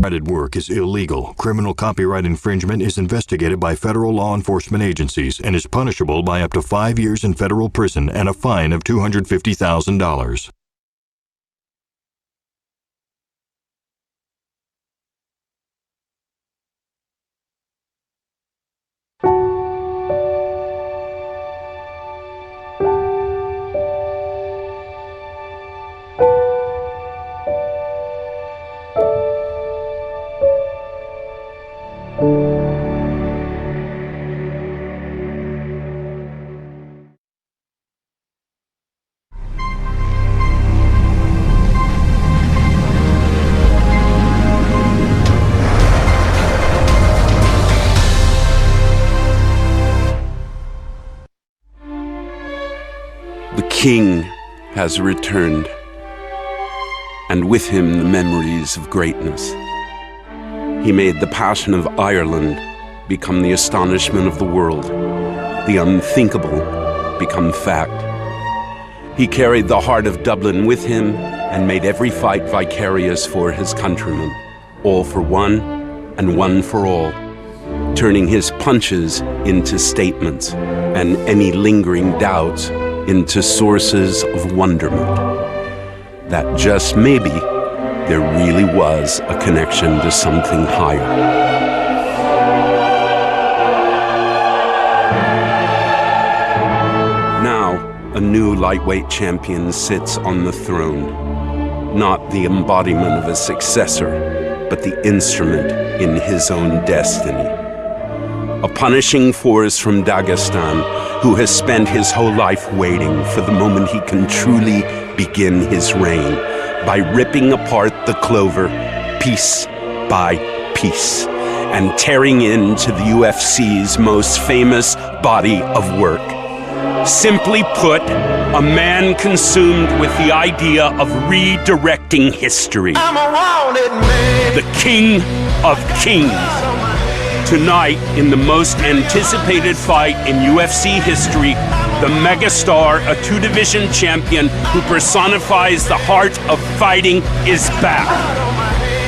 Copyrighted work is illegal. Criminal copyright infringement is investigated by federal law enforcement agencies and is punishable by up to 5 years in federal prison and a fine of $250,000. The king has returned, and with him the memories of greatness. He made the passion of Ireland become the astonishment of the world, the unthinkable become fact. He carried the heart of Dublin with him and made every fight vicarious for his countrymen, all for one and one for all, turning his punches into statements and any lingering doubts into sources of wonderment. That just maybe there really was a connection to something higher. Now, a new lightweight champion sits on the throne, not the embodiment of a successor, but the instrument in his own destiny. A punishing force from Dagestan who has spent his whole life waiting for the moment he can truly begin his reign by ripping apart the clover piece by piece and tearing into the UFC's most famous body of work. Simply put, a man consumed with the idea of redirecting history. I'm a wanted man. The King of Kings. Tonight, in the most anticipated fight in UFC history, the megastar, a two-division champion who personifies the heart of fighting, is back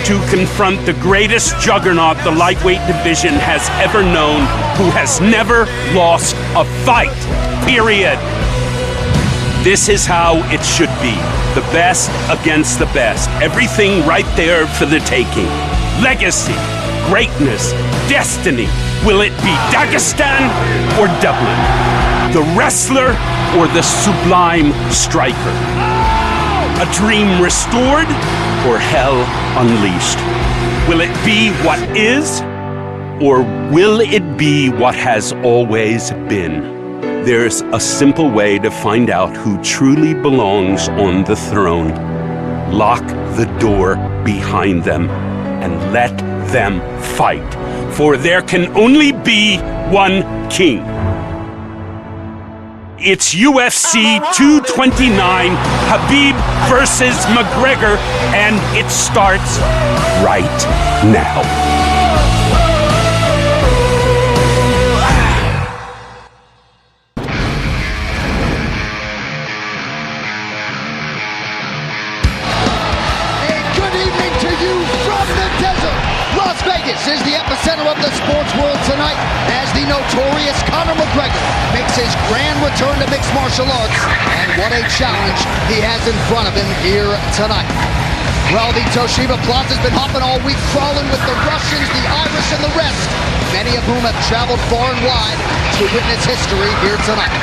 to confront the greatest juggernaut the lightweight division has ever known, who has never lost a fight, period. This is how it should be. The best against the best. Everything right there for the taking. Legacy, greatness, destiny. Will it be Dagestan or Dublin? The wrestler or the sublime striker? A dream restored or hell unleashed? Will it be what is, or will it be what has always been? There's a simple way to find out who truly belongs on the throne. Lock the door behind them and let them fight, for there can only be one king. It's UFC 229, Khabib versus McGregor, and it starts right now. Is the epicenter of the sports world tonight as the notorious Conor McGregor makes his grand return to mixed martial arts, and what a challenge he has in front of him here tonight. Well, the Toshiba Plaza's been hopping all week, crawling with the Russians, the Irish, and the rest, many of whom have traveled far and wide to witness history here tonight.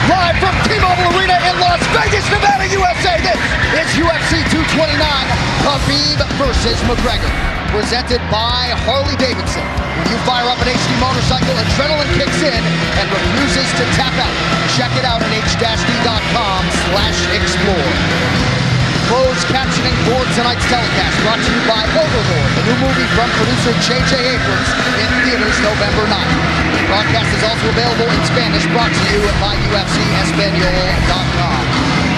Live from T-Mobile Arena in Las Vegas, Nevada, USA, this is UFC 229, Khabib versus McGregor, presented by Harley-Davidson. When you fire up an HD motorcycle, adrenaline kicks in and refuses to tap out. Check it out at h-d.com/explore. Closed captioning for tonight's telecast, brought to you by Overlord, the new movie from producer J.J. Abrams, in theaters November 9th. The broadcast is also available in Spanish, brought to you by UFCEspanol.com.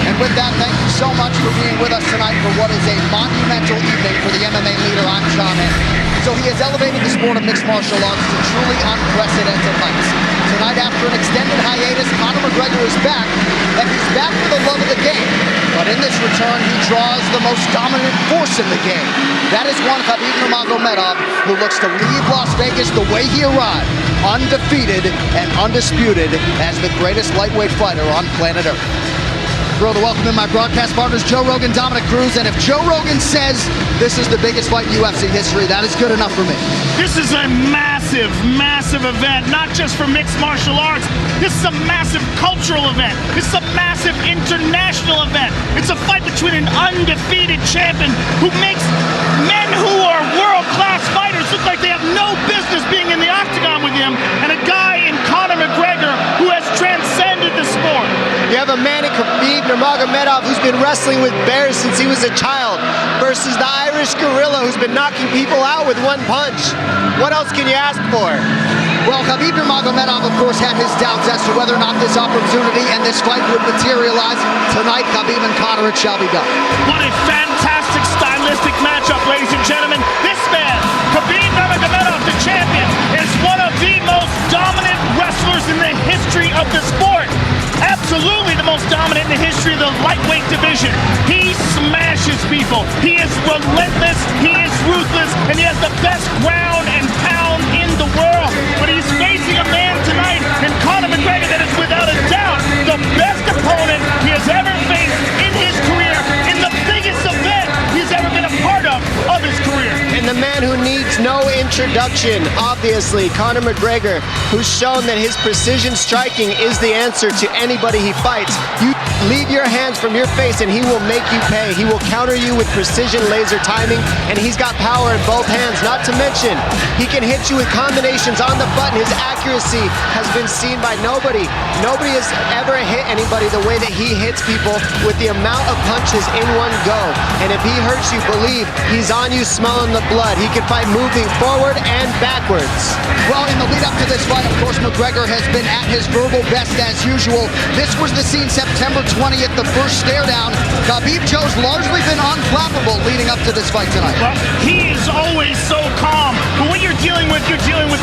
And with that, thank you so so much for being with us tonight for what is a monumental evening for the MMA leader. I'm John Henry. So he has elevated the sport of mixed martial arts to truly unprecedented heights. Tonight, after an extended hiatus, Conor McGregor is back, and he's back for the love of the game. But in this return, he draws the most dominant force in the game. That is one Khabib Nurmagomedov, who looks to leave Las Vegas the way he arrived, undefeated and undisputed as the greatest lightweight fighter on planet Earth. Thrilled to welcome in my broadcast partners, Joe Rogan, Dominic Cruz, and if Joe Rogan says this is the biggest fight in UFC history, that is good enough for me. This is a massive, massive event, not just for mixed martial arts. This is a massive cultural event. This is a massive international event. It's a fight between an undefeated champion who makes men who are world-class fighters look like they have no business being in the octagon with him, and a guy in Conor McGregor who has transcended the sport. You have a man in Khabib Nurmagomedov who's been wrestling with bears since he was a child versus the Irish gorilla who's been knocking people out with one punch. What else can you ask for? Well, Khabib Nurmagomedov, of course, had his doubts as to whether or not this opportunity and this fight would materialize. Tonight, Khabib and Conor, it shall be done. What a fantastic stylistic matchup, ladies and gentlemen. This man, Khabib Nurmagomedov, the champion, is one of the most dominant wrestlers in the history of the sport. Absolutely the most dominant in the history of the lightweight division. He smashes people. He is relentless. He is ruthless. And he has the best ground and pound in the world. But he's facing a man tonight in Conor McGregor that is without a doubt the best opponent he has ever faced in his career, in the biggest event he's ever been a part of his career. And the man who needs no introduction, obviously, Conor McGregor, who's shown that his precision striking is the answer to anybody he fights. You leave your hands from your face and he will make you pay. He will counter you with precision laser timing, and he's got power in both hands. Not to mention, he can hit you with combinations on the button. His accuracy has been seen by nobody. Nobody has ever hit anybody the way that he hits people, with the amount of punches in one go. And if he hurts you, believe he's on you smelling the blood. He can fight moving forward and backwards. Well, in the lead up to this fight, of course, McGregor has been at his verbal best as usual. This was the scene September 20th, the first stare down. Khabib Joe's largely been unflappable leading up to this fight tonight. Well, he is always so calm. But what you're dealing with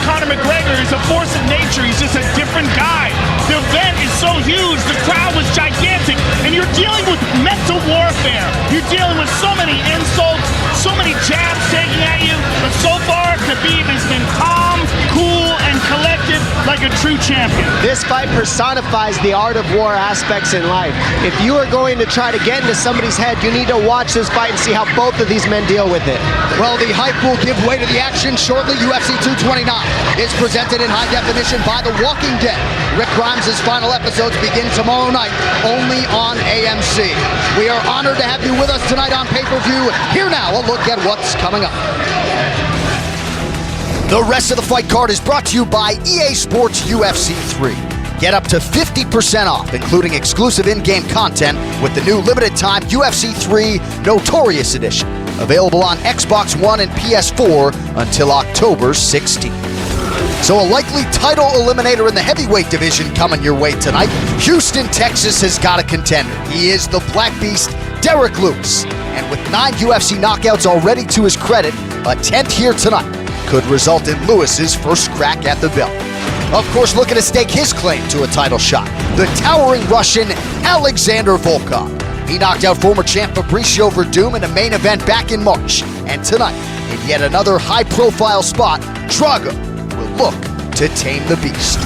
Conor McGregor. He's a force of nature. He's just a different guy. The event is so huge. The crowd was gigantic. And you're dealing with mental warfare. You're dealing with so many insults, so many jabs taking at you. But so far, Khabib has been calm, cool, and collected like a true champion. This fight personifies the art of war aspects in life. If you are going to try to get into somebody's head, you need to watch this fight and see how both of these men deal with it. Well, the hype will give way to the action shortly. UFC 229 is presented in high definition by The Walking Dead. Rick Grimes' final episodes begin tomorrow night, only on AMC. We are honored to have you with us tonight on pay-per-view. Here now, a look at what's coming up. The rest of the fight card is brought to you by EA Sports UFC 3. Get up to 50% off, including exclusive in-game content with the new limited-time UFC 3 Notorious Edition. Available on Xbox One and PS4 until October 16th. So a likely title eliminator in the heavyweight division coming your way tonight. Houston, Texas has got a contender. He is the Black Beast, Derek Lewis. And with 9 UFC knockouts already to his credit, a 10th here tonight could result in Lewis's first crack at the belt. Of course, looking to stake his claim to a title shot, the towering Russian Alexander Volkov. He knocked out former champ Fabricio Verdum in a main event back in March. And tonight, in yet another high-profile spot, Drago will look to tame the beast.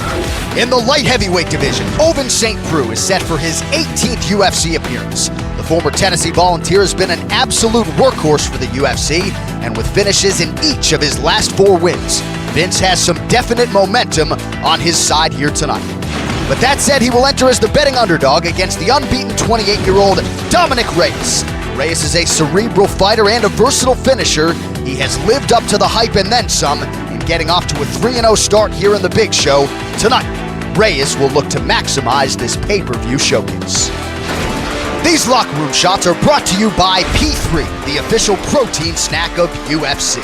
In the light heavyweight division, Ovince St. Preux is set for his 18th UFC appearance. The former Tennessee Volunteer has been an absolute workhorse for the UFC, and with finishes in each of his last 4 wins, Vince has some definite momentum on his side here tonight. But that said, he will enter as the betting underdog against the unbeaten 28-year-old Dominic Reyes. Reyes is a cerebral fighter and a versatile finisher. He has lived up to the hype and then some in getting off to a 3-0 start here in the Big Show. Tonight, Reyes will look to maximize this pay-per-view showcase. These locker room shots are brought to you by P3, the official protein snack of UFC.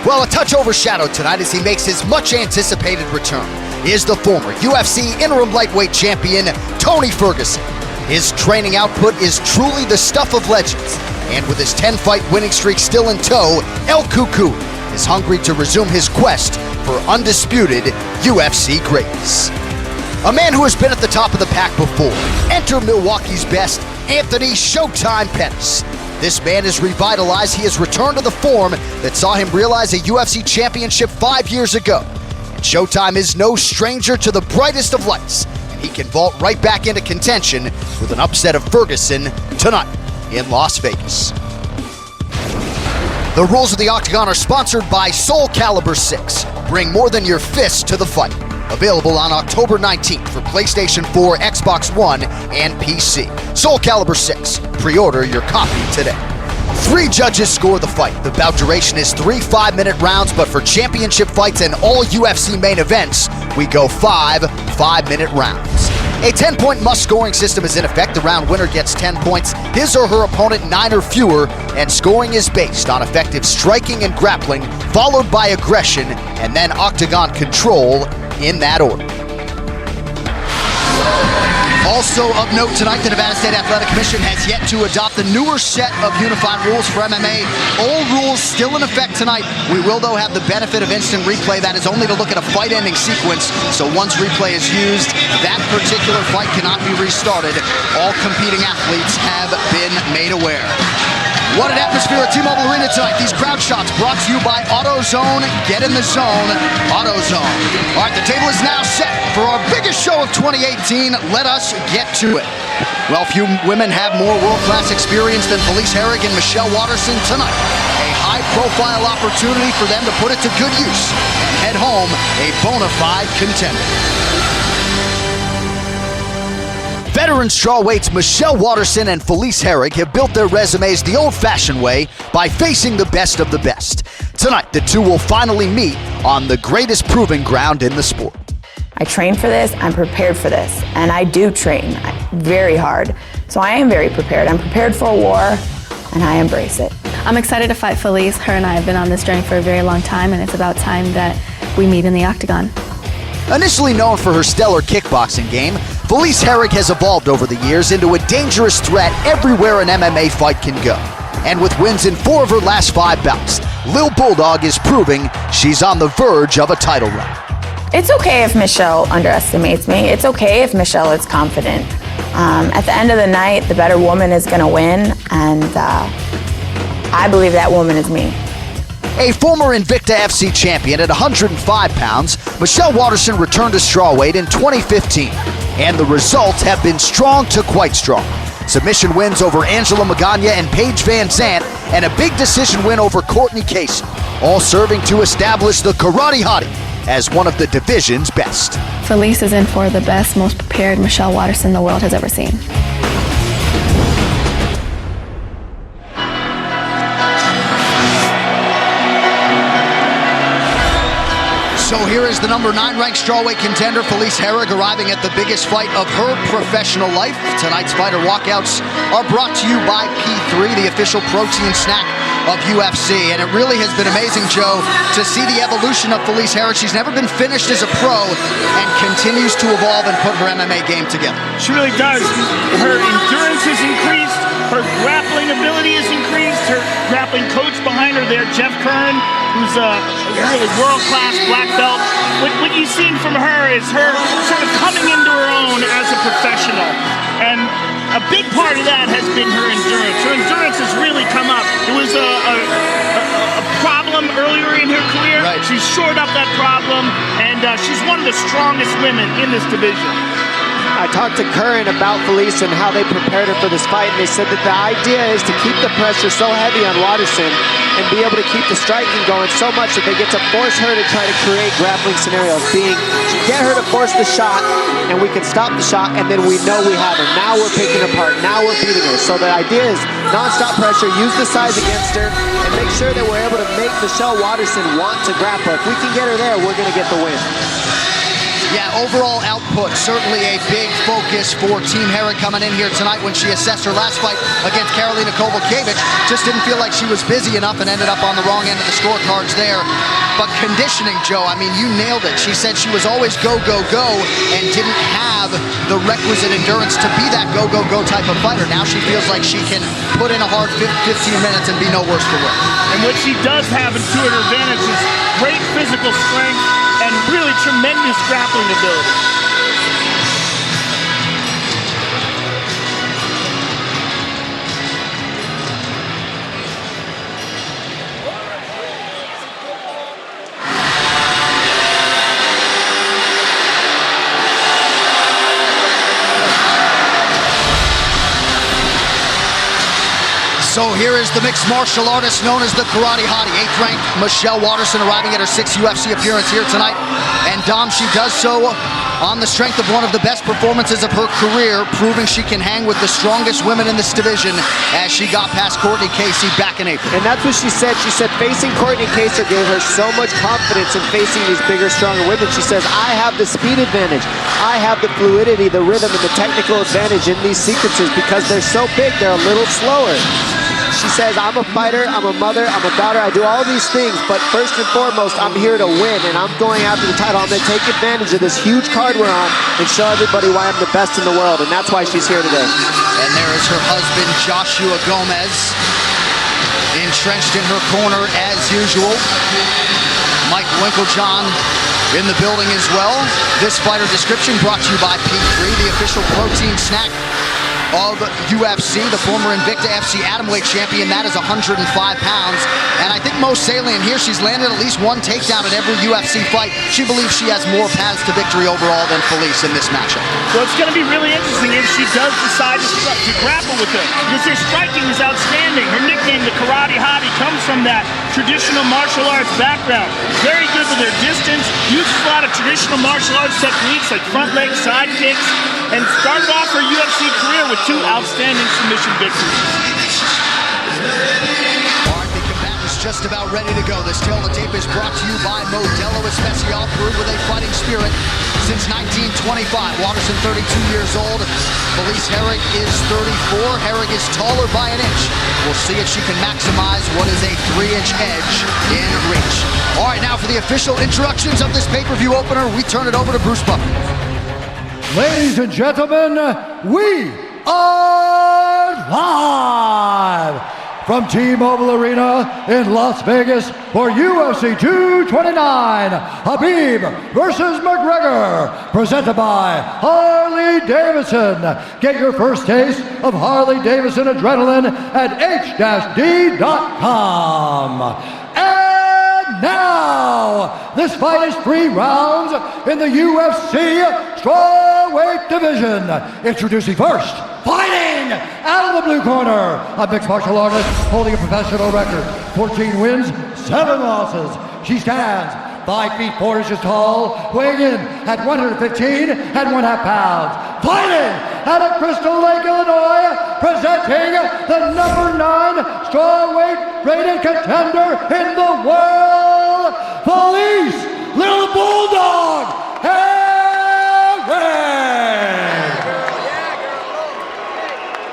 Well, a touch overshadowed tonight as he makes his much-anticipated return is the former UFC interim lightweight champion, Tony Ferguson. His training output is truly the stuff of legends. And with his 10-fight winning streak still in tow, El Cucu is hungry to resume his quest for undisputed UFC greatness. A man who has been at the top of the pack before. Enter Milwaukee's best, Anthony Showtime Pettis. This man is revitalized. He has returned to the form that saw him realize a UFC championship 5 years ago. And Showtime is no stranger to the brightest of lights. And he can vault right back into contention with an upset of Ferguson tonight in Las Vegas. The rules of the Octagon are sponsored by Soul Calibur 6. Bring more than your fists to the fight. Available on October 19th for PlayStation 4, Xbox One, and PC. Soul Calibur 6. Pre-order your copy today. 3 judges score the fight. The bout duration is 3 5-minute rounds, but for championship fights and all UFC main events, we go 5 5-minute rounds. A 10-point must-scoring system is in effect. The round winner gets 10 points, his or her opponent 9 or fewer, and scoring is based on effective striking and grappling, followed by aggression, and then octagon control in that order. Also of note tonight, the Nevada State Athletic Commission has yet to adopt the newer set of unified rules for MMA. Old rules still in effect tonight. We will, though, have the benefit of instant replay. That is only to look at a fight-ending sequence, so once replay is used, that particular fight cannot be restarted. All competing athletes have been made aware. What an atmosphere at T-Mobile Arena tonight. These crowd shots brought to you by AutoZone. Get in the zone, AutoZone. All right, the table is now set for our biggest show of 2018. Let us get to it. Well, few women have more world-class experience than Felice Herrig and Michelle Waterson tonight. A high-profile opportunity for them to put it to good use and head home a bona fide contender. Veteran strawweights Michelle Waterson and Felice Herrig have built their resumes the old-fashioned way by facing the best of the best. Tonight, the two will finally meet on the greatest proving ground in the sport. I train for this, I'm prepared for this, and I do train very hard. So I am very prepared. I'm prepared for a war, and I embrace it. I'm excited to fight Felice. Her and I have been on this journey for a very long time, and it's about time that we meet in the octagon. Initially known for her stellar kickboxing game, Felice Herrig has evolved over the years into a dangerous threat everywhere an MMA fight can go. And with wins in 4 of her last 5 bouts, Lil Bulldog is proving she's on the verge of a title run. It's okay if Michelle underestimates me. It's okay if Michelle is confident. At the end of the night, the better woman is going to win, and I believe that woman is me. A former Invicta FC champion at 105 pounds, Michelle Waterson returned to strawweight in 2015, and the results have been strong to quite strong. Submission wins over Angela Magana and Paige Van Zandt, and a big decision win over Courtney Casey, all serving to establish the Karate Hottie as one of the division's best. Felice is in for the best, most prepared Michelle Waterson the world has ever seen. So here is the number 9 ranked strawweight contender, Felice Herrig, arriving at the biggest fight of her professional life. Tonight's fighter walkouts are brought to you by P3, the official protein snack of UFC. And it really has been amazing, Joe, to see the evolution of Felice Herrig. She's never been finished as a pro and continues to evolve and put her MMA game together. She really does. Her endurance has increased. Her grappling ability has increased. Her grappling coach behind her there, Jeff Kern, who's a really world-class black belt. What you've seen from her is her sort of coming into her own as a professional. And a big part of that has been her endurance. Her endurance has really come up. It was a problem earlier in her career. Right. She's shored up that problem, and she's one of the strongest women in this division. I talked to Curran about Felice and how they prepared her for this fight, and they said that the idea is to keep the pressure so heavy on Waterson and be able to keep the striking going so much that they get to force her to try to create grappling scenarios, being get her to force the shot, and we can stop the shot, and then we know we have her. Now we're picking her apart. Now we're beating her. So the idea is non-stop pressure, use the size against her, and make sure that we're able to make Michelle Waterson want to grapple. If we can get her there, we're going to get the win. Yeah, overall output, certainly a big focus for Team Herrig coming in here tonight. When she assessed her last fight against Karolina Kowalkiewicz, just didn't feel like she was busy enough and ended up on the wrong end of the scorecards there. But conditioning, Joe, I mean, you nailed it. She said she was always go, go, go and didn't have the requisite endurance to be that go, go, go type of fighter. Now she feels like she can put in a hard 15 minutes and be no worse for wear. And what she does have to her advantage is great physical strength and really tremendous grappling ability. So here is the mixed martial artist known as the Karate Hottie, 8th ranked Michelle Waterson, arriving at her 6th UFC appearance here tonight. And Dom, she does so on the strength of one of the best performances of her career, proving she can hang with the strongest women in this division as she got past Courtney Casey back in April. And that's what she said. She said facing Courtney Casey gave her so much confidence in facing these bigger, stronger women. She says, I have the speed advantage. I have the fluidity, the rhythm, and the technical advantage in these sequences because they're so big, they're a little slower. She says, I'm a fighter, I'm a mother, I'm a daughter, I do all these things, but first and foremost, I'm here to win, and I'm going after the title. I'm going to take advantage of this huge card we're on and show everybody why I'm the best in the world, and that's why she's here today. And there is her husband, Joshua Gomez, entrenched in her corner as usual. Mike Winklejohn in the building as well. This fighter description brought to you by P3, the official protein snack of UFC, the former Invicta FC atomweight champion. That is 105 pounds. And I think most salient here, she's landed at least one takedown at every UFC fight. She believes she has more paths to victory overall than Felice in this matchup. Well, it's going to be really interesting if she does decide to grapple with her, because her striking is outstanding. Her nickname, the Karate Hottie, comes from that traditional martial arts background. Very good with her distance, uses a lot of traditional martial arts techniques like front leg, side kicks, and started off her UFC career with 2 outstanding submission victories. All right, the combatant's just about ready to go. This Tale of the Tape is brought to you by Modelo Especial, brewed with a fighting spirit since 1925. Waterson, 32 years old. Felice Herrig is 34. Herrig is taller by an inch. We'll see if she can maximize what is a 3-inch edge in reach. All right, now for the official introductions of this pay-per-view opener, we turn it over to Bruce Buffer. Ladies and gentlemen, we are live from T-Mobile Arena in Las Vegas for UFC 229, Khabib versus McGregor, presented by Harley-Davidson. Get your first taste of Harley-Davidson adrenaline at h-d.com. Now, this fight is 3 rounds in the UFC strawweight division. Introducing first, fighting out of the blue corner, a mixed martial artist holding a professional record, 14 wins, 7 losses. She stands 5 feet 4 inches tall, weighing in at 115 and 1/2 pounds. Fighting out of Crystal Lake, Illinois, presenting the number 9 strawweight rated contender in the world, Felice Little Bulldog Herrig.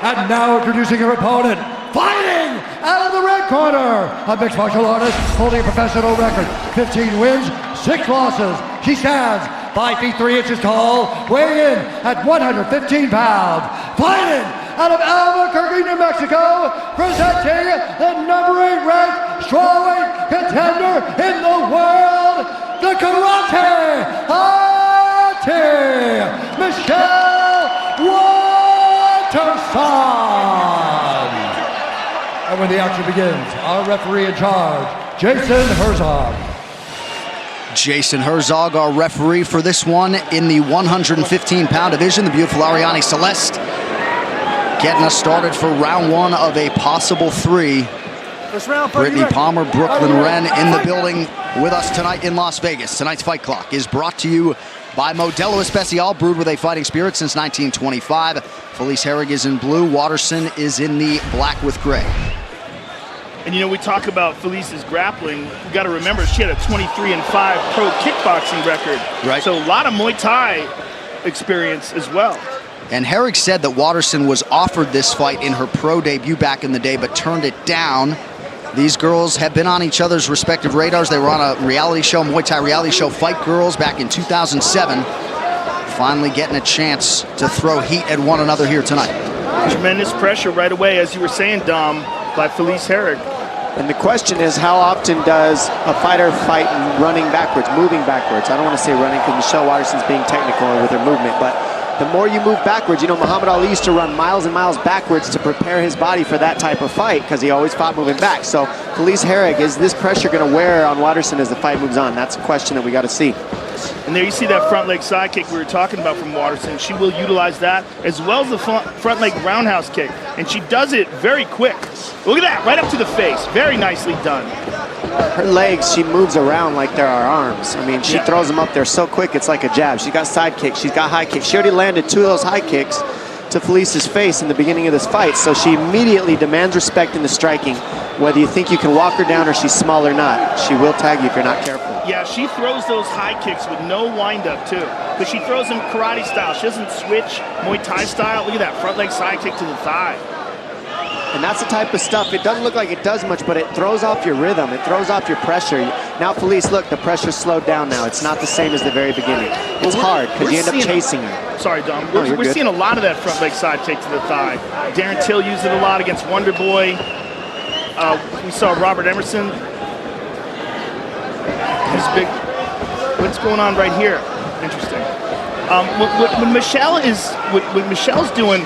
And now introducing her opponent, fighting out of the red corner, a mixed martial artist holding a professional record, 15 wins, 6 losses. She stands 5 feet 3 inches tall, weighing in at 115 pounds. Fighting out of Albuquerque, New Mexico, presenting the number 8 ranked strawweight contender in the world, the Karate Hottie, Michelle Waterson. And when the action begins, our referee in charge, Jason Herzog. Jason Herzog, our referee for this one in the 115-pound division. The beautiful Ariane Celeste getting us started for round 1 of a possible 3. Brittany Palmer, Brooklyn Wren in the building with us tonight in Las Vegas. Tonight's Fight Clock is brought to you by Modelo Especial, brewed with a fighting spirit since 1925. Felice Herrig is in blue. Waterson is in the black with gray. And, you know, we talk about Felice's grappling. You got to remember, she had a 23-5 pro kickboxing record. Right. So a lot of Muay Thai experience as well. And Herrig said that Waterson was offered this fight in her pro debut back in the day, but turned it down. These girls have been on each other's respective radars. They were on a reality show, Muay Thai reality show, Fight Girls, back in 2007. Finally getting a chance to throw heat at one another here tonight. Tremendous pressure right away, as you were saying, Dom, by Felice Herrig. And the question is, how often does a fighter fight running backwards, moving backwards? I don't want to say running because Michelle Waterson's being technical with her movement, but the more you move backwards, you know, Muhammad Ali used to run miles and miles backwards to prepare his body for that type of fight because he always fought moving back. So Felice Herrig, is this pressure going to wear on Waterson as the fight moves on? That's a question that we got to see. And there you see that front leg side kick we were talking about from Waterson. She will utilize that as well as the front leg roundhouse kick. And she does it very quick. Look at that, right up to the face. Very nicely done. Her legs, she moves around like there are arms. I mean, she throws them up there so quick, it's like a jab. She's got side kicks, she's got high kicks. She already landed 2 of those high kicks to Felice's face in the beginning of this fight. So she immediately demands respect in the striking. Whether you think you can walk her down or she's small or not, she will tag you if you're not careful. Yeah, she throws those high kicks with no wind-up, too. But she throws them karate style. She doesn't switch Muay Thai style. Look at that front leg side kick to the thigh. And that's the type of stuff, it doesn't look like it does much, but it throws off your rhythm. It throws off your pressure. Now, Felice, look, the pressure's slowed down now. It's not the same as the very beginning. It's hard because you end up chasing her. Sorry, Dom. We're seeing a lot of that front leg side kick to the thigh. Darren Till used it a lot against Wonder Boy. We saw Robert Emerson. He's big. What's going on right here? Interesting. What Michelle's doing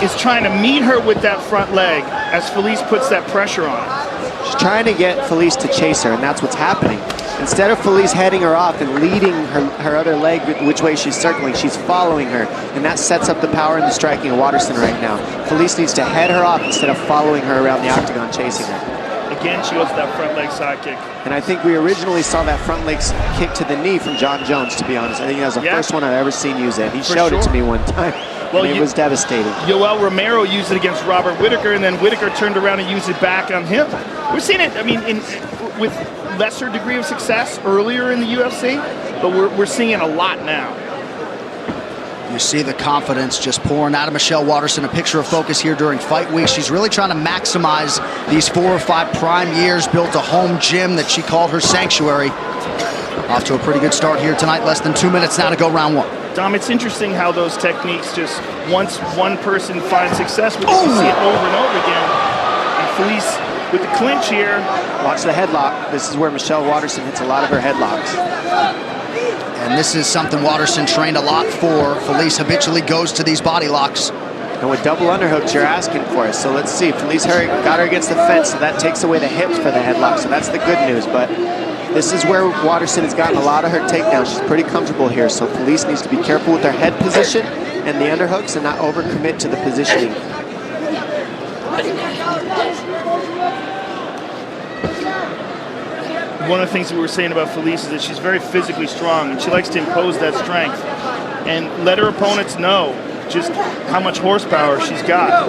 is trying to meet her with that front leg as Felice puts that pressure on her. She's trying to get Felice to chase her, and that's what's happening. Instead of Felice heading her off and leading her other leg which way she's circling, she's following her, and that sets up the power and the striking of Waterson right now. Felice needs to head her off instead of following her around the octagon, chasing her. Again, she goes to that front leg side kick. And I think we originally saw that front leg kick to the knee from John Jones, to be honest. I think that was the first one I've ever seen use it. He showed it to me one time. Well, it was devastating. Yoel Romero used it against Robert Whittaker, and then Whittaker turned around and used it back on him. We're seeing it, I mean, with lesser degree of success earlier in the UFC, but we're seeing it a lot now. You see the confidence just pouring out of Michelle Waterson. A picture of focus here during fight week. She's really trying to maximize these 4 or 5 prime years, built a home gym that she called her sanctuary. Off to a pretty good start here tonight. Less than 2 minutes now to go round 1. Dom, it's interesting how those techniques just, once one person finds success with it, you see it over and over again. And Felice with the clinch here. Watch the headlock. This is where Michelle Waterson hits a lot of her headlocks. And this is something Waterson trained a lot for. Felice habitually goes to these body locks. And with double underhooks, you're asking for it. So let's see. Felice Herrig got her against the fence, so that takes away the hips for the headlock. So that's the good news. But this is where Waterson has gotten a lot of her takedowns. She's pretty comfortable here. So Felice needs to be careful with her head position and the underhooks and not overcommit to the positioning. One of the things that we were saying about Felice is that she's very physically strong, and she likes to impose that strength and let her opponents know just how much horsepower she's got.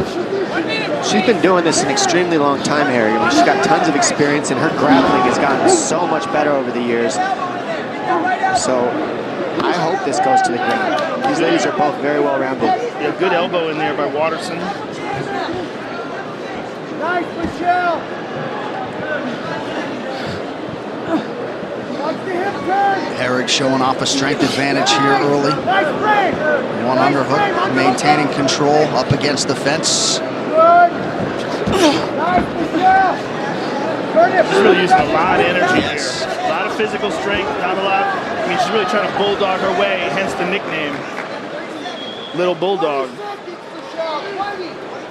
She's been doing this an extremely long time, Harry. I mean, she's got tons of experience, and her grappling has gotten so much better over the years. So I hope this goes to the ground. These ladies are both very well-rounded. Yeah, good elbow in there by Waterson. Nice, Michelle. Herrig showing off a strength advantage here early. One underhook, maintaining control up against the fence. She's really using a lot of energy here. A lot of physical strength, not a lot. I mean, she's really trying to bulldog her way, hence the nickname, Little Bulldog.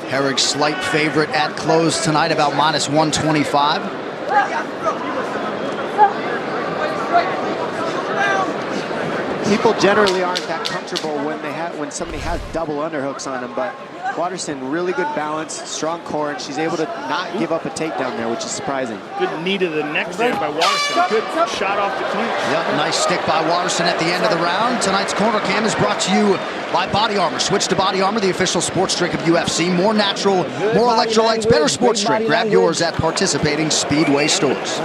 Herrig's slight favorite at close tonight, about minus 125. People generally aren't that comfortable when somebody has double underhooks on them, but Watterson, really good balance, strong core, and she's able to not give up a takedown there, which is surprising. Good knee to the neck there by Watterson. Good shot off the clinch. Yep, nice stick by Watterson at the end of the round. Tonight's Corner Cam is brought to you by Body Armor. Switch to Body Armor, the official sports drink of UFC. More natural, more electrolytes, better sports drink. Grab yours at participating Speedway stores.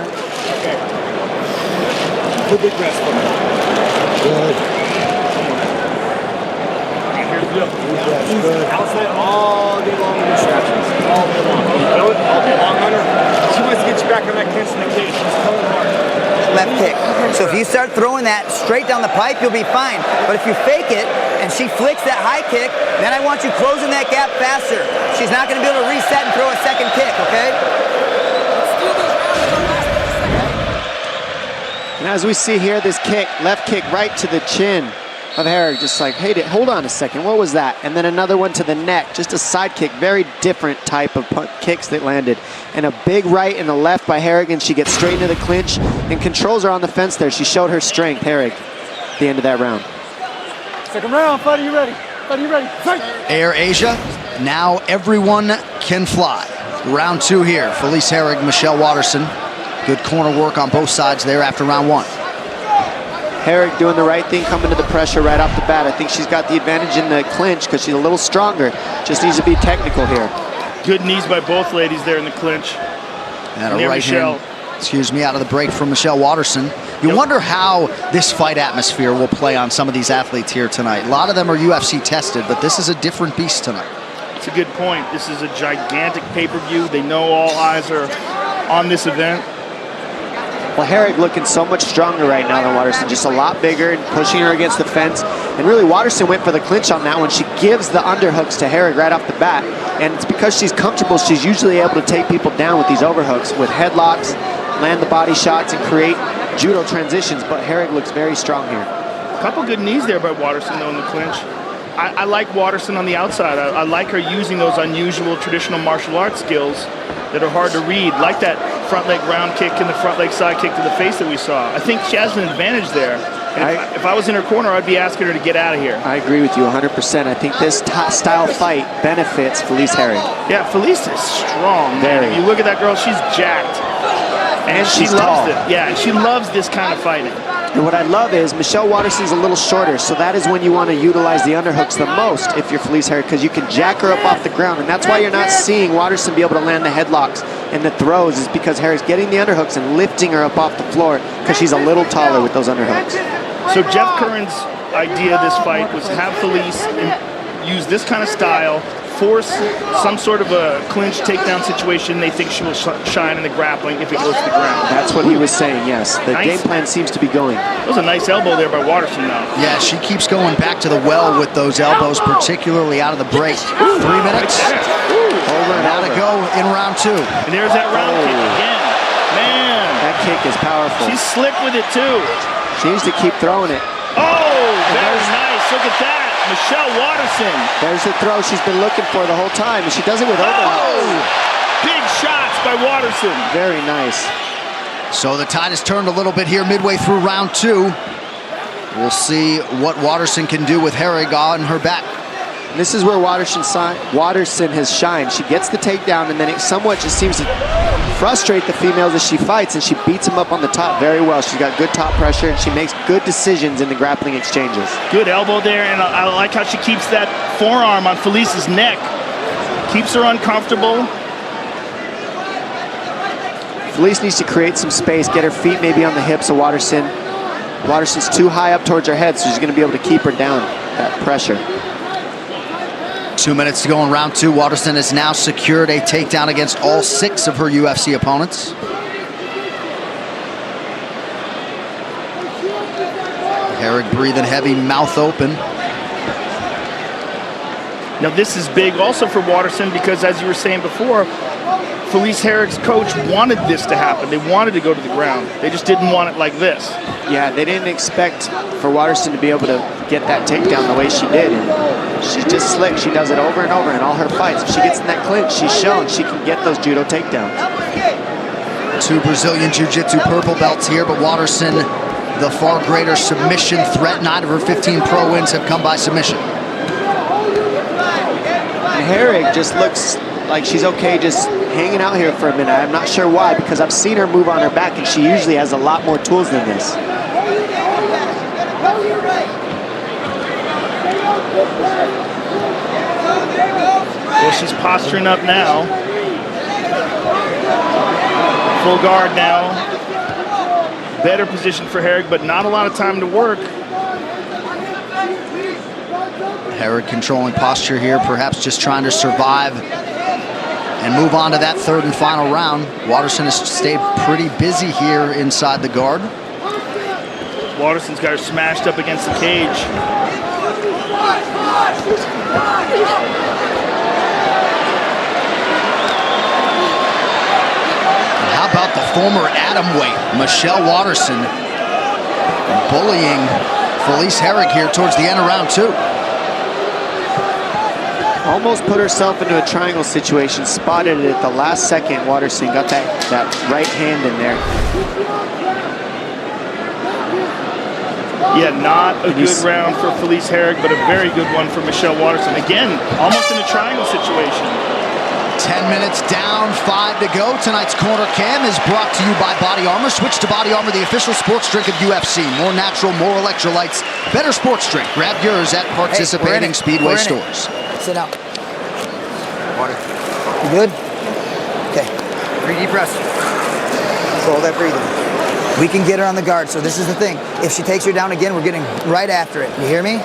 Good big rest for me. Good. Outside all day long with distractions. All day long. You feel it? All day long, Hunter. She wants to get you back on that clinch in the cage. She's pulling hard. Left kick. So if you start throwing that straight down the pipe, you'll be fine. But if you fake it and she flicks that high kick, then I want you closing that gap faster. She's not going to be able to reset and throw a second kick, okay? And as we see here, this kick, left kick right to the chin of Herrig, just like, hey, hold on a second, what was that? And then another one to the neck, just a side kick, very different type of kicks that landed. And a big right and a left by Herrig, and she gets straight into the clinch and controls her on the fence there. She showed her strength, Herrig, at the end of that round. Second round, fighter, you ready? Fighter, you ready? Fight! Air Asia, now everyone can fly. Round 2 here, Felice Herrig, Michelle Watterson. Good corner work on both sides there after round 1. Herrig doing the right thing, coming to the pressure right off the bat. I think she's got the advantage in the clinch because she's a little stronger. Just needs to be technical here. Good knees by both ladies there in the clinch. And a right hand, out of the break from Michelle Watterson. You wonder how this fight atmosphere will play on some of these athletes here tonight. A lot of them are UFC tested, but this is a different beast tonight. It's a good point. This is a gigantic pay-per-view. They know all eyes are on this event. Well, Herrig looking so much stronger right now than Watterson, just a lot bigger and pushing her against the fence. And really, Watterson went for the clinch on that one. She gives the underhooks to Herrig right off the bat. And it's because she's comfortable, she's usually able to take people down with these overhooks, with headlocks, land the body shots, and create judo transitions. But Herrig looks very strong here. A couple good knees there by Watterson, though, in the clinch. I like Watterson on the outside. I like her using those unusual traditional martial arts skills that are hard to read, like that front leg round kick and the front leg side kick to the face that we saw. I think she has an advantage there. And if I was in her corner, I'd be asking her to get out of here. I agree with you 100%. I think this style fight benefits Felice Herrig. Yeah, Felice is strong. Very. You look at that girl, she's jacked. And she loves it. Yeah, she loves this kind of fighting. And what I love is Michelle Watterson's a little shorter, so that is when you want to utilize the underhooks the most if you're Felice Herrig, because you can jack her up off the ground, and that's why you're not seeing Watterson be able to land the headlocks and the throws, is because Herrig's getting the underhooks and lifting her up off the floor because she's a little taller with those underhooks. So Jeff Curran's idea of this fight was have Felice use this kind of style, force some sort of a clinch takedown situation. They think she will shine in the grappling if it goes to the ground. That's what he was saying, yes. The game plan seems to be going. That was a nice elbow there by Watterson now. Yeah, she keeps going back to the well with those elbows, particularly out of the break. 3 minutes. Over and out to go in round 2. And there's that round kick again. Man. That kick is powerful. She's slick with it too. She needs to keep throwing it. Oh, very nice. Look at that. Michelle Watterson. There's the throw she's been looking for the whole time, and she does it with overhooks. Big shots by Watterson. Very nice. So the tide has turned a little bit here midway through round 2. We'll see what Watterson can do with Herrig on her back. And this is where Watterson has shined. She gets the takedown, and then it somewhat just seems to frustrate the females as she fights, and she beats them up on the top very well. She's got good top pressure, and she makes good decisions in the grappling exchanges. Good elbow there, and I like how she keeps that forearm on Felice's neck. Keeps her uncomfortable. Felice needs to create some space, get her feet maybe on the hips of Watterson. Watterson's too high up towards her head, so she's going to be able to keep her down, that pressure. 2 minutes to go in round 2. Watterson has now secured a takedown against all 6 of her UFC opponents. Herrig breathing heavy, mouth open. Now this is big also for Watterson because, as you were saying before, Felice Herrig's coach wanted this to happen. They wanted to go to the ground. They just didn't want it like this. Yeah, they didn't expect for Watterson to be able to get that takedown the way she did. And she's just slick. She does it over and over in all her fights. If she gets in that clinch, she's shown she can get those judo takedowns. 2 Brazilian Jiu-Jitsu purple belts here, but Watterson, the far greater submission threat. 9 of her 15 pro wins have come by submission. And Herrig just looks like she's okay just hanging out here for a minute. I'm not sure why, because I've seen her move on her back, and she usually has a lot more tools than this. Well, she's posturing up now. Full guard now. Better position for Herrig, but not a lot of time to work. Herrig controlling posture here, perhaps just trying to survive and move on to that third and final round. Waterson has stayed pretty busy here inside the guard. Waterson's got her smashed up against the cage. And how about the former atomweight, Michelle Waterson, bullying Felice Herrig here towards the end of round 2. Almost put herself into a triangle situation, spotted it at the last second. Waterson got that right hand in there. Yeah, not a good round for Felice Herrig, but a very good one for Michelle Waterson. Again, almost in a triangle situation. 10 minutes down, 5 to go. Tonight's Corner Cam is brought to you by Body Armor. Switch to Body Armor, the official sports drink of UFC. More natural, more electrolytes, better sports drink. Grab yours at participating Speedway stores. Sit down. Water. You good? Okay. 3 deep breaths. Control that breathing. We can get her on the guard, so this is the thing. If she takes her down again, we're getting right after it. You hear me?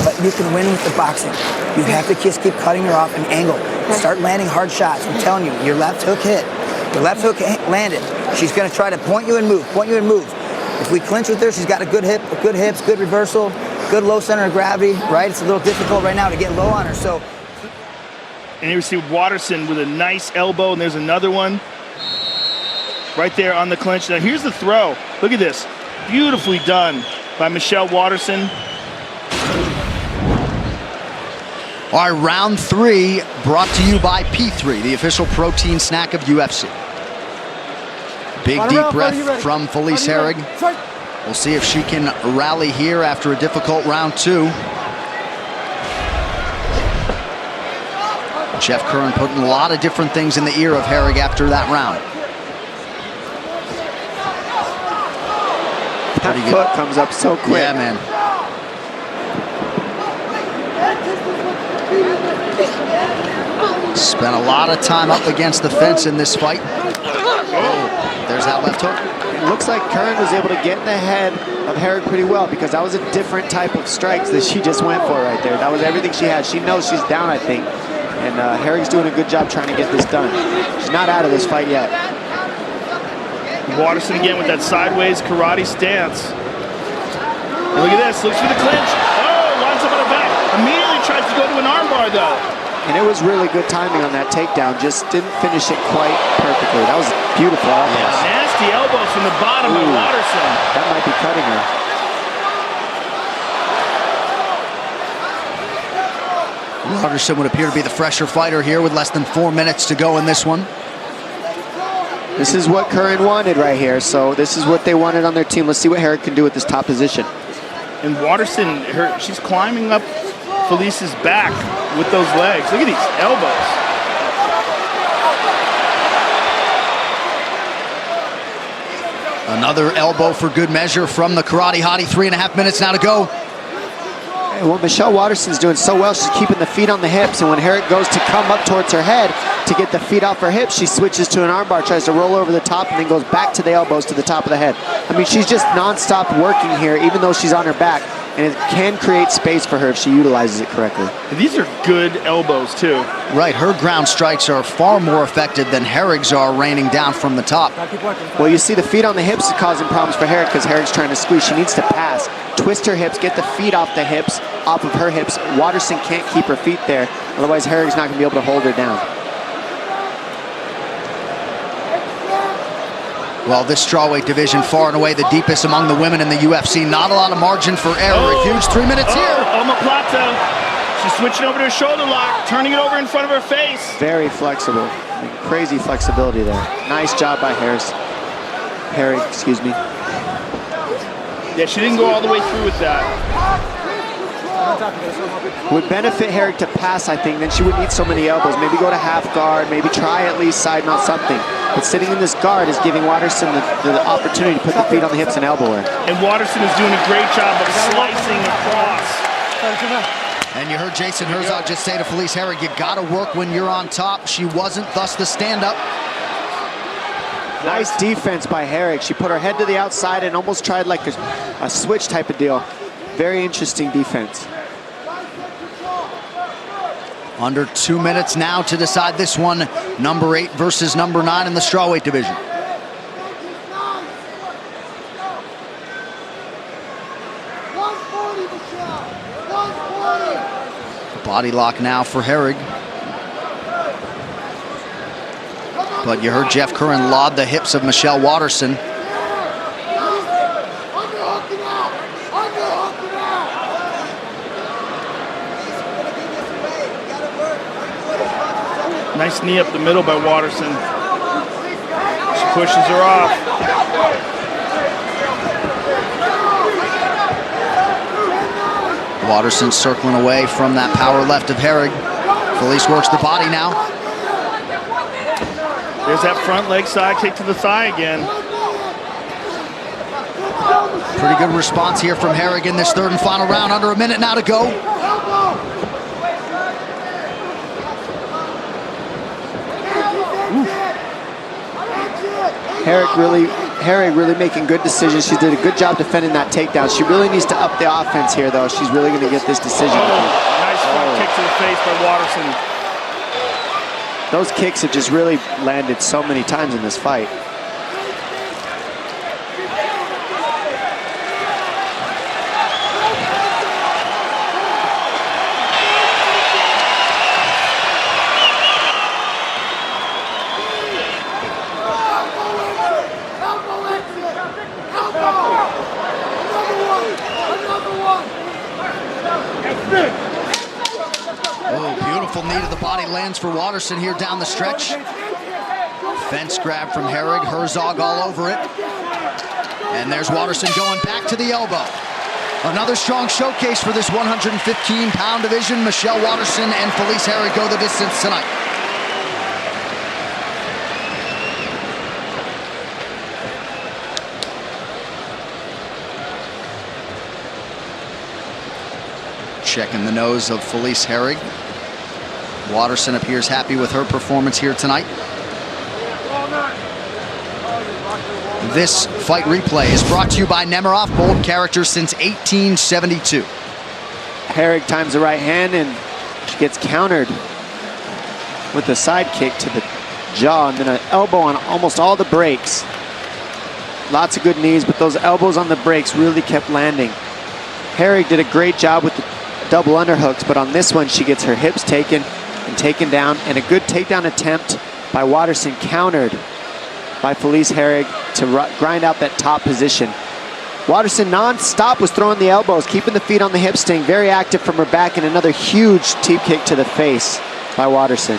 But you can win with the boxing. You have to just keep cutting her off and angle. Start landing hard shots. I'm telling you, your left hook hit. Your left hook landed. She's going to try to point you and move, point you and move. If we clinch with her, she's got a good hip, good hips, good reversal, good low center of gravity, right? It's a little difficult right now to get low on her, so. And here we see Waterson with a nice elbow, and there's another one right there on the clinch. Now here's the throw. Look at this. Beautifully done by Michelle Waterson. All right, round 3 brought to you by P3, the official protein snack of UFC. Big deep breath from Felice Herrig. We'll see if she can rally here after a difficult round 2. Jeff Curran putting a lot of different things in the ear of Herrig after that round. That foot comes up so quick. Yeah, man. Spent a lot of time up against the fence in this fight. Oh, there's that left hook. It looks like Curran was able to get in the head of Herrig pretty well, because that was a different type of strikes that she just went for right there. That was everything she had. She knows she's down, I think. And Herrig's doing a good job trying to get this done. She's not out of this fight yet. Waterson again with that sideways karate stance. And look at this, looks for the clinch. Oh, lines up on her back. Immediately tries to go to an armbar though. And it was really good timing on that takedown. Just didn't finish it quite perfectly. That was beautiful. Yeah. Nasty elbows from the bottom by Waterson. That might be cutting her. Waterson would appear to be the fresher fighter here with less than 4 minutes to go in this one. This is what Curran wanted right here. So this is what they wanted on their team. Let's see what Herrig can do with this top position. And Waterson, she's climbing up Felice's back with those legs. Look at these elbows. Another elbow for good measure from the karate hottie. 3.5 minutes now to go. Well, Michelle Waterson's doing so well. She's keeping the feet on the hips, and when Herrig goes to come up towards her head to get the feet off her hips, she switches to an armbar, tries to roll over the top, and then goes back to the elbows to the top of the head. I mean, she's just non-stop working here, even though she's on her back, and it can create space for her if she utilizes it correctly. And these are good elbows, too. Right, her ground strikes are far more effective than Herrig's are raining down from the top. Well, you see the feet on the hips is causing problems for Herrig because Herrig's trying to squeeze. She needs to pass, twist her hips, get the feet off the hips, off of her hips. Waterson can't keep her feet there. Otherwise, Herrig's not going to be able to hold her down. Well, this strawweight division far and away the deepest among the women in the UFC. Not a lot of margin for error. A huge 3 minutes here. Omoplata. She's switching over to a shoulder lock, turning it over in front of her face. Very flexible. I mean, crazy flexibility there. Nice job by Herrig, excuse me. Yeah, she didn't go all the way through with that. Would benefit Herrig to pass, I think. Then she wouldn't need so many elbows. Maybe go to half guard, maybe try at least side mount something. But sitting in this guard is giving Waterson the opportunity to put the feet on the hips and elbow her. And Waterson is doing a great job of slicing across. And you heard Jason Herzog just say to Felice Herrig, you gotta work when you're on top. She wasn't, thus the stand-up. Nice defense by Herrig. She put her head to the outside and almost tried like a switch type of deal. Very interesting defense. Under 2 minutes now to decide this one. Number 8 versus number 9 in the strawweight division. Body lock now for Herrig. But you heard Jeff Curran laud the hips of Michelle Waterson. Nice knee up the middle by Waterson. She pushes her off. Waterson circling away from that power left of Herrig. Felice works the body now. There's that front leg side kick to the thigh again. Pretty good response here from Herrig in this third and final round. Under a minute now to go. Herrig really making good decisions. She did a good job defending that takedown. She really needs to up the offense here, though. She's really going to get this decision. Nice front kick to the face by Waterson. Those kicks have just really landed so many times in this fight. Knee to the body lands for Waterson here down the stretch. Fence grab from Herrig, Herzog all over it. And there's Waterson going back to the elbow. Another strong showcase for this 115-pound division. Michelle Waterson and Felice Herrig go the distance tonight. Checking the nose of Felice Herrig. Waterson appears happy with her performance here tonight. This fight replay is brought to you by Nemiroff, bold character since 1872. Herrig times the right hand and she gets countered with a side kick to the jaw and then an elbow on almost all the breaks. Lots of good knees, but those elbows on the breaks really kept landing. Herrig did a great job with the double underhooks, but on this one she gets her hips taken and taken down, and a good takedown attempt by Waterson, countered by Felice Herrig to grind out that top position. Waterson non-stop was throwing the elbows, keeping the feet on the hips, staying very active from her back, and another huge teep kick to the face by Waterson.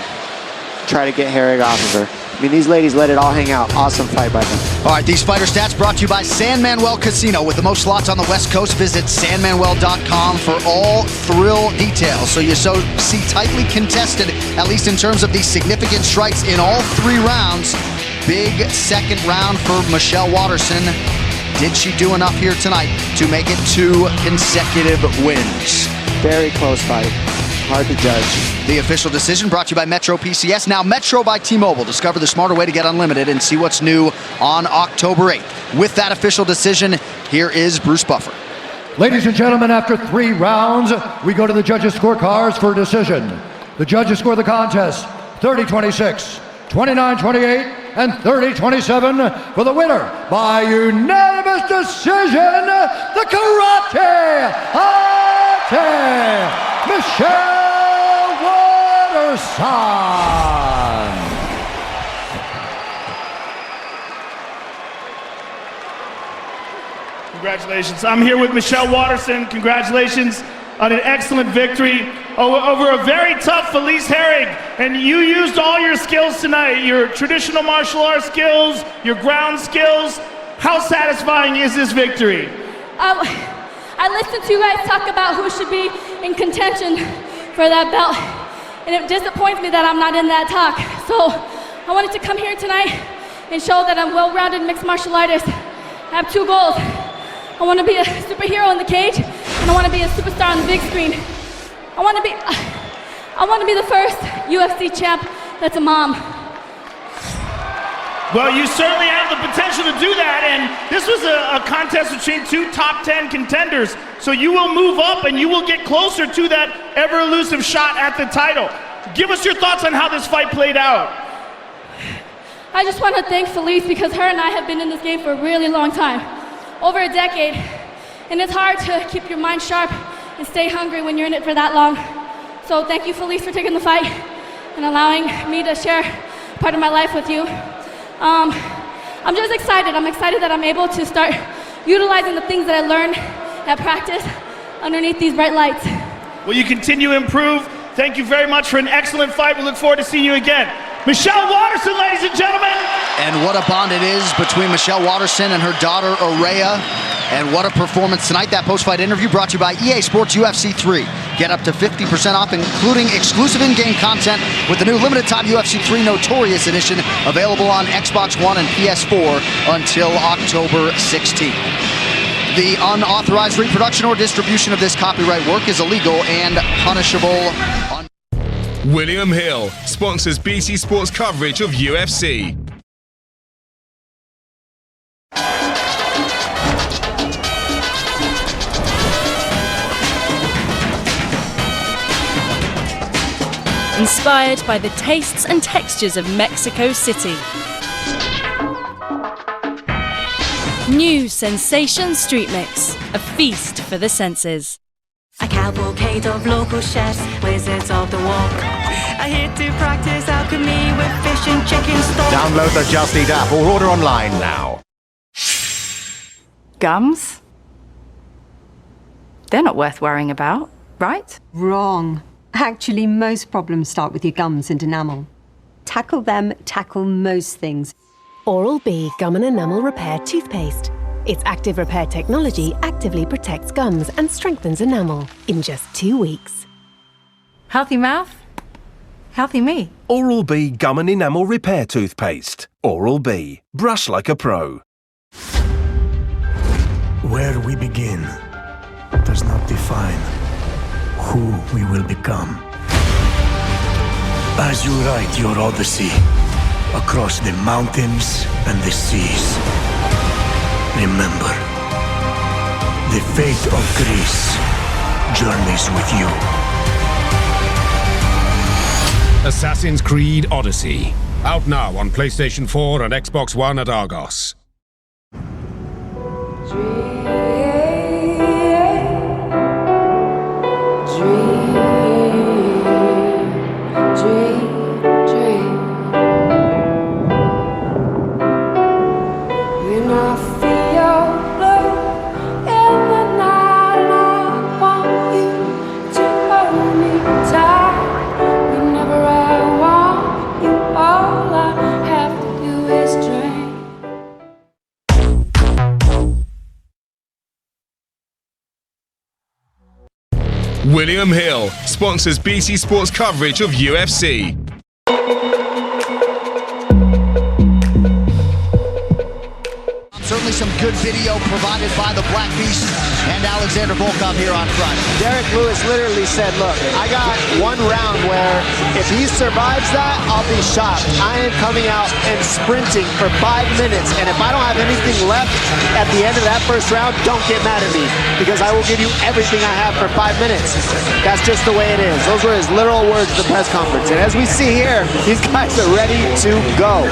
Try to get Herrig off of her. I mean, these ladies let it all hang out. Awesome fight by them. All right, these fighter stats brought to you by San Manuel Casino. With the most slots on the West Coast, visit sanmanuel.com for all thrill details. So you see tightly contested, at least in terms of these significant strikes in all 3 rounds. Big second round for Michelle Waterson. Did she do enough here tonight to make it 2 consecutive wins? Very close fight. Hard to judge. The official decision brought to you by Metro PCS, now Metro by T-Mobile. Discover the smarter way to get unlimited and see what's new on October 8th. With that official decision, here is Bruce Buffer. Ladies and gentlemen, after 3 rounds, we go to the judges' scorecards for a decision. The judges score the contest 30-26, 29-28, and 30-27 for the winner by unanimous decision, the Karate Ate, Michelle Waterson. Congratulations. I'm here with Michelle Waterson. Congratulations on an excellent victory over a very tough Felice Herrig. And you used all your skills tonight, your traditional martial arts skills, your ground skills. How satisfying is this victory? I listened to you guys talk about who should be in contention for that belt. And it disappoints me that I'm not in that talk. So I wanted to come here tonight and show that I'm well-rounded mixed martial artist. I have 2 goals. I want to be a superhero in the cage, and I want to be a superstar on the big screen. I want to be the first UFC champ that's a mom. Well, you certainly have the potential to do that, and this was a contest between 2 top 10 contenders, so you will move up and you will get closer to that ever-elusive shot at the title. Give us your thoughts on how this fight played out. I just want to thank Felice because her and I have been in this game for a really long time, over a decade, and it's hard to keep your mind sharp and stay hungry when you're in it for that long. So thank you, Felice, for taking the fight and allowing me to share part of my life with you. I'm just excited. I'm excited that I'm able to start utilizing the things that I learned at practice underneath these bright lights. Will you continue to improve? Thank you very much for an excellent fight. We look forward to seeing you again. Michelle Waterson, ladies and gentlemen. And what a bond it is between Michelle Waterson and her daughter, Araya. And what a performance tonight. That post-fight interview brought to you by EA Sports UFC 3. Get up to 50% off, including exclusive in-game content with the new limited-time UFC 3 Notorious Edition, available on Xbox One and PS4 until October 16th. The unauthorized reproduction or distribution of this copyright work is illegal and punishable. William Hill sponsors BT Sports coverage of UFC. Inspired by the tastes and textures of Mexico City. New Sensation Street Mix, a feast for the senses. A cavalcade of local chefs, wizards of the walk. I here to practice alchemy with fish and chicken stock. Download the Just Eat app or order online now. Gums? They're not worth worrying about, right? Wrong. Actually, most problems start with your gums and enamel. Tackle them, tackle most things. Oral-B Gum and Enamel Repair Toothpaste. Its active repair technology actively protects gums and strengthens enamel in just 2 weeks. Healthy mouth, healthy me. Oral-B Gum and Enamel Repair Toothpaste. Oral-B. Brush like a pro. Where we begin does not define who we will become. As you write your odyssey across the mountains and the seas, remember, the fate of Greece journeys with you. Assassin's Creed Odyssey. Out now on PlayStation 4 and Xbox One at Argos. William Hill sponsors BT Sports coverage of UFC. Certainly some good video provided by the Black Beast and Alexander Volkov here on Friday. Derek Lewis literally said, look, I got one round where if he survives that, I'll be shocked. I am coming out and sprinting for 5 minutes, and if I don't have anything left at the end of that first round, don't get mad at me, because I will give you everything I have for 5 minutes. That's just the way it is. Those were his literal words at the press conference. And as we see here, these guys are ready to go.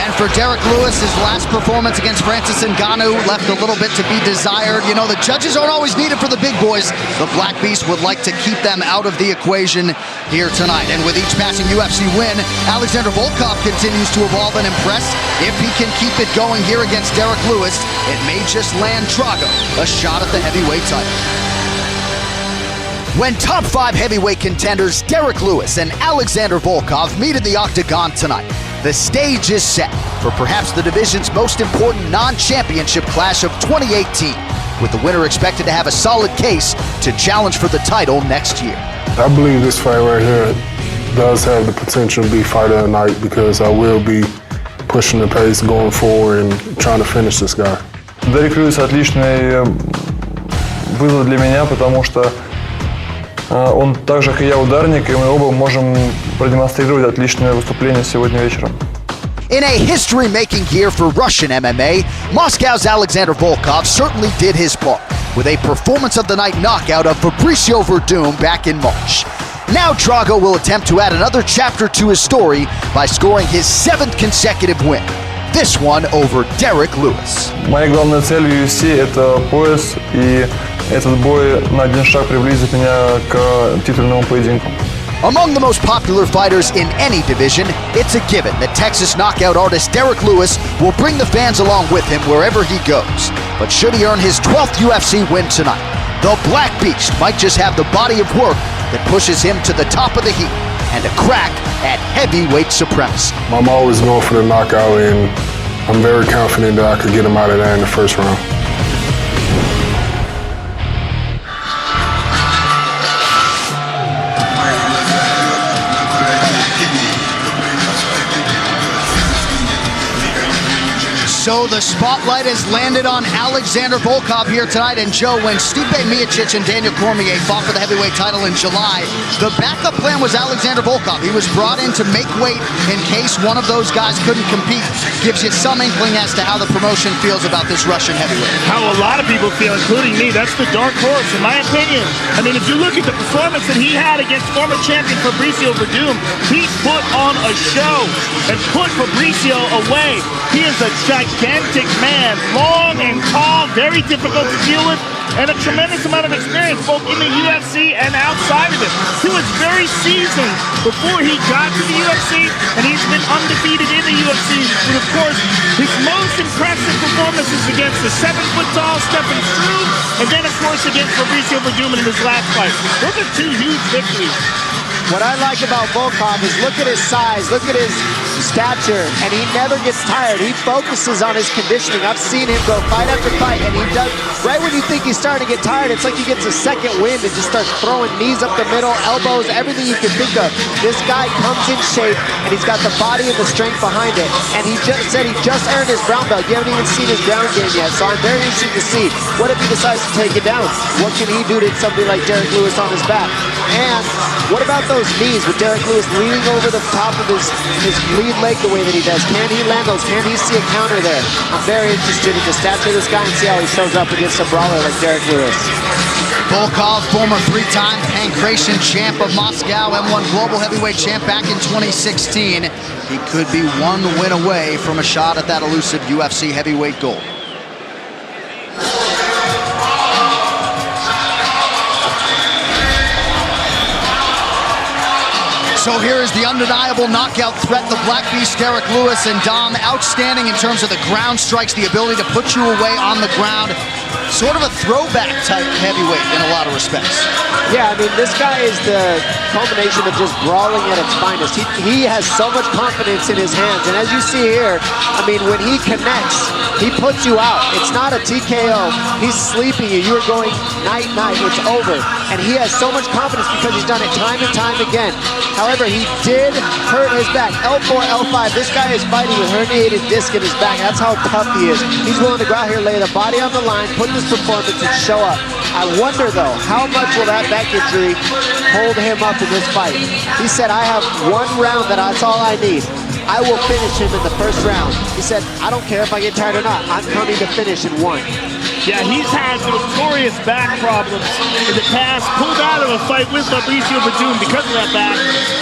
And for Derek Lewis, his last performance against Francis Ngannou left a little bit to be desired. You know, the judges aren't always needed for the big boys. The Black Beast would like to keep them out of the equation here tonight. And with each passing UFC win, Alexander Volkov continues to evolve and impress. If he can keep it going here against Derek Lewis, it may just land Drago a shot at the heavyweight title. When top 5 heavyweight contenders Derek Lewis and Alexander Volkov meet in the octagon tonight, the stage is set for perhaps the division's most important non-championship clash of 2018. with the winner expected to have a solid case to challenge for the title next year. I believe this fight right here does have the potential to be fight of the night because I will be pushing the pace going forward and trying to finish this guy. Дерек Льюис отличный вызов для меня, потому что он так же, как и я, ударник, и мы оба можем продемонстрировать отличное выступление сегодня вечером. In a history-making year for Russian MMA, Moscow's Alexander Volkov certainly did his part with a performance-of-the-night knockout of Fabricio Verdum back in March. Now Drago will attempt to add another chapter to his story by scoring his 7th consecutive win, this one over Derek Lewis. Моя главная цель в UFC – это пояс, и этот бой на один шаг приблизит меня к титульному поединку. Among the most popular fighters in any division, it's a given that Texas knockout artist Derek Lewis will bring the fans along with him wherever he goes. But should he earn his 12th UFC win tonight, the Black Beast might just have the body of work that pushes him to the top of the heap and a crack at heavyweight supremacy. I'm always going for the knockout, and I'm very confident that I could get him out of there in the first round. So the spotlight has landed on Alexander Volkov here tonight. And Joe, when Stipe Miocic and Daniel Cormier fought for the heavyweight title in July, the backup plan was Alexander Volkov. He was brought in to make weight in case one of those guys couldn't compete. Gives you some inkling as to how the promotion feels about this Russian heavyweight. How a lot of people feel, including me. That's the dark horse, in my opinion. I mean, if you look at the performance that he had against former champion Fabricio Verdum, he put on a show and put Fabricio away. He is a gigantic man, long and tall, very difficult to deal with, and a tremendous amount of experience both in the UFC and outside of it. He was very seasoned before he got to the UFC, and he's been undefeated in the UFC. But of course, his most impressive performances against the 7-foot-tall Stefan Struve, and then of course against Fabricio Verdum in his last fight. Those are two huge victories. What I like about Volkov is look at his size, look at his stature, and he never gets tired. He focuses on his conditioning. I've seen him go fight after fight, and he does, right when you think he's starting to get tired, it's like he gets a second wind and just starts throwing knees up the middle, elbows, everything you can think of. This guy comes in shape, and he's got the body and the strength behind it. And he just said he just earned his brown belt. You haven't even seen his ground game yet, so I'm very interested to see what if he decides to take it down. What can he do to somebody like Derek Lewis on his back? And what about those knees with Derek Lewis leaning over the top of his lead leg the way that he does? Can he land those? Can he see a counter there? I'm very interested in the stature of this guy and see how he shows up against a brawler like Derek Lewis. Volkov, former 3-time Pancration champ of Moscow, M1 global heavyweight champ back in 2016. He could be one win away from a shot at that elusive UFC heavyweight gold. So here is the undeniable knockout threat, the Black Beast, Derek Lewis. And Dom, outstanding in terms of the ground strikes, the ability to put you away on the ground. Sort of a throwback type heavyweight in a lot of respects. Yeah, I mean, this guy is the culmination of just brawling at its finest. He has so much confidence in his hands. And as you see here, I mean, when he connects, he puts you out. It's not a TKO. He's sleeping you. You're going night-night. It's over. And he has so much confidence because he's done it time and time again. However, he did hurt his back. L4, L5. This guy is fighting with herniated disc in his back. That's how tough he is. He's willing to go out here, lay the body on the line, put this performance, and show up. I wonder, though, how much will that back injury hold him up in this fight? He said, I have one round that's all I need. I will finish him in the first round. He said, I don't care if I get tired or not. I'm coming to finish in one. Yeah, he's had notorious back problems in the past. Pulled out of a fight with Fabricio Verdum because of that back.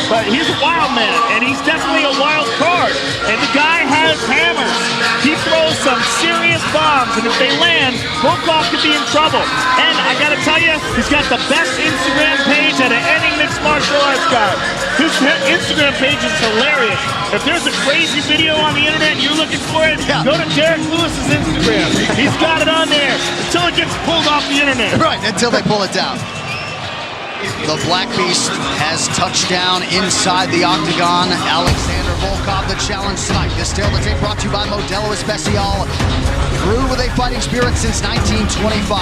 But he's a wild man, and he's definitely a wild card. And the guy has hammers. He throws some serious bombs, and if they land, Volkov could be in trouble. And I gotta tell you, he's got the best Instagram page out of any mixed martial arts guy. His Instagram page is hilarious. If there's a crazy video on the internet and you're looking for it, go to Derek Lewis's Instagram. He's got it on there until it gets pulled off the internet. Right, until they pull it down. The Black Beast has touched down inside the octagon. Alexander Volkov, the challenge tonight. This tale of the tape brought to you by Modelo Especial. Brewed with a fighting spirit since 1925.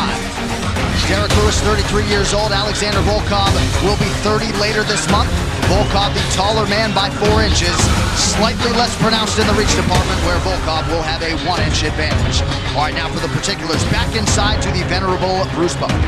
Derek Lewis, 33 years old. Alexander Volkov will be 30 later this month. Volkov, the taller man by 4 inches. Slightly less pronounced in the reach department, where Volkov will have a 1-inch advantage. All right, now for the particulars. Back inside to the venerable Bruce Buffer.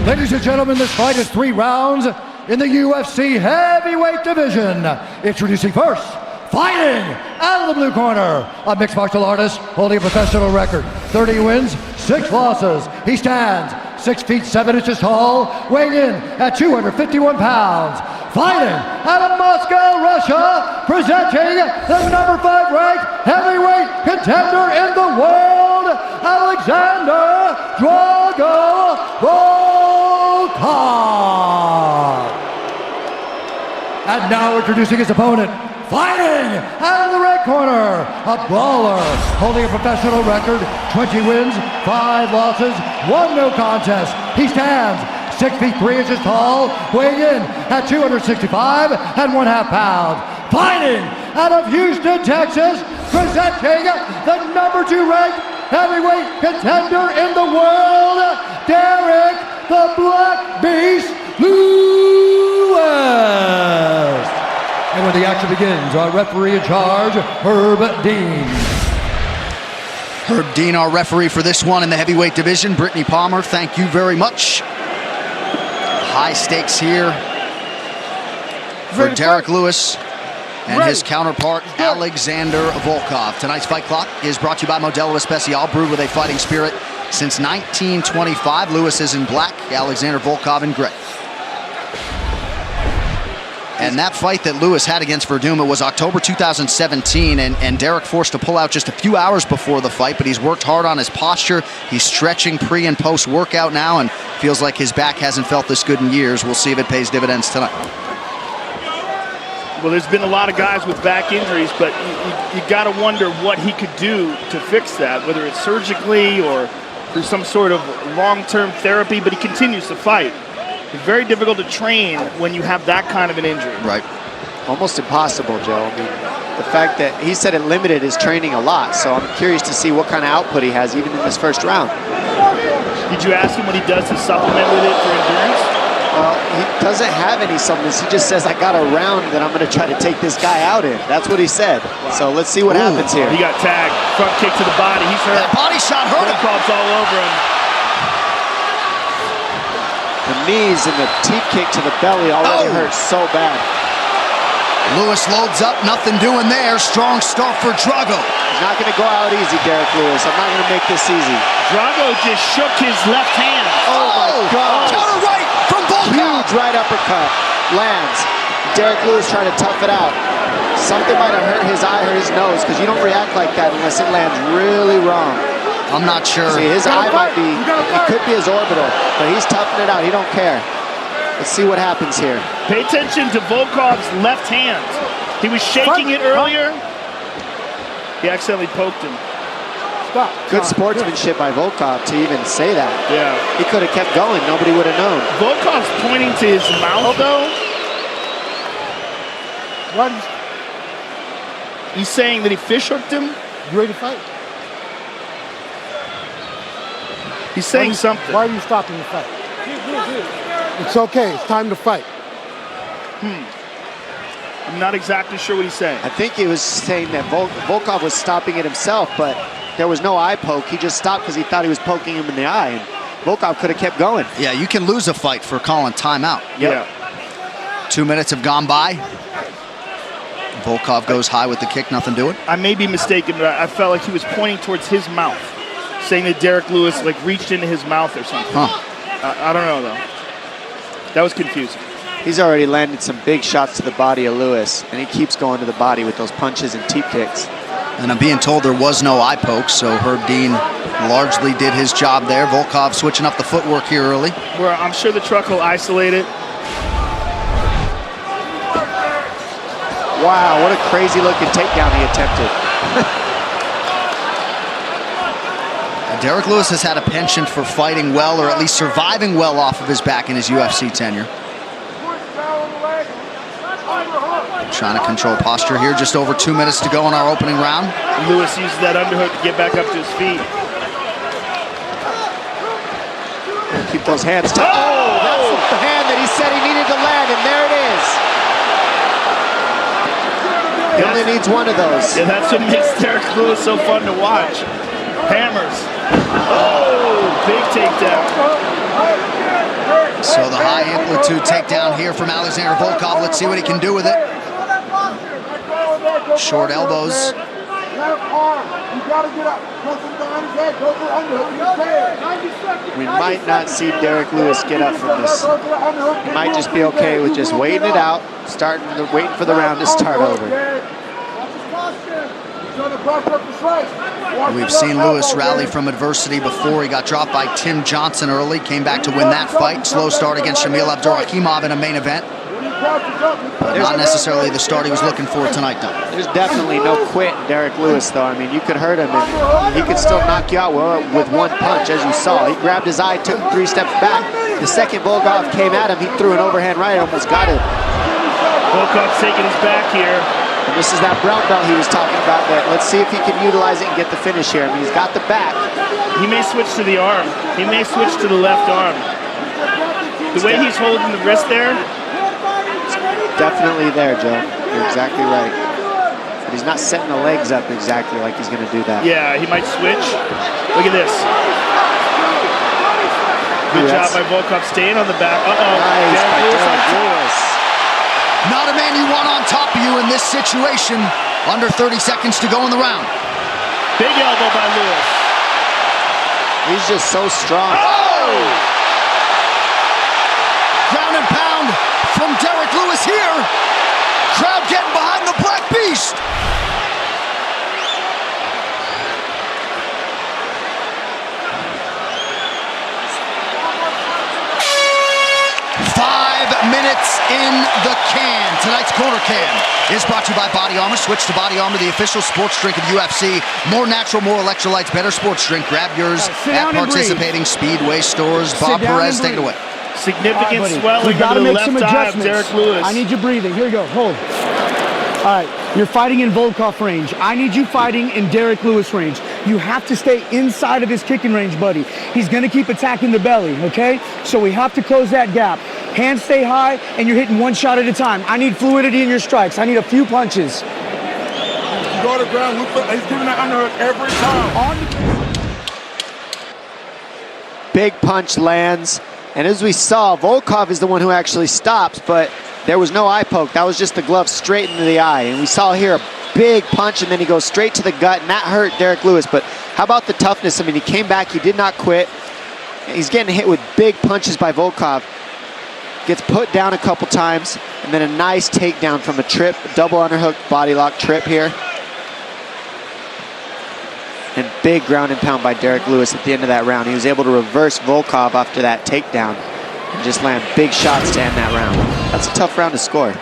Ladies and gentlemen, this fight is 3 rounds in the UFC heavyweight division. Introducing first, fighting out of the blue corner, a mixed martial artist holding a professional record. 30 wins, 6 losses. He stands 6 feet 7 inches tall, weighing in at 251 pounds. Fighting out of Moscow, Russia, presenting the number 5 ranked heavyweight contender in the world, Alexander Drago Volkov. And now introducing his opponent, fighting out of the red corner, a brawler holding a professional record, 20 wins, 5 losses, 1 no contest. He stands 6 feet 3 inches tall, weighing in at 265 and 1/2 pounds. Fighting out of Houston, Texas, presenting the number 2 ranked heavyweight contender in the world, Derek the Black Beast Lewis. And when the action begins, our referee in charge, Herb Dean. Herb Dean, our referee for this one in the heavyweight division. Brittany Palmer, thank you very much. High stakes here for Derek Lewis and his counterpart, Alexander Volkov. Tonight's fight clock is brought to you by Modelo Especial, brewed with a fighting spirit since 1925. Lewis is in black, Alexander Volkov in gray. And that fight that Lewis had against Verdum, it was October 2017, and Derek forced to pull out just a few hours before the fight, but he's worked hard on his posture. He's stretching pre and post workout now, and feels like his back hasn't felt this good in years. We'll see if it pays dividends tonight. Well, there's been a lot of guys with back injuries, but you got to wonder what he could do to fix that, whether it's surgically or through some sort of long-term therapy, but he continues to fight. It's very difficult to train when you have that kind of an injury. Right. Almost impossible, Joe. I mean, the fact that he said it limited his training a lot, so I'm curious to see what kind of output he has even in this first round. Did you ask him what he does to supplement with it for endurance? Well, he doesn't have any supplements. He just says, I got a round that I'm going to try to take this guy out in. That's what he said. Wow. So let's see what happens here. He got tagged. Front kick to the body. He's hurt. That body shot hurt him. Volkov's all over him. The knees and the teep kick to the belly already hurt so bad. Lewis loads up, nothing doing there. Strong start for Drago. He's not going to go out easy, Derek Lewis. I'm not going to make this easy. Drago just shook his left hand. Oh my God. Counter right from Volkov. Huge right uppercut. Lands. Derek Lewis trying to tough it out. Something might have hurt his eye or his nose, because you don't react like that unless it lands really wrong. I'm not sure. See, his eye might be, it could be his orbital, but he's toughing it out. He don't care. Let's see what happens here. Pay attention to Volkov's left hand. He was shaking it earlier. He accidentally poked him. Stop. Good sportsmanship by Volkov to even say that. Yeah. He could have kept going. Nobody would have known. Volkov's pointing to his mouth, though. What? He's saying that he fish hooked him. You ready to fight? He's saying something. Why are you stopping the fight? It's okay. It's time to fight. I'm not exactly sure what he's saying. I think he was saying that Volkov was stopping it himself, but there was no eye poke. He just stopped because he thought he was poking him in the eye, and Volkov could have kept going. Yeah, you can lose a fight for calling timeout. Yep. Yeah. 2 minutes have gone by. Volkov goes high with the kick, nothing doing. I may be mistaken, but I felt like he was pointing towards his mouth, saying that Derek Lewis like reached into his mouth or something. I don't know, though. That was confusing. He's already landed some big shots to the body of Lewis, and he keeps going to the body with those punches and teep kicks. And I'm being told there was no eye poke, so Herb Dean largely did his job there. Volkov switching up the footwork here early. Well, I'm sure the truck will isolate it. Wow, what a crazy looking takedown he attempted. Derek Lewis has had a penchant for fighting well, or at least surviving well off of his back in his UFC tenure. Trying to control posture here. Just over 2 minutes to go in our opening round. Lewis uses that underhook to get back up to his feet. Keep those hands tight. Oh, that's the hand that he said he needed to land, and there it is. He only needs one of those. Yeah, that's what makes Derek Lewis so fun to watch. Hammers. Oh, big takedown. So the high amplitude takedown here from Alexander Volkov. Let's see what he can do with it. Short elbows. We might not see Derek Lewis get up from this. He might just be okay with just waiting it out, waiting for the round to start over. We've seen Lewis rally from adversity before. He got dropped by Tim Johnson early, came back to win that fight. Slow start against Shamil Abdurakhimov in a main event. But not necessarily the start he was looking for tonight, though. There's definitely no quit in Derek Lewis, though. I mean, you could hurt him, and he could still knock you out with one punch, as you saw. He grabbed his eye, took him 3 steps back. The second Volkov came at him, he threw an overhand right, almost got him. Volkov's taking his back here. And this is that brown belt he was talking about. That let's see if he can utilize it and get the finish here. I mean, he's got the back. He may switch to the arm. He may switch to the left arm. The way he's holding the wrist there. Definitely there, Joe. You're exactly right. But he's not setting the legs up exactly like he's going to do that. Yeah, he might switch. Look at this. Good job by Volkov staying on the back. Nice by Derek Lewis. Not a man you want on top of you in this situation. Under 30 seconds to go in the round. Big elbow by Lewis. He's just so strong. Oh! Ground and pound from Derek Lewis here. Crowd getting behind the Black Beast. Minutes in the can. Tonight's Corner Can is brought to you by Body Armor. Switch to Body Armor, the official sports drink of UFC. More natural, more electrolytes, better sports drink. Grab yours at participating Speedway stores. Bob Perez, take it away. Significant swelling to the left eye of Derek Lewis. I need you breathing. Here you go. Hold. All right, you're fighting in Volkov range. I need you fighting in Derek Lewis range. You have to stay inside of his kicking range, buddy. He's going to keep attacking the belly, okay? So we have to close that gap. Hands stay high, and you're hitting one shot at a time. I need fluidity in your strikes. I need a few punches. You go to the ground, he's giving that underhook every time. Big punch lands, and as we saw, Volkov is the one who actually stops, but there was no eye poke. That was just the glove straight into the eye. And we saw here a big punch, and then he goes straight to the gut, and that hurt Derek Lewis. But how about the toughness? I mean, he came back. He did not quit. He's getting hit with big punches by Volkov. Gets put down a couple times, and then a nice takedown from a trip, double underhook, body lock trip here. And big ground and pound by Derek Lewis at the end of that round. He was able to reverse Volkov after that takedown and just land big shots to end that round. That's a tough round to score.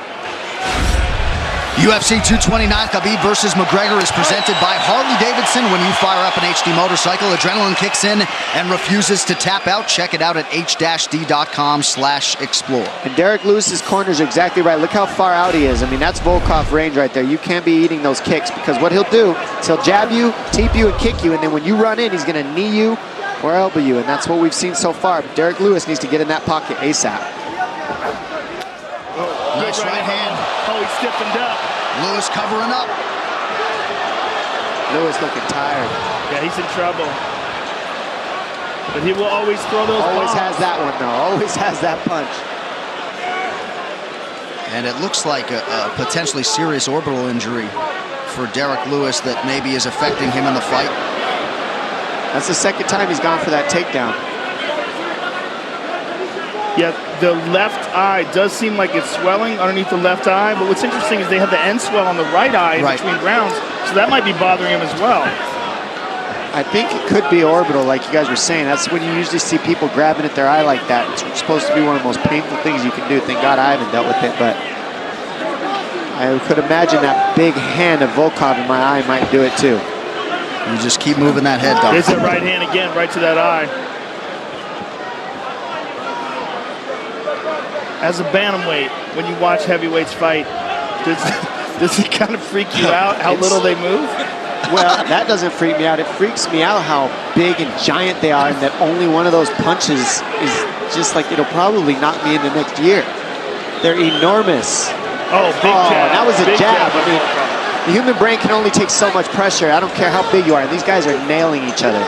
UFC 229, Khabib versus McGregor is presented by Harley-Davidson. When you fire up an HD motorcycle, adrenaline kicks in and refuses to tap out. Check it out at h-d.com/explore. And Derek Lewis's corners are exactly right. Look how far out he is. I mean, that's Volkov range right there. You can't be eating those kicks, because what he'll do is he'll jab you, teep you, and kick you, and then when you run in, he's going to knee you or elbow you, and that's what we've seen so far. But Derek Lewis needs to get in that pocket ASAP. Nice right hand. Oh, he stiffened up. Lewis covering up. Lewis looking tired. Yeah, he's in trouble. But he will always throw those Always bombs. has that one, though. Always has that punch. And it looks like a potentially serious orbital injury for Derek Lewis that maybe is affecting him in the fight. That's the second time he's gone for that takedown. Yeah, the left eye does seem like it's swelling underneath the left eye, but what's interesting is they have the end swell on the right eye in between rounds, so that might be bothering him as well. I think it could be orbital, like you guys were saying. That's when you usually see people grabbing at their eye like that. It's supposed to be one of the most painful things you can do. Thank God I haven't dealt with it, but I could imagine that big hand of Volkov in my eye might do it too. You just keep moving that head, Doc. There's that right hand again, right to that eye. As a bantamweight, when you watch heavyweights fight, Does it kind of freak you out how little they move? Well, that doesn't freak me out. It freaks me out how big and giant they are, and that only one of those punches is just like, it'll probably knock me into next year. They're enormous. Oh, big jab. That was a Big jab. I by mean, Volkov. the human brain can only take so much pressure. I don't care how big you are. These guys are nailing each other.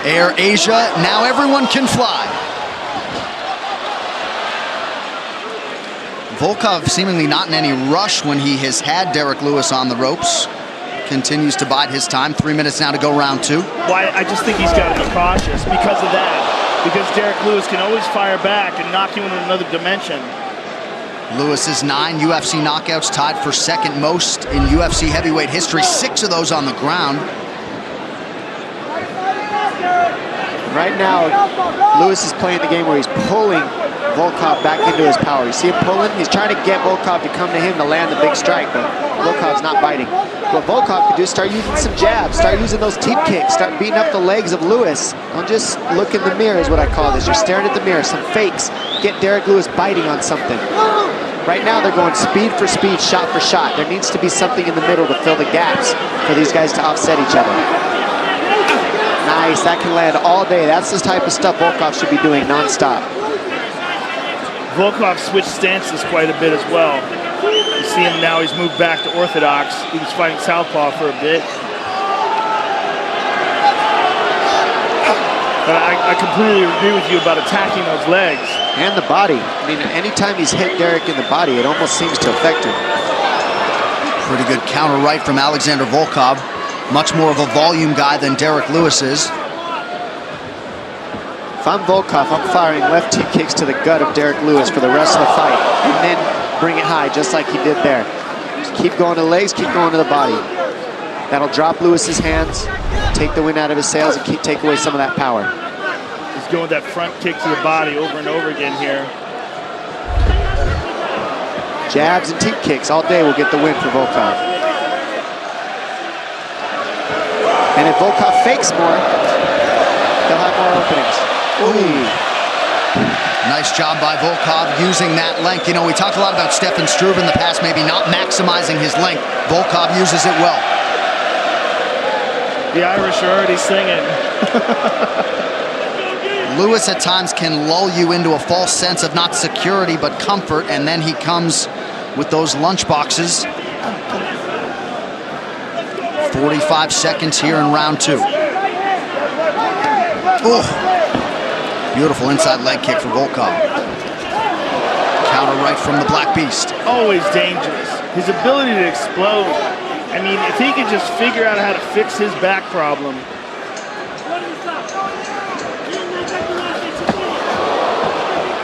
Air Asia, now everyone can fly. Volkov seemingly not in any rush when he has had Derek Lewis on the ropes. Continues to bide his time. 3 minutes now to go round 2. Well, I just think he's got to be cautious because of that. Because Derek Lewis can always fire back and knock you into another dimension. Lewis's 9 UFC knockouts, tied for second most in UFC heavyweight history. 6 of those on the ground. Right now, Lewis is playing the game where he's pulling Volkov back into his power. You see him pulling? He's trying to get Volkov to come to him to land the big strike, but Volkov's not biting. What Volkov could do is start using some jabs, start using those teep kicks, start beating up the legs of Lewis. Don't just look in the mirror is what I call this. You're staring at the mirror, some fakes. Get Derek Lewis biting on something. Right now they're going speed for speed, shot for shot. There needs to be something in the middle to fill the gaps for these guys to offset each other. Nice, that can land all day. That's the type of stuff Volkov should be doing nonstop. Volkov switched stances quite a bit as well. You see him now, he's moved back to orthodox. He was fighting southpaw for a bit. But I completely agree with you about attacking those legs. And the body. I mean, anytime he's hit Derek in the body, it almost seems to affect him. Pretty good counter right from Alexander Volkov. Much more of a volume guy than Derek Lewis is. If I'm Volkov, I'm firing left teep kicks to the gut of Derek Lewis for the rest of the fight. And then bring it high, just like he did there. Just keep going to the legs, keep going to the body. That'll drop Lewis's hands, take the wind out of his sails, and take away some of that power. He's going that front kick to the body over and over again here. Jabs and teep kicks all day will get the win for Volkov. And if Volkov fakes more, they'll have more openings. Ooh. Nice job by Volkov using that length. You know, we talked a lot about Stefan Struve in the past, maybe not maximizing his length. Volkov uses it well. The Irish are already singing. Lewis at times can lull you into a false sense of not security, but comfort, and then he comes with those lunch boxes. 45 seconds here in round 2. Oh, beautiful inside leg kick for Volkov. Counter right from the Black Beast. Always dangerous. His ability to explode. I mean, if he could just figure out how to fix his back problem.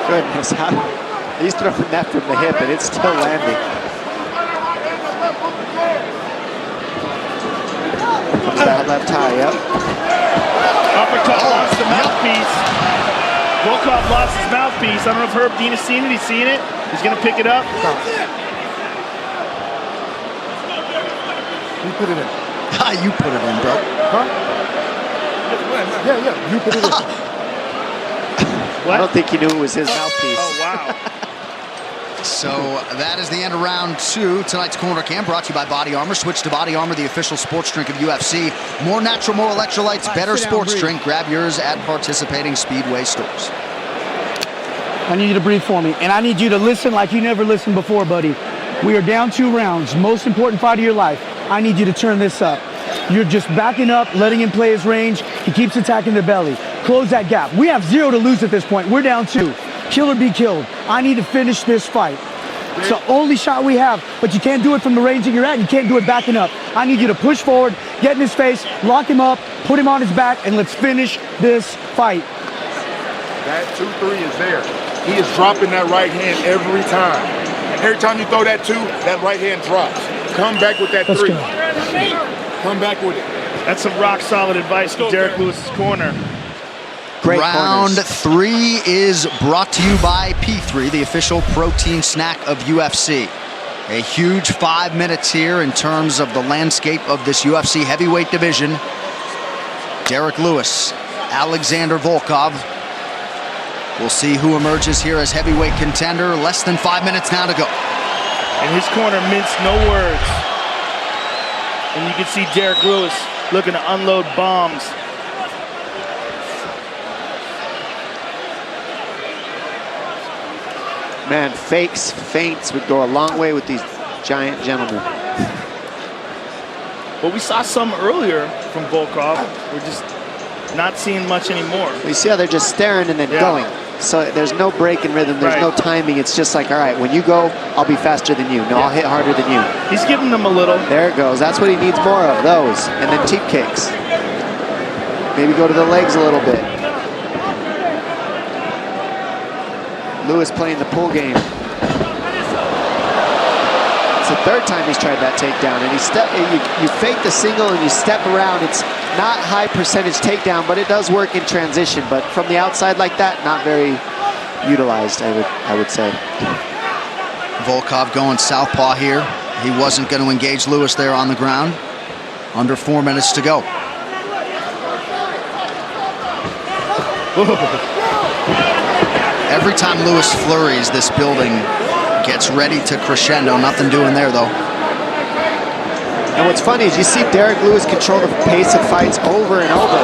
Goodness, he's throwing that from the hip and it's still landing. Comes that left high, yep. Uppercut lost the mouthpiece. Volkov lost his mouthpiece. I don't know if Herb Dean has seen it. He's seeing it. He's going to pick it up. You put it in. You put it in, bro. Huh? Yeah, you put it in. I don't think he knew it was his mouthpiece. Oh, wow. So that is the end of round 2. Tonight's Corner Cam brought to you by Body Armor. Switch to Body Armor, the official sports drink of UFC. More natural, more electrolytes, better sports drink. Grab yours at participating Speedway stores. I need you to breathe for me, and I need you to listen like you never listened before, buddy. We are down 2 rounds, most important fight of your life. I need you to turn this up. You're just backing up, letting him play his range. He keeps attacking the belly. Close that gap. We have 0 to lose at this point. We're down 2. Kill or be killed. I need to finish this fight. It's the only shot we have, but you can't do it from the range that you're at. You can't do it backing up. I need you to push forward, get in his face, lock him up, put him on his back, and let's finish this fight. That 2-3 is there. He is dropping that right hand every time. And every time you throw that 2, that right hand drops. Come back with that 3. Come back with it. That's some rock solid advice from Derek Lewis's corner. Great Round corners. 3 is brought to you by P3, the official protein snack of UFC. A huge 5 minutes here in terms of the landscape of this UFC heavyweight division. Derek Lewis, Alexander Volkov. We'll see who emerges here as heavyweight contender. Less than 5 minutes now to go. And his corner minced no words. And you can see Derek Lewis looking to unload bombs. Man, fakes, feints would go a long way with these giant gentlemen. Well, we saw some earlier from Volkov. We're just not seeing much anymore. You see how they're just staring and then going. So there's no break in rhythm, there's no timing. It's just like, all right, when you go, I'll be faster than you. No, I'll hit harder than you. He's giving them a little. There it goes. That's what he needs more of, those. And then teep kicks. Maybe go to the legs a little bit. Lewis playing the pull game. It's the third time he's tried that takedown, and you fake the single and you step around. It's not high percentage takedown, but it does work in transition. But from the outside like that, not very utilized, I would say. Volkov going southpaw here. He wasn't going to engage Lewis there on the ground. Under 4 minutes to go. Every time Lewis flurries, this building gets ready to crescendo. Nothing doing there, though. And what's funny is you see Derek Lewis control the pace of fights over and over.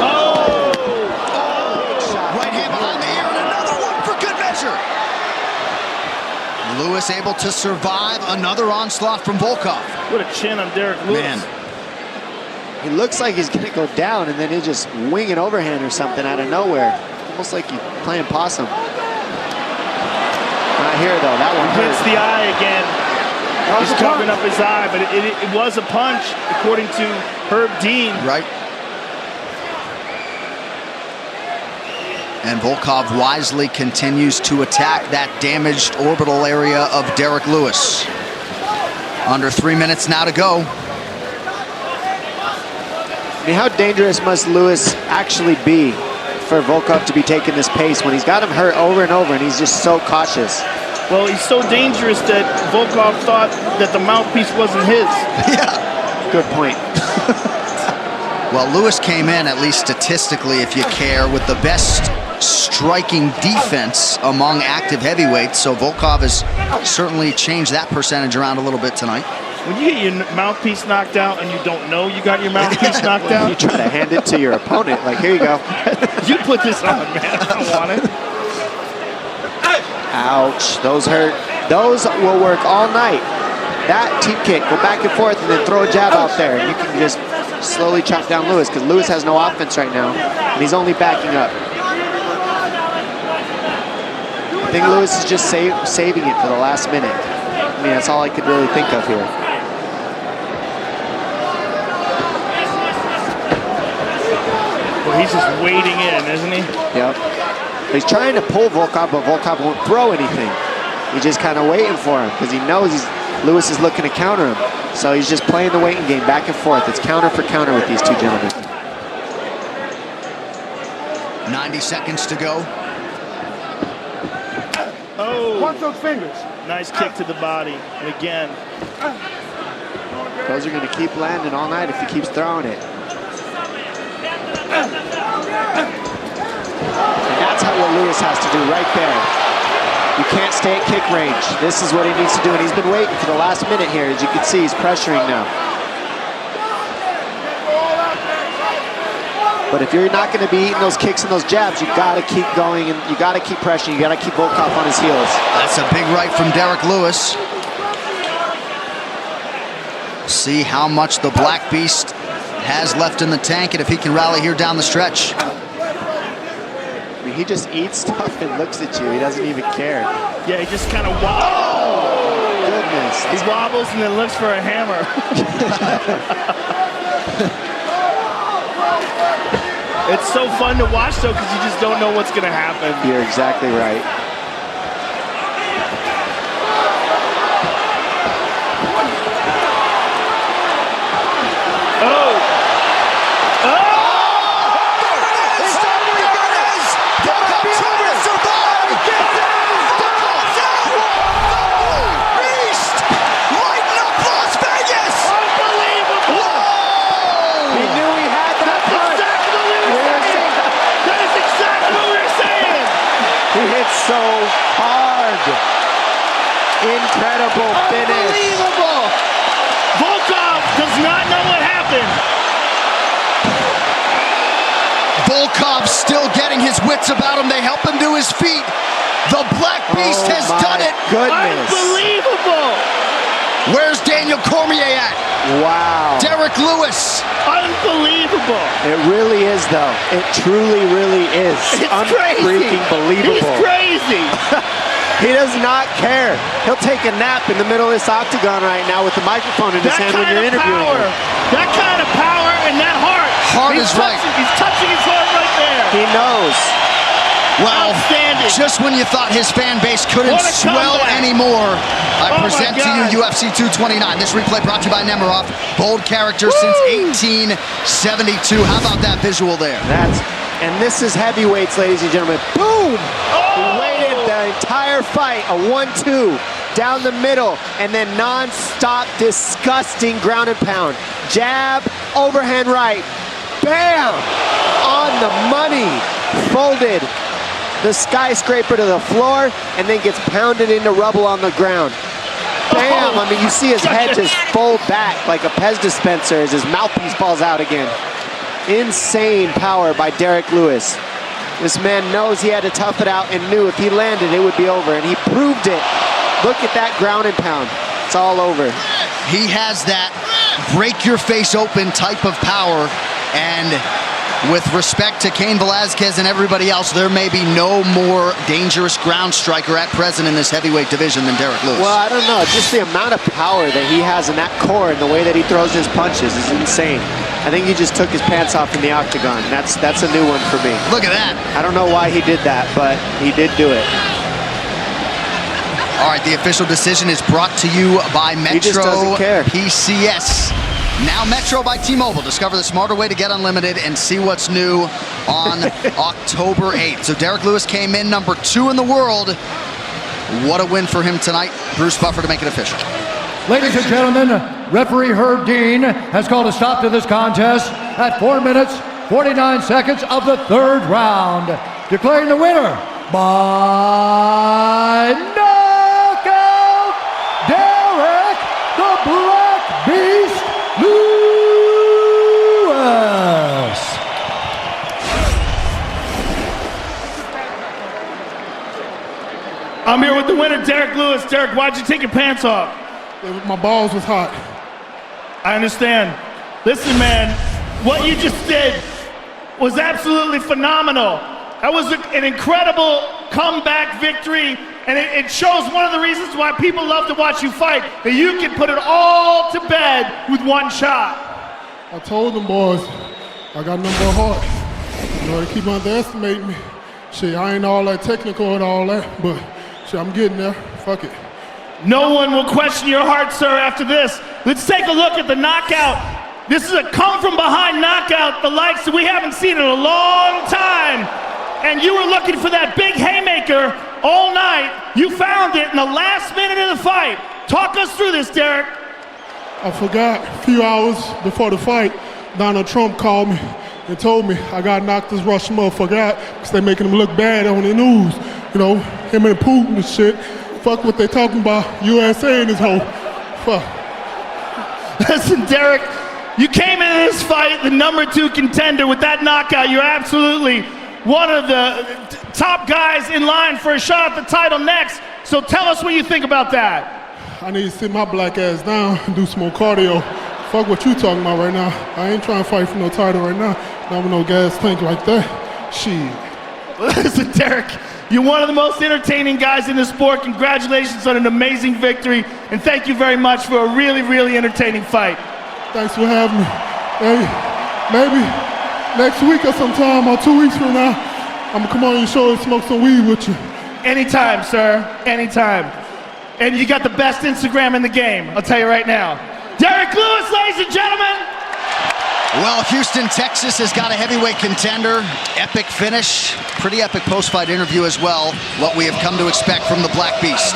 Right hand behind the ear and another one for good measure. Lewis able to survive another onslaught from Volkov. What a chin on Derek Lewis. Man. He looks like he's going to go down, and then he'll just wing an overhand or something out of nowhere. Almost like he's playing possum. Not here, though. That one hits the eye again. He's covering up his eye, but it was a punch, according to Herb Dean. Right. And Volkov wisely continues to attack that damaged orbital area of Derek Lewis. Under 3 minutes now to go. I mean, how dangerous must Lewis actually be for Volkov to be taking this pace when he's got him hurt over and over and he's just so cautious? Well, he's so dangerous that Volkov thought that the mouthpiece wasn't his. Yeah. Good point. Well, Lewis came in, at least statistically, if you care, with the best striking defense among active heavyweights. So Volkov has certainly changed that percentage around a little bit tonight. When you get your mouthpiece knocked out and you don't know you got your mouthpiece knocked out, you try to hand it to your opponent. Like, here you go. You put this on, man. I don't want it. Ouch. Those hurt. Those will work all night. That teep kick, go back and forth, and then throw a jab out there. And you can just slowly chop down Lewis, because Lewis has no offense right now, and he's only backing up. I think Lewis is just saving it for the last minute. I mean, that's all I could really think of here. Well, he's just wading in, isn't he? Yep. He's trying to pull Volkov, but Volkov won't throw anything. He's just kind of waiting for him because he knows Lewis is looking to counter him. So he's just playing the waiting game back and forth. It's counter for counter with these two gentlemen. 90 seconds to go. Oh. Watch those fingers. Nice kick to the body. And again. Those are going to keep landing all night if he keeps throwing it. And that's what Lewis has to do right there. You can't stay at kick range. This is what he needs to do, and he's been waiting for the last minute here. As you can see, he's pressuring now. But if you're not going to be eating those kicks and those jabs, you got to keep going, and you got to keep pressuring. You got to keep Volkov on his heels. That's a big right from Derek Lewis. See how much the Black Beast has left in the tank, and if he can rally here down the stretch. I mean, he just eats stuff and looks at you. He doesn't even care. Yeah, he just kind of wobbles. Oh, goodness. He wobbles and then looks for a hammer. It's so fun to watch, though, because you just don't know what's going to happen. You're exactly right. So hard. Incredible finish. not know what happened. Volkov still getting his wits about him. They help him to his feet. The Black Beast has done it. Goodness. Unbelievable. Where's Daniel Cormier at? Wow. Derek Lewis. Unbelievable. It really is, though. It truly, really is. It's crazy. Unfreaking believable. He's crazy. He does not care. He'll take a nap in the middle of this octagon right now with the microphone in his hand when you're interviewing power, him. That kind of power and that heart. Heart is right. He's touching his heart right there. He knows. Well, just when you thought his fan base couldn't swell anymore, I present to you UFC 229. This replay brought to you by Nemiroff. Bold character since 1872. How about that visual there? And this is heavyweights, ladies and gentlemen. Boom! He waited the entire fight, a 1-2 down the middle, and then non-stop, disgusting ground and pound. Jab, overhand right, bam! On the money, folded the skyscraper to the floor, and then gets pounded into rubble on the ground. Bam! I mean, you see his head just fold back like a Pez dispenser as his mouthpiece falls out again. Insane power by Derek Lewis. This man knows he had to tough it out and knew if he landed, it would be over, and he proved it. Look at that ground and pound. It's all over. He has that break your face open type of power, and with respect to Cain Velasquez and everybody else, there may be no more dangerous ground striker at present in this heavyweight division than Derek Lewis. Well, I don't know. Just the amount of power that he has in that core and the way that he throws his punches is insane. I think he just took his pants off in the octagon. That's a new one for me. Look at that. I don't know why he did that, but he did do it. All right, the official decision is brought to you by Metro He just doesn't care. PCS. Now Metro by T-Mobile. Discover the smarter way to get unlimited and see what's new on October 8th. So Derek Lewis came in number 2 in the world. What a win for him tonight. Bruce Buffer to make it official. Ladies and gentlemen, referee Herb Dean has called a stop to this contest at 4 minutes, 49 seconds of the 3rd round, declaring the winner by knockout, Derek the Black Beast Lewis. I'm here with the winner, Derek Lewis. Derek, why'd you take your pants off? My balls was hot. I understand. Listen, man, what you just did was absolutely phenomenal. That was an incredible comeback victory, and it shows one of the reasons why people love to watch you fight, that you can put it all to bed with one shot. I told them boys, I got number of heart. You know, they keep underestimating me. Shit, I ain't all that technical and all that, but shit, I'm getting there. Fuck it. No one will question your heart, sir, after this. Let's take a look at the knockout. This is a come-from-behind knockout, the likes that we haven't seen in a long time. And you were looking for that big haymaker all night. You found it in the last minute of the fight. Talk us through this, Derek. I forgot a few hours before the fight, Donald Trump called me and told me I got knocked this Russian motherfucker out because they making him look bad on the news. You know, him and Putin and shit. Fuck what they talking about, USA and this whole, fuck. Listen, Derek, you came into this fight the number 2 contender with that knockout. You're absolutely one of the top guys in line for a shot at the title next. So tell us what you think about that. I need to sit my black ass down and do some more cardio. Fuck what you talking about right now. I ain't trying to fight for no title right now. Not with no gas tank like that. Shit. Listen, Derek, you're one of the most entertaining guys in the sport. Congratulations on an amazing victory, and thank you very much for a really, really entertaining fight. Thanks for having me. Hey, maybe next week or sometime or 2 weeks from now, I'm gonna come on your show and smoke some weed with you. Anytime, sir, anytime. And you got the best Instagram in the game, I'll tell you right now. Derek Lewis, ladies and gentlemen. Well, Houston, Texas has got a heavyweight contender. Epic finish. Pretty epic post-fight interview as well. What we have come to expect from the Black Beast.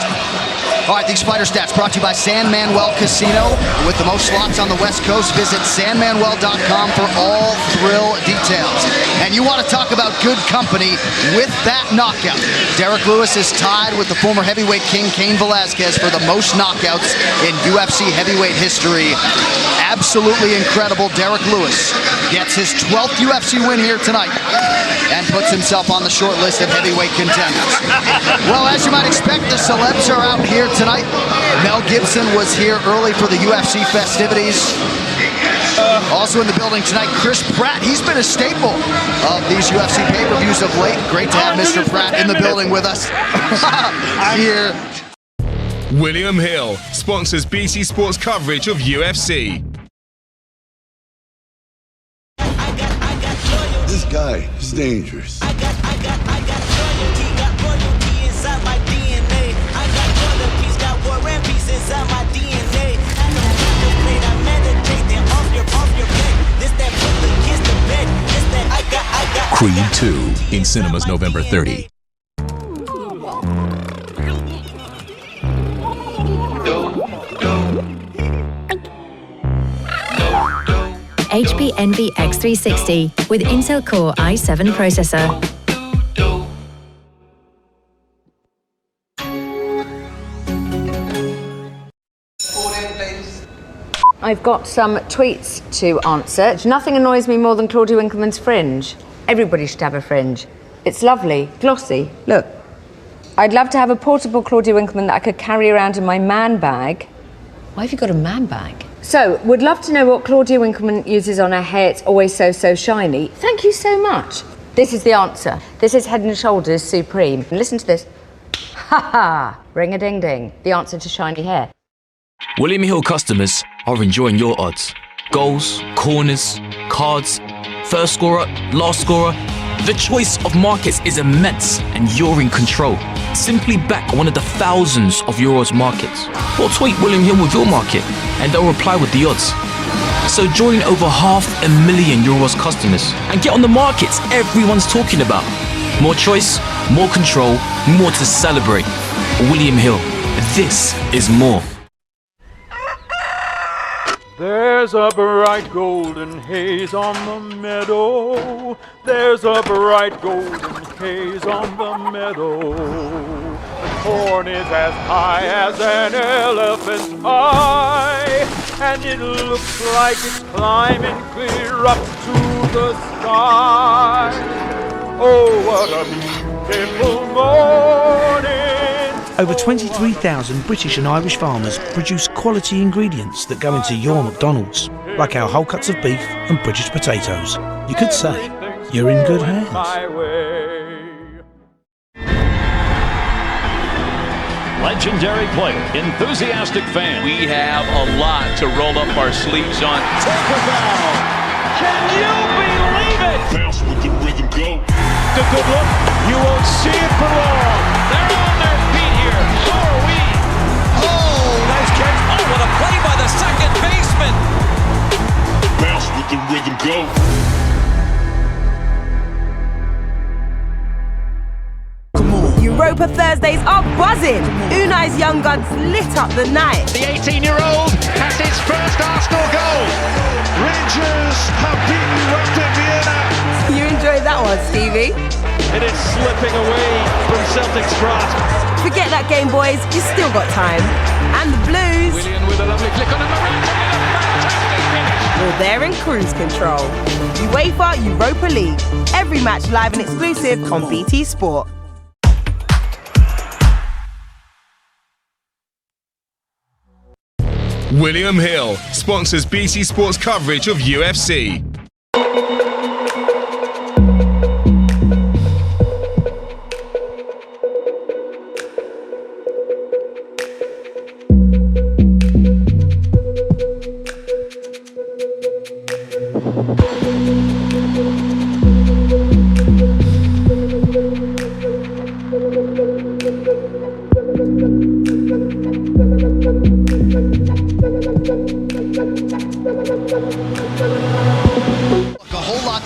All right, these fighter stats brought to you by San Manuel Casino. With the most slots on the West Coast, visit sanmanuel.com for all thrill details. And you want to talk about good company with that knockout. Derek Lewis is tied with the former heavyweight king, Cain Velasquez, for the most knockouts in UFC heavyweight history. Absolutely incredible. Derek Lewis gets his 12th UFC win here tonight and puts himself on the short list of heavyweight contenders. Well, as you might expect, the celebs are out here tonight. Mel Gibson was here early for the UFC festivities. Also in the building tonight, Chris Pratt. He's been a staple of these UFC pay-per-views of late. Great to have Mr. Pratt in the building with us here. William Hill sponsors BT Sports coverage of UFC. This guy is dangerous. Creed 2 in cinemas November 30. HP Envy X360 with Intel Core i7 processor. I've got some tweets to answer. Nothing annoys me more than Claudia Winkleman's fringe. Everybody should have a fringe. It's lovely, glossy. Look. I'd love to have a portable Claudia Winkleman that I could carry around in my man bag. Why have you got a man bag? So, would love to know what Claudia Winkleman uses on her hair. It's always so shiny. Thank you so much. This is the answer. This is Head & Shoulders Supreme. Listen to this. Ha ha! Ring-a-ding-ding. The answer to shiny hair. William Hill customers are enjoying your odds. Goals, corners, cards, first scorer, last scorer. The choice of markets is immense and you're in control. Simply back one of the thousands of your odds markets. Or tweet William Hill with your market and they'll reply with the odds. So join over 500,000 Euros customers and get on the markets everyone's talking about. More choice, more control, more to celebrate. William Hill, this is more. There's a bright golden haze on the meadow. There's a bright golden haze on the meadow. The corn is as high as an elephant's eye, and it looks like it's climbing clear up to the sky. Oh, what a beautiful morning. Over 23,000 British and Irish farmers produce quality ingredients that go into your McDonald's, like our whole cuts of beef and British potatoes. You could say you're in good hands. Legendary player, enthusiastic fan. We have a lot to roll up our sleeves on. Take a bow. Can you believe it? Bounce with the rhythm, go. A good look. You won't see it for long. They're on their feet here. So are we. Oh, nice catch. Oh, what a play by the second baseman. Bounce with the rhythm, go. Europa Thursdays are buzzing. Unai's young guns lit up the night. The 18-year-old has his first Arsenal goal. Rangers have beaten Western Vienna. You enjoyed that one, Stevie? It is slipping away from Celtic's grasp. Forget that game, boys. You still got time. And the Blues. Willian with a lovely flick on a fantastic finish. Well, they're in cruise control. UEFA Europa League. Every match live and exclusive on BT Sport. William Hill sponsors BT Sports coverage of UFC.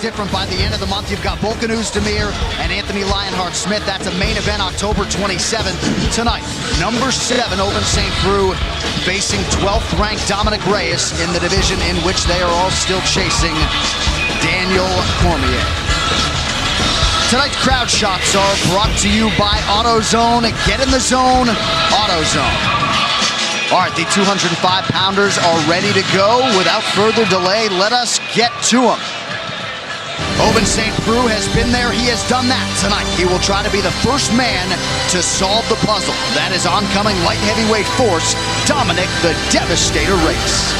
different by the end of the month. You've got Volkan Oezdemir and Anthony Lionheart-Smith. That's a main event October 27th. Tonight, number 7, Ovince St. Preux, facing 12th ranked Dominic Reyes in the division in which they are all still chasing Daniel Cormier. Tonight's crowd shots are brought to you by AutoZone. Get in the zone, AutoZone. All right, the 205-pounders are ready to go. Without further delay, let us get to them. Ovince St. Preux has been there. He has done that tonight. He will try to be the first man to solve the puzzle. That is oncoming light heavyweight force, Dominic the Devastator Reyes.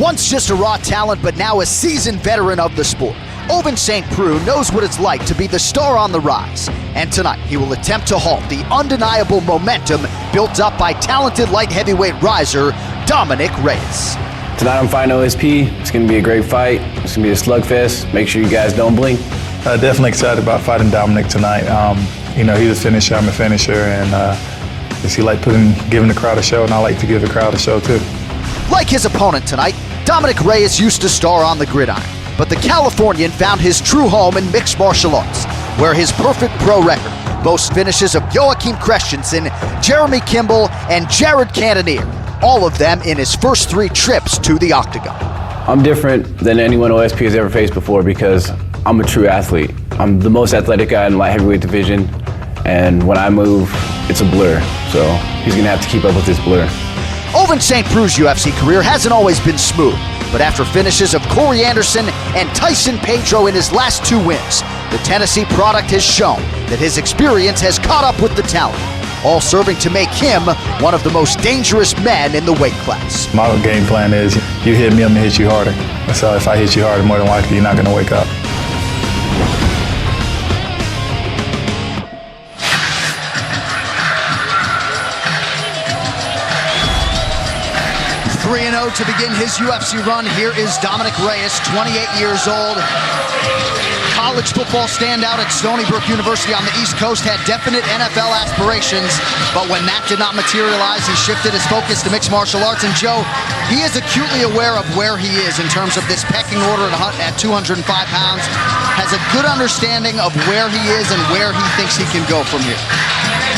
Once just a raw talent, but now a seasoned veteran of the sport, Ovince St. Preux knows what it's like to be the star on the rise. And tonight, he will attempt to halt the undeniable momentum built up by talented light heavyweight riser, Dominic Reyes. Tonight I'm fighting OSP. It's going to be a great fight. It's going to be a slugfest. Make sure you guys don't blink. Definitely excited about fighting Dominic tonight. You know, he's a finisher, I'm a finisher, and he like giving the crowd a show, and I like to give the crowd a show too. Like his opponent tonight, Dominic Reyes used to star on the gridiron. But the Californian found his true home in mixed martial arts, where his perfect pro record boasts finishes of Joachim Christensen, Jeremy Kimball, and Jared Cannonier, all of them in his first 3 trips to the octagon. I'm different than anyone OSP has ever faced before because I'm a true athlete. I'm the most athletic guy in the light heavyweight division, and when I move, it's a blur. So he's going to have to keep up with this blur. Ovince St. Preux's UFC career hasn't always been smooth, but after finishes of Corey Anderson and Tyson Pedro in his last 2 wins, the Tennessee product has shown that his experience has caught up with the talent, all serving to make him one of the most dangerous men in the weight class. My game plan is you hit me, I'm going to hit you harder. So if I hit you harder, more than likely you're not going to wake up. 3-0 to begin his UFC run. Here is Dominic Reyes, 28 years old. College football standout at Stony Brook University on the East Coast, had definite NFL aspirations, but when that did not materialize, he shifted his focus to mixed martial arts. And Joe, he is acutely aware of where he is in terms of this pecking order at 205 pounds, has a good understanding of where he is and where he thinks he can go from here.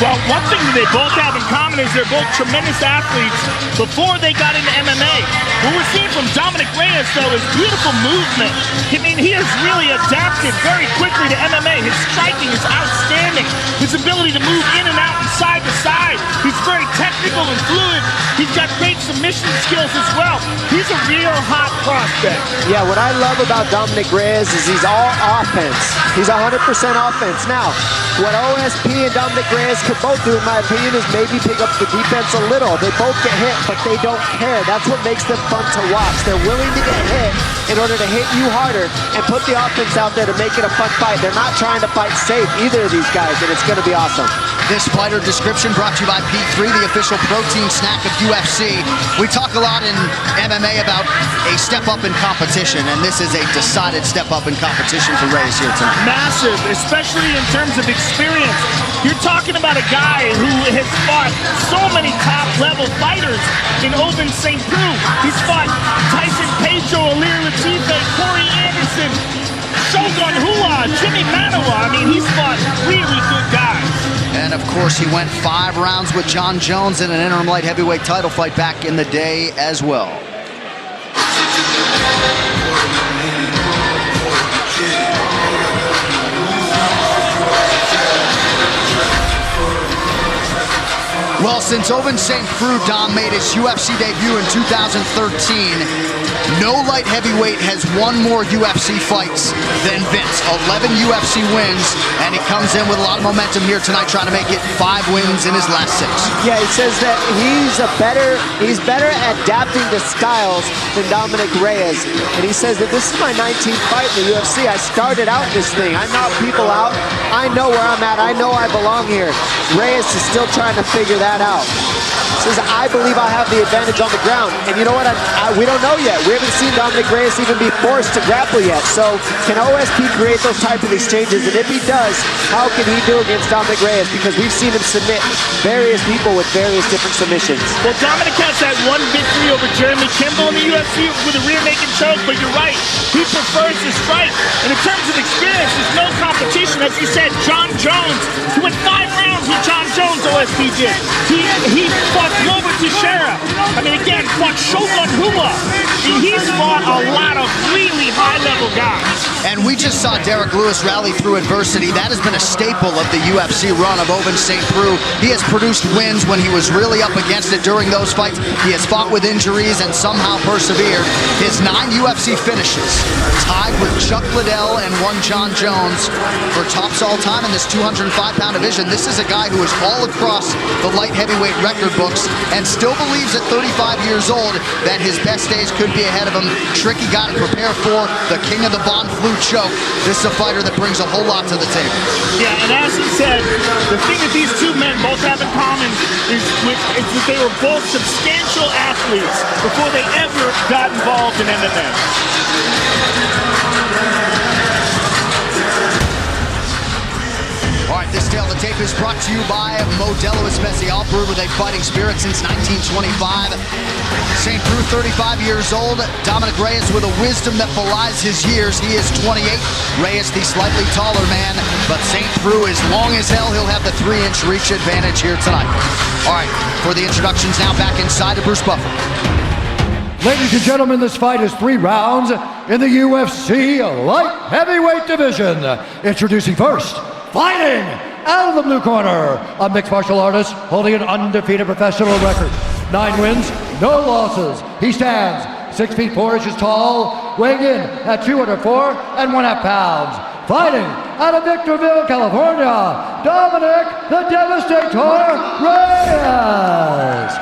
Well, one thing that they both have in common is they're both tremendous athletes before they got into MMA. What we're seeing from Dominic Reyes, though, is beautiful movement. I mean, he has really adapted very quickly to MMA. His striking is outstanding. His ability to move in and out and side to side. He's very technical and fluid. He's got great submission skills as well. He's a real hot prospect. Yeah, what I love about Dominic Reyes is he's all offense. He's 100% offense. Now, what OSP and Dominic Reyes could both do, in my opinion, is maybe pick up the defense a little. They both get hit, but they don't care. That's what makes them fun to watch. They're willing to get hit in order to hit you harder and put the offense out there to make it a fun fight. They're not trying to fight safe, either of these guys, and it's going to be awesome. This fighter description brought to you by P3, the official protein snack of UFC. We talk a lot in MMA about a step up in competition, and this is a decided step up in competition for Reyes here tonight. Massive, especially in terms of experience. You're talking about a guy who has fought so many top-level fighters in Ovince St. Preux. He's fought Tyson Pedro, Alir Latife, Corey Anderson, Shogun Rua, Jimmy Manawa. I mean, he's fought really good guys. And of course, he went 5 rounds with John Jones in an interim light heavyweight title fight back in the day as well. Well, since Ovince St. Preux, Dom, made his UFC debut in 2013, no light heavyweight has won more UFC fights than Vince. 11 UFC wins, and he comes in with a lot of momentum here tonight, trying to make it 5 wins in his last 6. Yeah, he says that he's better at adapting to styles than Dominic Reyes. And he says that this is my 19th fight in the UFC. I started out this thing. I knock people out. I know where I'm at. I know I belong here. Reyes is still trying to figure that out. Says, I believe I have the advantage on the ground. And you know what? We don't know yet. We haven't seen Dominic Reyes even be forced to grapple yet. So can OSP create those types of exchanges? And if he does, how can he do against Dominic Reyes? Because we've seen him submit various people with various different submissions. Well, Dominic has that one victory over Jeremy Kimball in the UFC. UFC with a rear naked choke, but you're right. He prefers to strike. And in terms of experience, there's no competition. As you said, John Jones, he went 5 rounds with John Jones, OSP did. He fought Glover Teixeira. I mean, again, fought Shogun Rua. He's fought a lot of really high-level guys. And we just saw Derek Lewis rally through adversity. That has been a staple of the UFC run of Ovince St. Preux. He has produced wins when he was really up against it during those fights. He has fought with injuries and somehow persevered. His 9 UFC finishes, tied with Chuck Liddell and one John Jones for tops all time in this 205-pound division. This is a guy who is all across the light heavyweight record books and still believes at 35 years old that his best days could be ahead of him. Tricky guy to prepare for, the king of the Von Flue choke. This is a fighter that brings a whole lot to the table. Yeah, and as he said, the thing that these two men both have in common is that they were both substantial athletes before they ever got involved in MMA. All right, this tale of the tape is brought to you by Modelo Especial, brewed with a fighting spirit since 1925. St. Preux, 35 years old. Dominic Reyes with a wisdom that belies his years. He is 28. Reyes, the slightly taller man, but St. Preux is long as hell. He'll have the 3-inch reach advantage here tonight. All right, for the introductions now, back inside to Bruce Buffer. Ladies and gentlemen, this fight is 3 rounds in the UFC light heavyweight division. Introducing first, fighting out of the blue corner, a mixed martial artist holding an undefeated professional record. 9 wins, no losses. He stands 6 feet 4 inches tall, weighing in at 204 1/2 pounds. Fighting out of Victorville, California, Dominic the Devastator Reyes.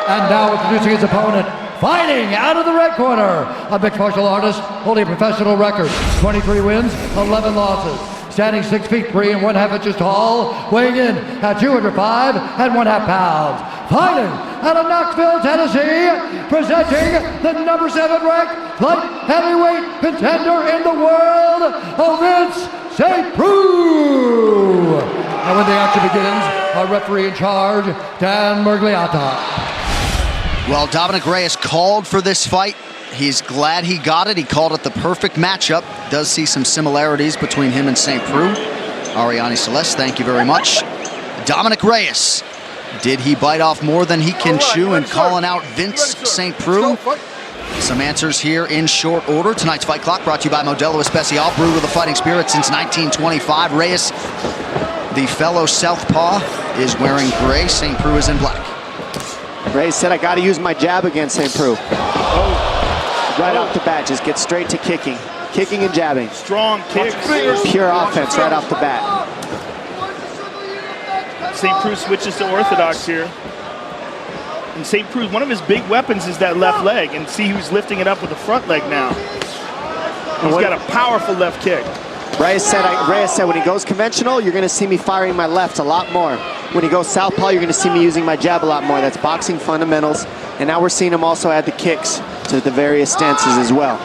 And now introducing his opponent, fighting out of the red corner, a mixed martial artist holding a professional record, 23 wins, 11 losses. Standing 6 feet 3 1/2 inches tall, weighing in at 205 1/2 pounds. Fighting out of Knoxville, Tennessee, presenting the number 7 ranked light heavyweight contender in the world, Ovince St. Preux. And when the action begins, our referee in charge, Dan Mergliata. Well, Dominic Reyes called for this fight. He's glad he got it. He called it the perfect matchup. Does see some similarities between him and St. Preux. Ariane Celeste, thank you very much. Dominic Reyes, did he bite off more than he can chew in calling out Vince St. Preux? Some answers here in short order. Tonight's Fight Clock brought to you by Modelo Especial, brewed with a fighting spirit since 1925. Reyes, the fellow southpaw, is wearing gray. St. Preux is in black. Reyes said, I got to use my jab against St. Preux. Right off the bat, just get straight to kicking. Kicking and jabbing. Strong kicks. Pure offense right off the bat. St. Preux switches to orthodox here. And St. Preux, one of his big weapons is that left leg. And see who's lifting it up with the front leg now. He's got a powerful left kick. Reyes said when he goes conventional, you're going to see me firing my left a lot more. When he goes southpaw, you're going to see me using my jab a lot more. That's boxing fundamentals. And now we're seeing him also add the kicks to the various stances as well.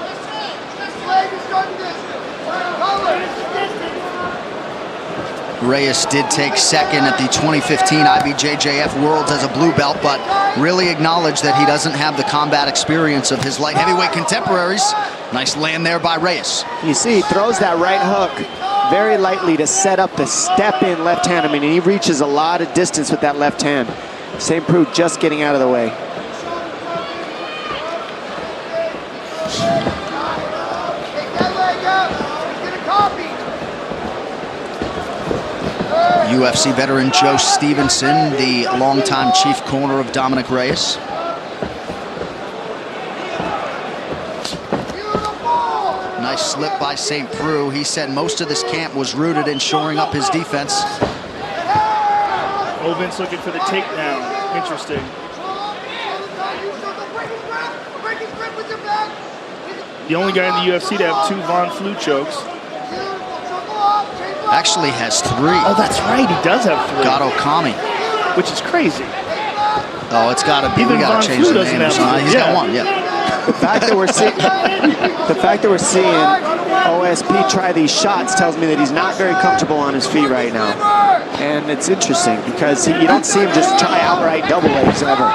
Reyes did take second at the 2015 IBJJF Worlds as a blue belt, but really acknowledged that he doesn't have the combat experience of his light heavyweight contemporaries. Nice land there by Reyes. You see, he throws that right hook very lightly to set up the step-in left hand. I mean, he reaches a lot of distance with that left hand. St. Preux just getting out of the way. UFC veteran Joe Stevenson, the longtime chief corner of Dominic Reyes. Nice slip by St. Preux. He said most of this camp was rooted in shoring up his defense. Ovince looking for the takedown. Interesting. The only guy in the UFC to have 2 Von Flue chokes. Actually has 3. Oh, that's right. He does have 3. Gato Kami. Which is crazy. Oh, it's got to be. We got to change the name. He's got 1, yeah. The fact that we're seeing OSP try these shots tells me that he's not very comfortable on his feet right now. And it's interesting because you don't see him just try outright double legs ever.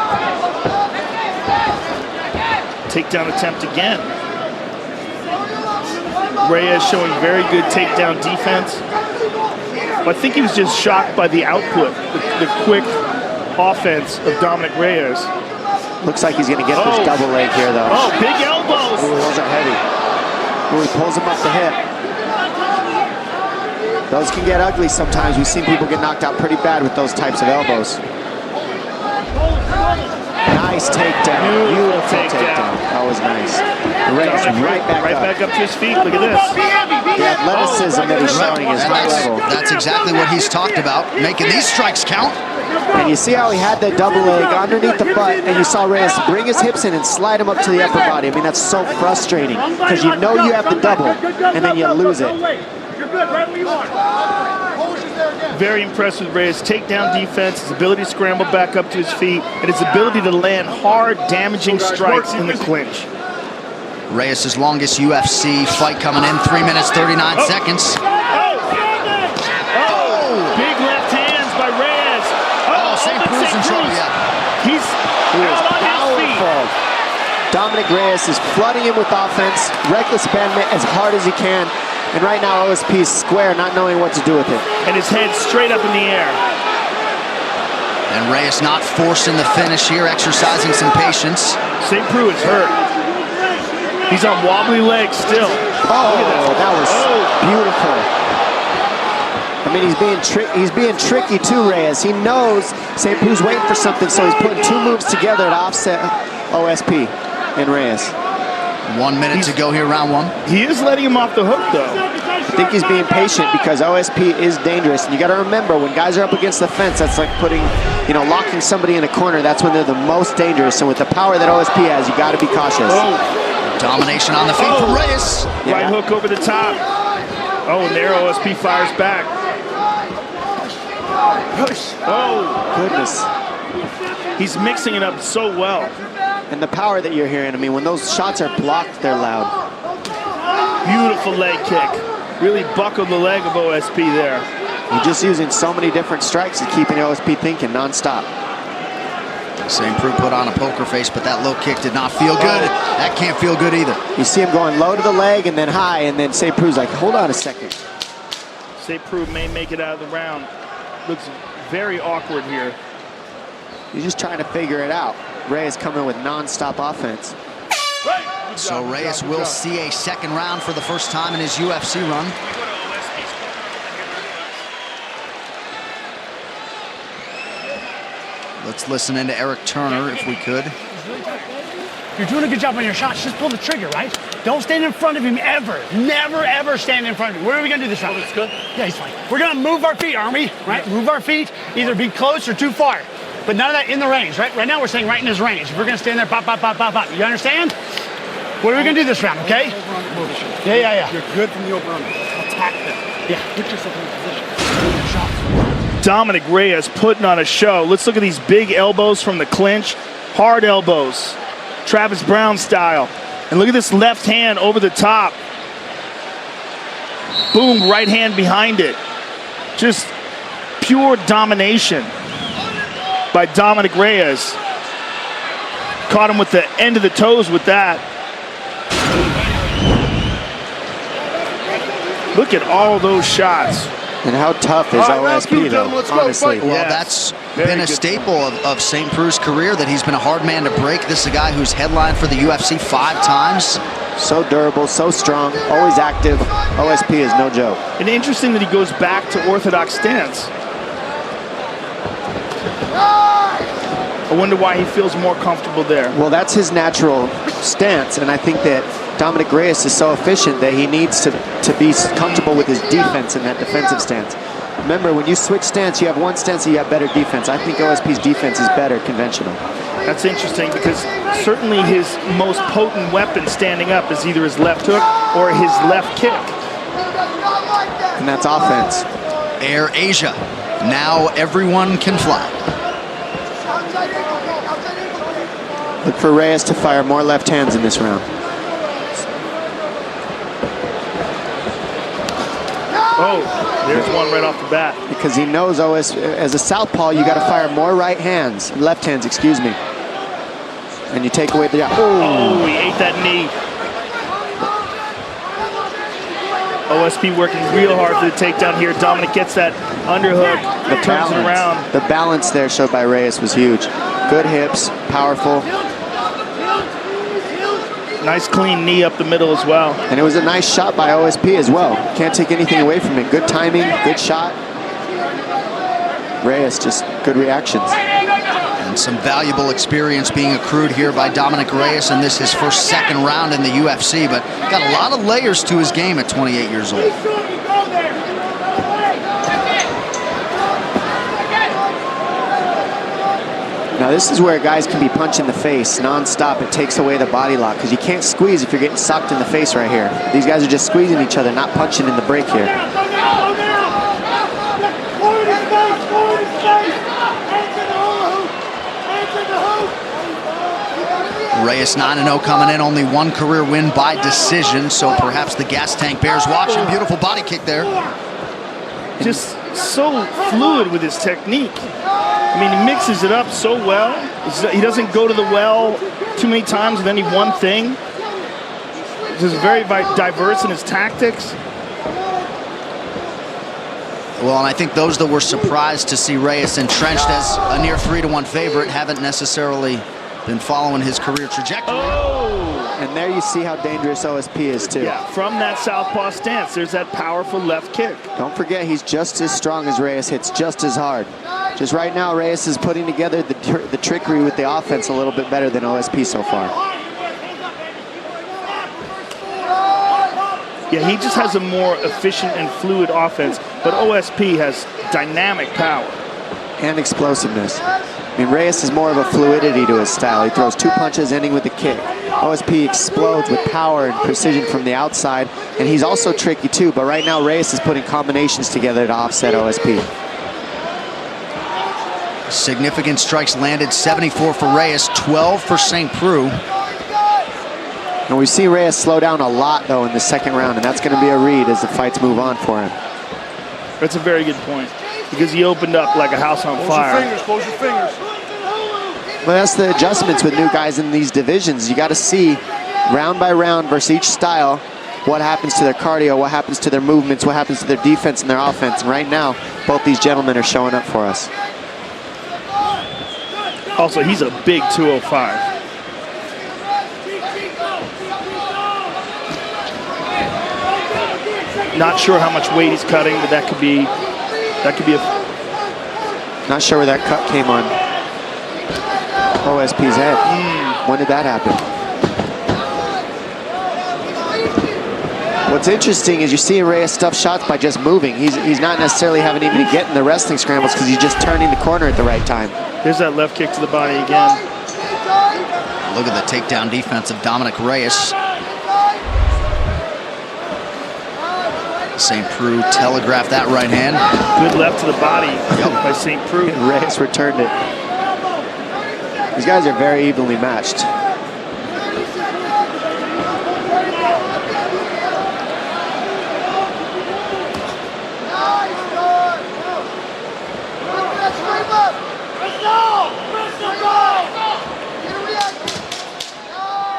Takedown attempt again. Reyes showing very good takedown defense. But I think he was just shocked by the output, the quick offense of Dominic Reyes. Looks like he's going to get this double leg here, though. Oh, big elbows. Ooh, those are heavy. Ooh, he pulls him up the hip. Those can get ugly sometimes. We've seen people get knocked out pretty bad with those types of elbows. Nice takedown. Beautiful takedown. That was nice. Reyes right back up to his feet. Look at this. The athleticism that he's showing is high level. That's exactly what he's talked about, making these strikes count. And you see how he had that double leg underneath the butt, and you saw Reyes bring his hips in and slide him up to the upper body. I mean, that's so frustrating because you know you have the double, and then you lose it. You're good, right where you are. Very impressed with Reyes' takedown defense, his ability to scramble back up to his feet, and his ability to land hard, damaging strikes in the clinch. Reyes' longest UFC fight coming in, 3 minutes, 39 seconds. Big left hands by Reyes. St. Preux's in trouble, yeah. He's out on his feet. Dominic Reyes is flooding him with offense, reckless abandonment as hard as he can. And right now, OSP is square, not knowing what to do with it. And his head straight up in the air. And Reyes not forcing the finish here, exercising some patience. St. Preux is hurt. He's on wobbly legs still. Oh, that was beautiful. I mean, he's being tricky too, Reyes. He knows St. Preux's waiting for something, so he's putting two moves together to offset OSP and Reyes. 1 minute to go here, round one. He is letting him off the hook, though. I think he's being patient because OSP is dangerous. And you got to remember, when guys are up against the fence, that's like putting, locking somebody in a corner. That's when they're the most dangerous. And with the power that OSP has, you got to be cautious. Domination on the feet from Reyes. Right hook over the top. Oh, and there OSP fires back. Oh, goodness. He's mixing it up so well. And the power that you're hearing, I mean, when those shots are blocked, they're loud. Beautiful leg kick. Really buckled the leg of OSP there. You're just using so many different strikes and keeping OSP thinking nonstop. St. Preux put on a poker face, but that low kick did not feel good. That can't feel good either. You see him going low to the leg and then high, and then St. Preux's like, hold on a second. St. Preux may make it out of the round. Looks very awkward here. He's just trying to figure it out. Reyes coming with non-stop offense. So Reyes will see a second round for the first time in his UFC run. Let's listen into Eric Turner if we could. You're doing a good job on your shots. Just pull the trigger, right? Don't stand in front of him ever. Never, ever stand in front of him. Where are we going to do this round? It's good. Yeah, he's fine. We're going to move our feet, aren't we? Right? Move our feet. Either be close or too far. But none of that in the range, right? Right now we're saying right in his range. If we're going to stand there, pop, pop, pop, pop, pop. You understand? What are we going to do this round, okay? Yeah. You're good from the over-under. Attack them. Yeah. Put yourself in position. Dominic Reyes putting on a show. Let's look at these big elbows from the clinch. Hard elbows. Travis Brown style. And look at this left hand over the top. Boom, right hand behind it. Just pure domination by Dominic Reyes. Caught him with the end of the toes with that. Look at all those shots. And how tough is OSP, though, honestly. Well, that's been a staple of St. Preux's career, that he's been a hard man to break. This is a guy who's headlined for the UFC 5 times. So durable, so strong, always active. OSP is no joke. And interesting that he goes back to orthodox stance. I wonder why he feels more comfortable there. Well, that's his natural stance, and I think that Dominic Reyes is so efficient that he needs to be comfortable with his defense in that defensive stance. Remember, when you switch stance, you have one stance and you have better defense. I think OSP's defense is better conventional. That's interesting because certainly his most potent weapon standing up is either his left hook or his left kick. And that's offense. Air Asia. Now everyone can fly. Look for Reyes to fire more left hands in this round. Oh, there's one right off the bat. Because he knows as a southpaw, you got to fire more left hands, excuse me. and you take away the... Oh, he ate that knee. OSP working real hard for the takedown here. Dominic gets that underhook, turns it around. The balance there showed by Reyes was huge. Good hips, powerful. Nice clean knee up the middle as well. And it was a nice shot by OSP as well. Can't take anything away from it. Good timing, good shot. Reyes, just good reactions. And some valuable experience being accrued here by Dominic Reyes in this, his first second round in the UFC, but got a lot of layers to his game at 28 years old. Now this is where guys can be punched in the face non-stop. It takes away the body lock because you can't squeeze if you're getting socked in the face right here. These guys are just squeezing each other, not punching in the break here. Reyes 9-0 coming in, only one career win by decision, so perhaps the gas tank bears watching. Beautiful body kick there. Just so fluid with his technique. I mean, he mixes it up so well. He doesn't go to the well too many times with any one thing. He's just very diverse in his tactics. Well, and I think those that were surprised to see Reyes entrenched as a near 3-1 favorite haven't necessarily been following his career trajectory. Oh! And there you see how dangerous OSP is too. Yeah, from that southpaw stance, there's that powerful left kick. Don't forget, he's just as strong as Reyes, hits just as hard. Just right now, Reyes is putting together the trickery with the offense a little bit better than OSP so far. Yeah, he just has a more efficient and fluid offense, but OSP has dynamic power. And explosiveness. I mean, Reyes is more of a fluidity to his style. He throws 2 punches, ending with a kick. OSP explodes with power and precision from the outside, and he's also tricky too, but right now Reyes is putting combinations together to offset OSP. Significant strikes landed, 74 for Reyes, 12 for St. Preux. And we see Reyes slow down a lot though in the second round, and that's going to be a read as the fights move on for him. That's a very good point, because he opened up like a house on fire. Close your fingers. Well, that's the adjustments with new guys in these divisions. You got to see round by round versus each style what happens to their cardio, what happens to their movements, what happens to their defense and their offense. And right now, both these gentlemen are showing up for us. Also, he's a big 205. Not sure how much weight he's cutting, but that could be a... Not sure where that cut came on OSP's head. When did that happen? What's interesting is you're seeing Reyes stuff shots by just moving. He's not necessarily having even to get in the wrestling scrambles because he's just turning the corner at the right time. There's that left kick to the body again. Look at the takedown defense of Dominic Reyes. St. Preux telegraphed that right hand. Good left to the body by St. Preux. And Reyes returned it. These guys are very evenly matched.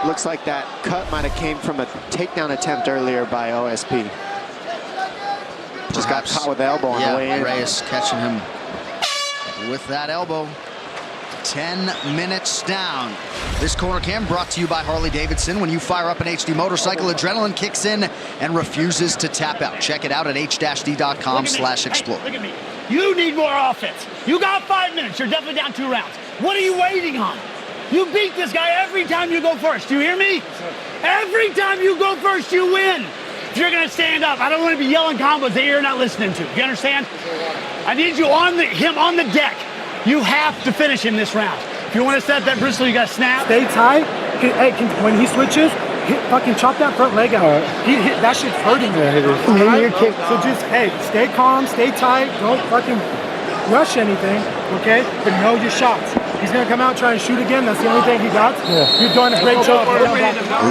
Looks like that cut might have came from a takedown attempt earlier by OSP. Just got caught with the elbow on the way in. Reyes catching him with that elbow. 10 minutes down. This corner cam brought to you by Harley-Davidson. When you fire up an HD motorcycle, adrenaline kicks in and refuses to tap out. Check it out at h-d.com/explore. Look at me. You need more offense. You got 5 minutes. You're definitely down 2 rounds. What are you waiting on? You beat this guy every time you go first. Do you hear me? Every time you go first, you win. If you're going to stand up, I don't want to be yelling combos that you're not listening to. You understand? I need you him on the deck. You have to finish him this round. If you want to set that bristle, you got to snap. Stay tight. When he switches, fucking chop that front leg out. That shit's hurting him. Right? So just, stay calm, stay tight. Don't fucking rush anything, okay? But know your shots. He's going to come out and try and shoot again. That's the only thing he got. Yeah. You're doing a great job.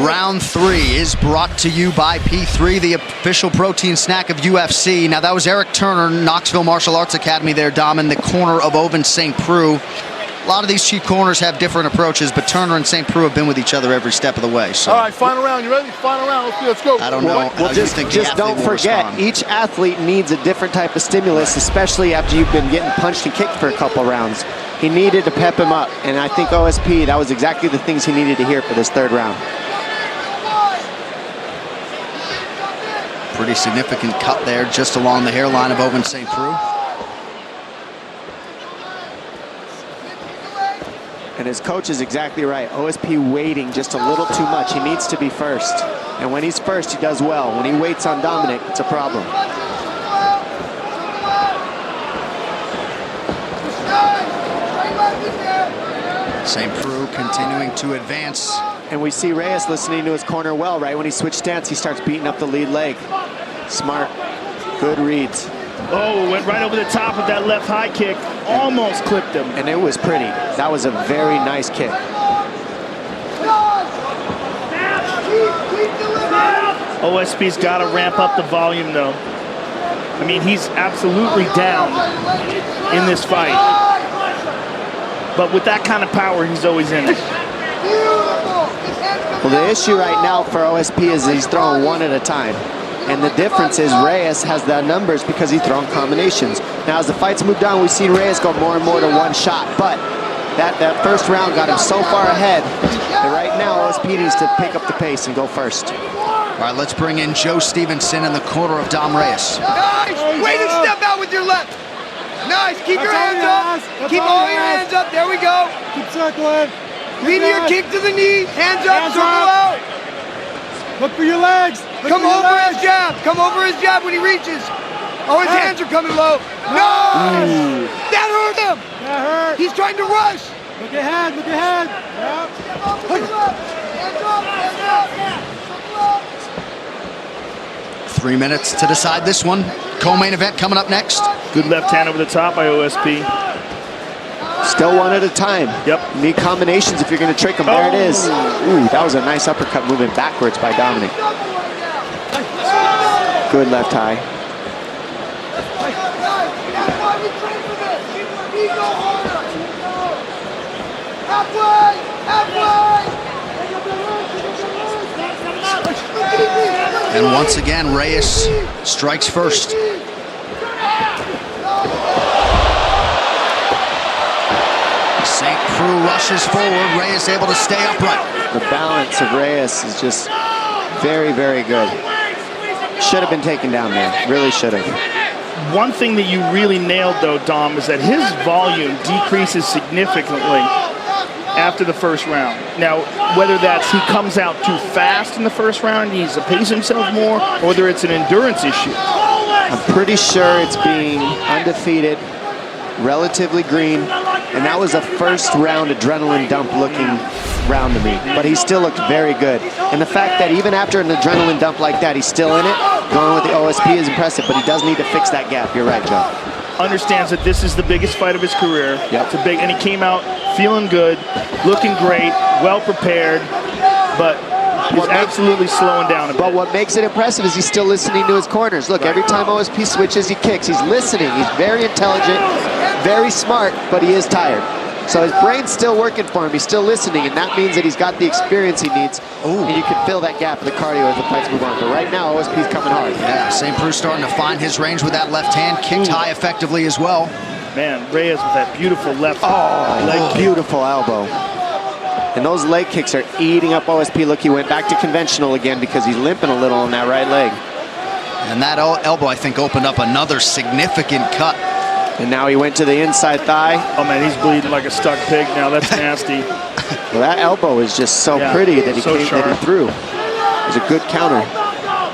Round 3 is brought to you by P3, the official protein snack of UFC. Now, that was Eric Turner, Knoxville Martial Arts Academy there, Dom, in the corner of Oven St. Preux. A lot of these chief corners have different approaches, but Turner and St. Preux have been with each other every step of the way. So. All right, final round. You ready? Final round. Let's go. I don't know. Well, just don't forget, each athlete needs a different type of stimulus, especially after you've been getting punched and kicked for a couple rounds. He needed to pep him up, and I think OSP, that was exactly the things he needed to hear for this third round. Pretty significant cut there, just along the hairline of Ovince St. Preux. And his coach is exactly right. OSP waiting just a little too much. He needs to be first. And when he's first, he does well. When he waits on Dominic, it's a problem. St. Preux continuing to advance. And we see Reyes listening to his corner well. Right when he switched stance, he starts beating up the lead leg. Smart, good reads. Oh, went right over the top of that left high kick. Almost clipped him. And it was pretty. That was a very nice kick. OSP's got to ramp up the volume, though. I mean, he's absolutely down in this fight. But with that kind of power, he's always in it. Well, the issue right now for OSP is he's throwing one at a time. And the difference is Reyes has the numbers because he's throwing combinations. Now, as the fights moved on, we've seen Reyes go more and more to one shot. But that first round got him so far ahead that right now OSP needs to pick up the pace and go first. All right, let's bring in Joe Stevenson in the corner of Dom Reyes. Nice! Way to step out with your left. Nice, keep your hands up. Keep all your hands up, there we go. Keep circling. Leave your kick to the knee, hands up, circle out. Look for your legs. Come over his jab. Come over his jab when he reaches. Oh, his hands are coming low. Nice! That hurt him. That hurt. He's trying to rush. Look ahead, look ahead. Yep. 3 minutes to decide this one. Co-main event coming up next. Good left hand over the top by OSP. Still one at a time. Yep. You need combinations if you're going to trick him. There it is. Ooh, that was a nice uppercut moving backwards by Dominic. Good left high. And once again, Reyes strikes first. St. Preux rushes forward. Reyes able to stay upright. The balance of Reyes is just very, very good. Should have been taken down there. Really should have. One thing that you really nailed, though, Dom, is that his volume decreases significantly after the first round. Now, whether that's he comes out too fast in the first round, he needs to pace himself more, or whether it's an endurance issue. I'm pretty sure it's being undefeated, relatively green, and that was a first round adrenaline dump looking round to me. But he still looked very good. And the fact that even after an adrenaline dump like that, he's still in it, going with the OSP is impressive, but he does need to fix that gap. You're right, Joe. Understands that this is the biggest fight of his career. Yep. It's a big, and he came out feeling good, looking great, well prepared, but he's absolutely slowing down a bit. But what makes it impressive is he's still listening to his corners. Look, every time OSP switches, he kicks. He's listening. He's very intelligent, very smart, but he is tired. So his brain's still working for him. He's still listening, and that means that he's got the experience he needs. Ooh. And you can fill that gap in the cardio as the fights move on. But right now, OSP's coming hard. Yeah, St. Preux starting to find his range with that left hand. Kicked high effectively as well. Man, Reyes with that beautiful left leg. Beautiful elbow. And those leg kicks are eating up OSP. Look, he went back to conventional again because he's limping a little on that right leg. And that elbow, I think, opened up another significant cut. And now he went to the inside thigh. Oh, man, he's bleeding like a stuck pig now. That's nasty. Well, that elbow is just so pretty that he threw. It was a good counter.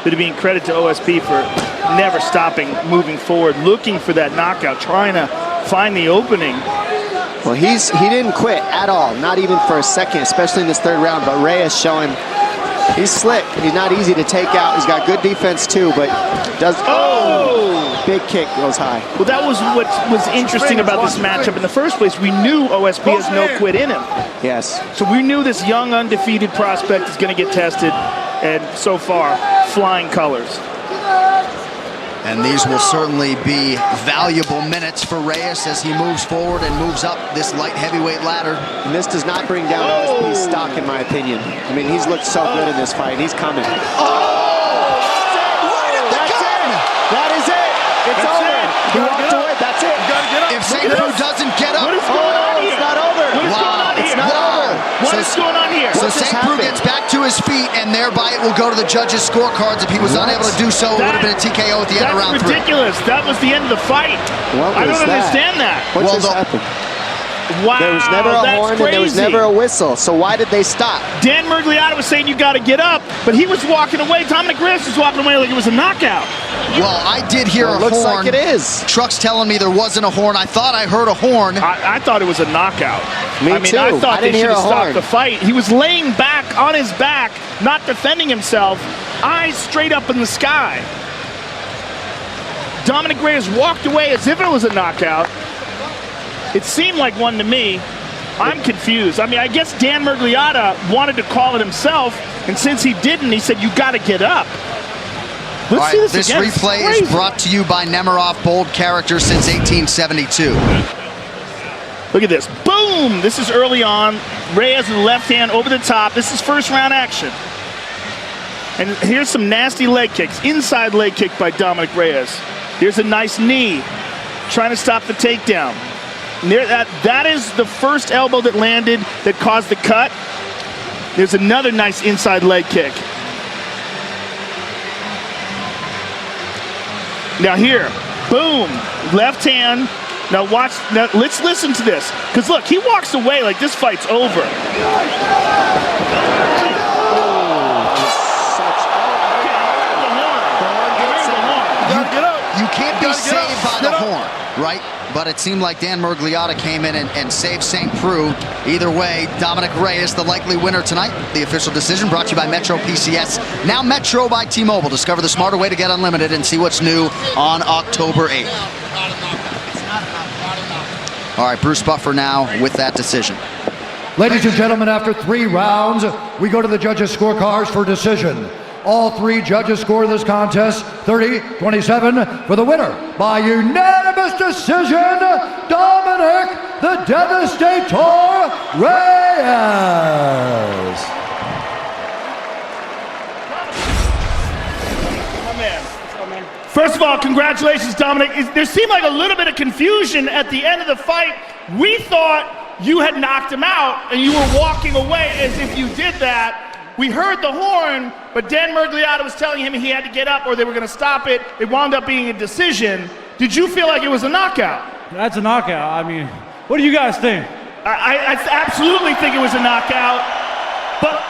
But to be credit to OSP for never stopping, moving forward, looking for that knockout, trying to find the opening. Well, he didn't quit at all, not even for a second, especially in this third round. But Reyes showing he's slick. He's not easy to take out. He's got good defense too, but does big kick goes high. Well, that was what was interesting about this matchup in the first place. We knew OSP has no quit in him. Yes. So we knew this young undefeated prospect is going to get tested, and so far, flying colors. And these will certainly be valuable minutes for Reyes as he moves forward and moves up this light heavyweight ladder. And this does not bring down OSP's stock, in my opinion. I mean, he's looked so good in this fight. He's coming. That is it. It's over. He walked away. That's it. If St. Preux doesn't get up, What is going on here? It's not over. What is going on here? It's not over. What is going on here? So St. Preux gets back to his feet, and thereby it will go to the judges' scorecards. If he was unable to do so, it would have been a TKO at the end of round 3. That's ridiculous. That was the end of the fight. I don't understand that. What just happened? Wow, there was never a horn and there was never a whistle. So why did they stop? Dan Miragliotta was saying you got to get up, but he was walking away. Dominic Reyes was walking away like it was a knockout. Well, I did hear a horn. Looks like it is. Truck's telling me there wasn't a horn. I thought I heard a horn. I thought it was a knockout. Me too. I thought I didn't they should hear have a stopped horn. the fight. He was laying back on his back, not defending himself, eyes straight up in the sky. Dominic Reyes walked away as if it was a knockout. It seemed like one to me. I'm confused. I mean, I guess Dan Miragliotta wanted to call it himself, and since he didn't, he said, you got to get up. Let's see this again. Replay is brought to you by Nemiroff, bold character since 1872. Look at this. Boom! This is early on. Reyes with the left hand over the top. This is first round action. And here's some nasty leg kicks. Inside leg kick by Dominic Reyes. Here's a nice knee. Trying to stop the takedown. That is the first elbow that landed that caused the cut. There's another nice inside leg kick. Now here, boom, left hand. Now watch, now let's listen to this. Because look, he walks away like this fight's over. You can't be saved by the horn, right? But it seemed like Dan Miragliotta came in and saved St. Preux. Either way, Dominic Reyes, the likely winner tonight. The official decision brought to you by Metro PCS. Now Metro by T-Mobile. Discover the smarter way to get unlimited and see what's new on October 8th. All right, Bruce Buffer now with that decision. Ladies and gentlemen, after 3 rounds, we go to the judges' scorecards for decision. All 3 judges score this contest 30-27 for the winner by unanimous decision, Dominic the Devastator Reyes. First of all, congratulations, Dominic. There seemed like a little bit of confusion at the end of the fight. We thought you had knocked him out and you were walking away as if you did that. We heard the horn, but Dan Miragliotta was telling him he had to get up or they were going to stop it. It wound up being a decision. Did you feel like it was a knockout? That's a knockout. I mean, what do you guys think? I absolutely think it was a knockout. But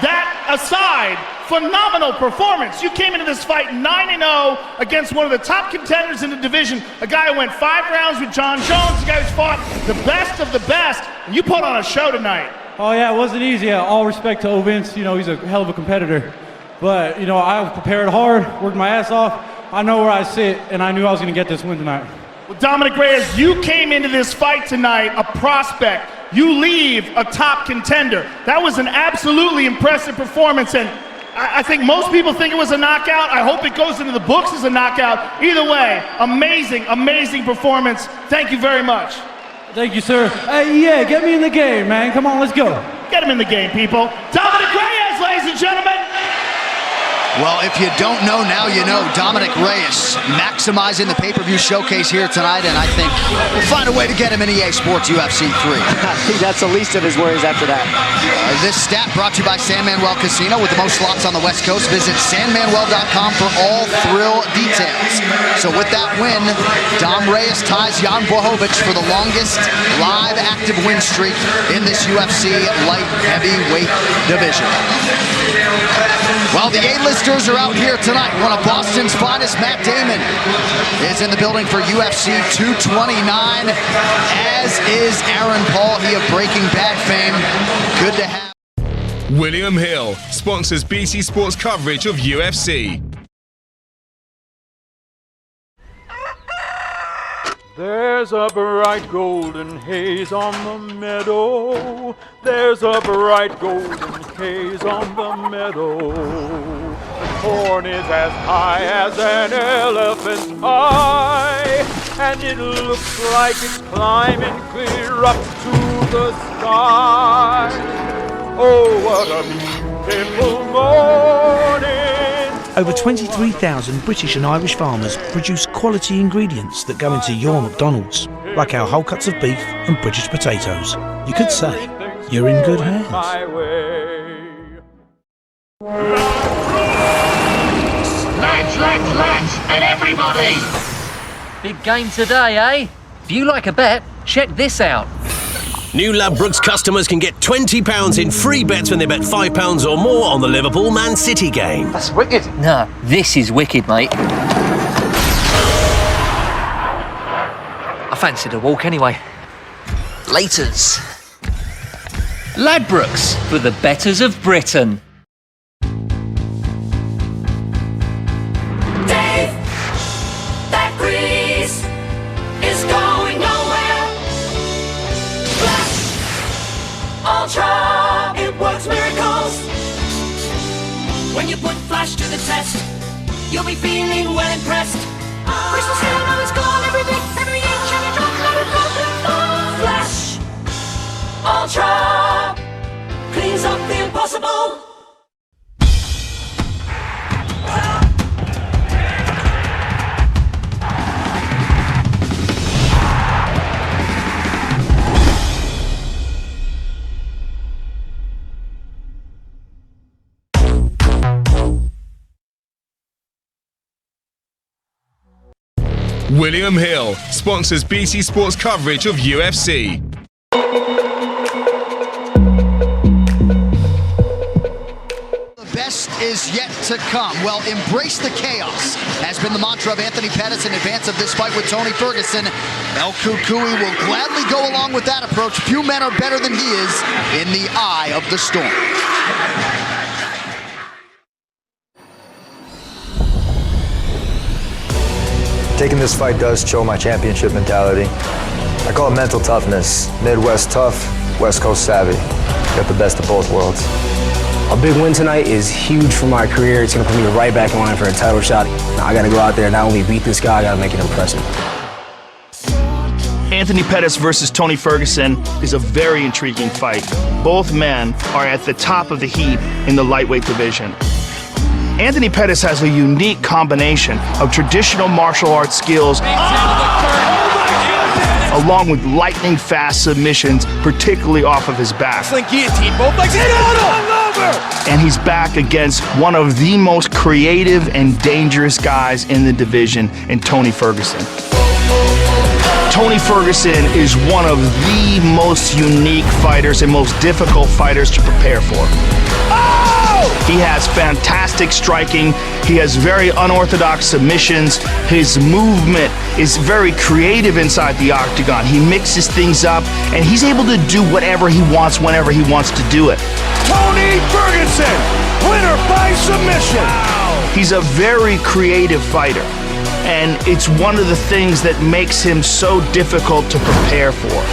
that aside, phenomenal performance. You came into this fight 9-0 against one of the top contenders in the division, a guy who went 5 rounds with John Jones, a guy who's fought the best of the best, and you put on a show tonight. Oh yeah, it wasn't easy. All respect to Vince, you know, he's a hell of a competitor. But, you know, I prepared hard, worked my ass off. I know where I sit, and I knew I was going to get this win tonight. Well, Dominic Reyes, you came into this fight tonight a prospect. You leave a top contender. That was an absolutely impressive performance, and I think most people think it was a knockout. I hope it goes into the books as a knockout. Either way, amazing, amazing performance. Thank you very much. Thank you, sir. Hey, yeah, get me in the game, man. Come on, let's go. Get him in the game, people. Dominic Reyes, ladies and gentlemen. Well, if you don't know, now you know. Dominic Reyes maximizing the pay-per-view showcase here tonight, and I think we'll find a way to get him in EA Sports UFC 3. I think that's the least of his worries after that. This stat brought to you by San Manuel Casino. With the most slots on the West Coast, visit sanmanuel.com for all thrill details. So with that win, Dom Reyes ties Jan Blachowicz for the longest live active win streak in this UFC light heavyweight division. Well, the A-listers are out here tonight. One of Boston's finest, Matt Damon, is in the building for UFC 229, as is Aaron Paul, he of Breaking Bad fame. Good to have. William Hill sponsors BT Sports coverage of UFC. There's a bright golden haze on the meadow. There's a bright golden haze on the meadow. The horn is as high as an elephant's eye, and it looks like it's climbing clear up to the sky. Oh, what a beautiful morning. Over 23,000 British and Irish farmers produce quality ingredients that go into your McDonald's, like our whole cuts of beef and British potatoes. You could say you're in good hands. Lads, and everybody! Big game today, eh? If you like a bet, check this out. New Ladbrokes customers can get £20 in free bets when they bet £5 or more on the Liverpool-Man City game. That's wicked. No, this is wicked, mate. I fancied a walk anyway. Laters. Ladbrokes, for the betters of Britain. Ultra, it works miracles. When you put Flash to the test, you'll be feeling well impressed. Crystal still now it's gone, every inch and a drop, let it go. Flash, Ultra, cleans up the impossible. William Hill sponsors BT Sports coverage of UFC. The best is yet to come. Well, embrace the chaos has been the mantra of Anthony Pettis in advance of this fight with Tony Ferguson. El Cucuy will gladly go along with that approach. Few men are better than he is in the eye of the storm. Taking this fight does show my championship mentality. I call it mental toughness. Midwest tough, West Coast savvy. Got the best of both worlds. A big win tonight is huge for my career. It's going to put me right back in line for a title shot. Now I got to go out there and not only beat this guy, I got to make it impressive. Anthony Pettis versus Tony Ferguson is a very intriguing fight. Both men are at the top of the heap in the lightweight division. Anthony Pettis has a unique combination of traditional martial arts skills along with lightning-fast submissions, particularly off of his back. Guillotine, both legs in, And he's back against one of the most creative and dangerous guys in the division in Tony Ferguson. Tony Ferguson is one of the most unique fighters and most difficult fighters to prepare for. He has fantastic striking. He has very unorthodox submissions. His movement is very creative inside the octagon. He mixes things up, and he's able to do whatever he wants whenever he wants to do it. Tony Ferguson, winner by submission. Wow. He's a very creative fighter, and it's one of the things that makes him so difficult to prepare for.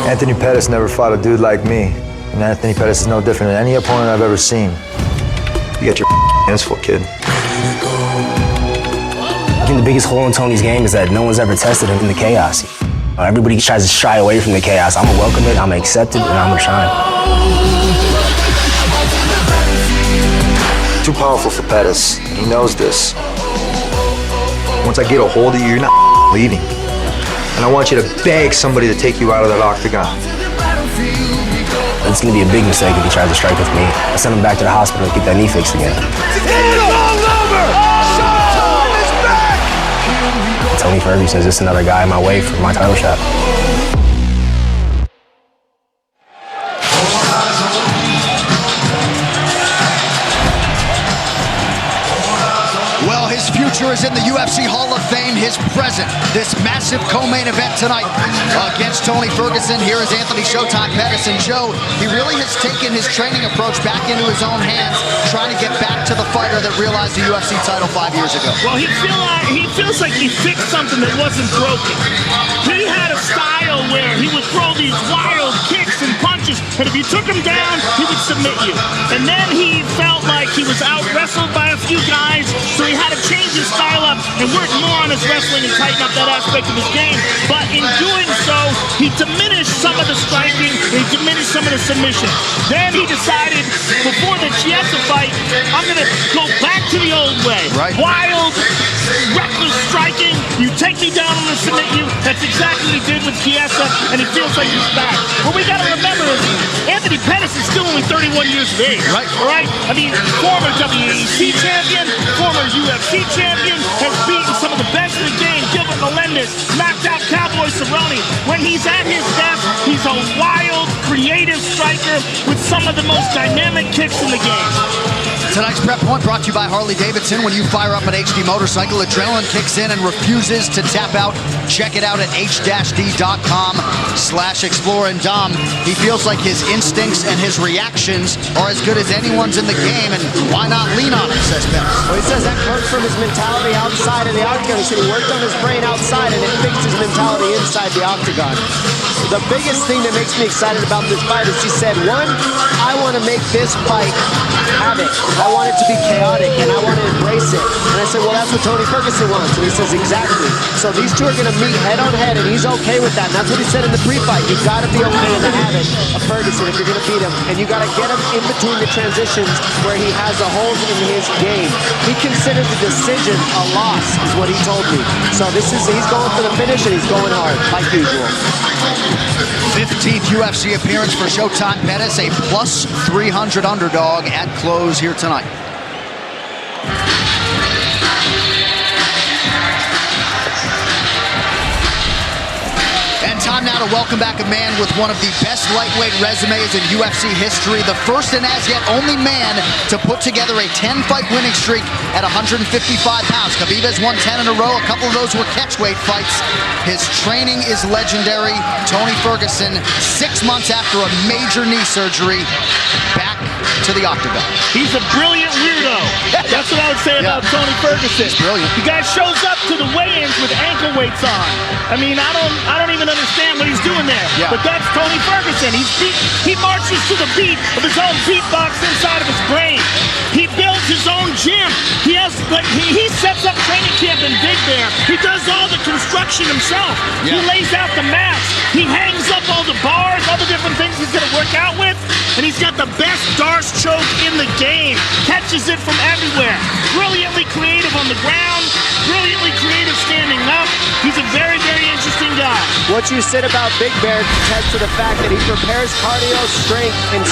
Anthony Pettis never fought a dude like me. And Anthony Pettis is no different than any opponent I've ever seen. You got your hands full, kid. I think the biggest hole in Tony's game is that no one's ever tested him in the chaos. Everybody tries to shy away from the chaos. I'm gonna welcome it, I'm gonna accept it, and I'm gonna shine. Too powerful for Pettis. He knows this. Once I get a hold of you, you're not leaving. And I want you to beg somebody to take you out of that octagon. It's gonna be a big mistake if he tries to strike with me. I send him back to the hospital to get that knee fixed again. Tony Ferguson is just another guy in my way for my title shot. Well, his future is in the UFC Hall of Fame. His present, this massive co-main event tonight against Tony Ferguson. Here is Anthony Showtime Pettis. And Joe, he really has taken his training approach back into his own hands, trying to get back to the fighter that realized the UFC title 5 years ago. Well, he feels like he fixed something that wasn't broken. He had a style where he would throw these wild kicks and punches and if you took him down, he would submit you. And then he felt like he was out-wrestled by a few guys, so he had to change his style up and work more on his wrestling and tighten up that aspect of his game. But in doing so, he diminished some of the striking, he diminished some of the submission. Then he decided, before the Chiesa fight, I'm going to go back to the old way. Right. Wild, reckless striking. You take me down, I'm going to submit you. That's exactly what he did with Chiesa, and it feels like he's back. What we got to remember is Anthony Pettis is still only 31 years of age. Right. All right? I mean, former WEC champion, former UFC champion, has beaten some of the best in the game. Gilbert Melendez knocked out Cowboy Cerrone. When he's at his best, he's a wild, creative striker with some of the most dynamic kicks in the game. Tonight's Prep Point brought to you by Harley-Davidson. When you fire up an HD motorcycle, adrenaline kicks in and refuses to tap out. Check it out at h-d.com/explore. And Dom, he feels like his instincts and his reactions are as good as anyone's in the game, and why not lean on it, says Ben. Well, he says that comes from his mentality outside of the octagon. He said he worked on his brain outside and it fixed his mentality inside the octagon. The biggest thing that makes me excited about this fight is he said, one, I want to make this fight havoc. I want it to be chaotic, and I want to embrace it. And I said, well, that's what Tony Ferguson wants. And he says, exactly. So these two are going to meet head on head, and he's okay with that. And that's what he said in the pre-fight. You've got to be okay with the habit of Ferguson if you're going to beat him. And you got to get him in between the transitions where he has the holes in his game. He considered the decision a loss, is what he told me. So he's going for the finish, and he's going hard, like usual. 15th UFC appearance for Showtime Pettis, a plus 300 underdog at close here tonight. And time now to welcome back a man with one of the best lightweight resumes in UFC history, the first and as yet only man to put together a 10-fight winning streak at 155 pounds. Khabib has won 10 in a row. A couple of those were catchweight fights. His training is legendary. Tony Ferguson, 6 months after a major knee surgery, back to the octagon. He's a brilliant weirdo. That's what I would say about Tony Ferguson. He's brilliant. The guy shows up to the weigh-ins with ankle weights on. I mean, I don't even understand what he's doing there. Yeah. But that's Tony Ferguson. He marches to the beat of his own beatbox inside of his brain. He builds his own gym. He sets up training camp in Big Bear. He does all the construction himself. Yeah. He lays out the mats. He hangs up all the bars, all the different things he's going to work out with. And he's got the best Darce choke in the game. Catches it from everywhere. Brilliantly creative on the ground. Brilliantly creative standing up. He's a very, very interesting guy. What you said about Big Bear attests to the fact that he prepares cardio, strength and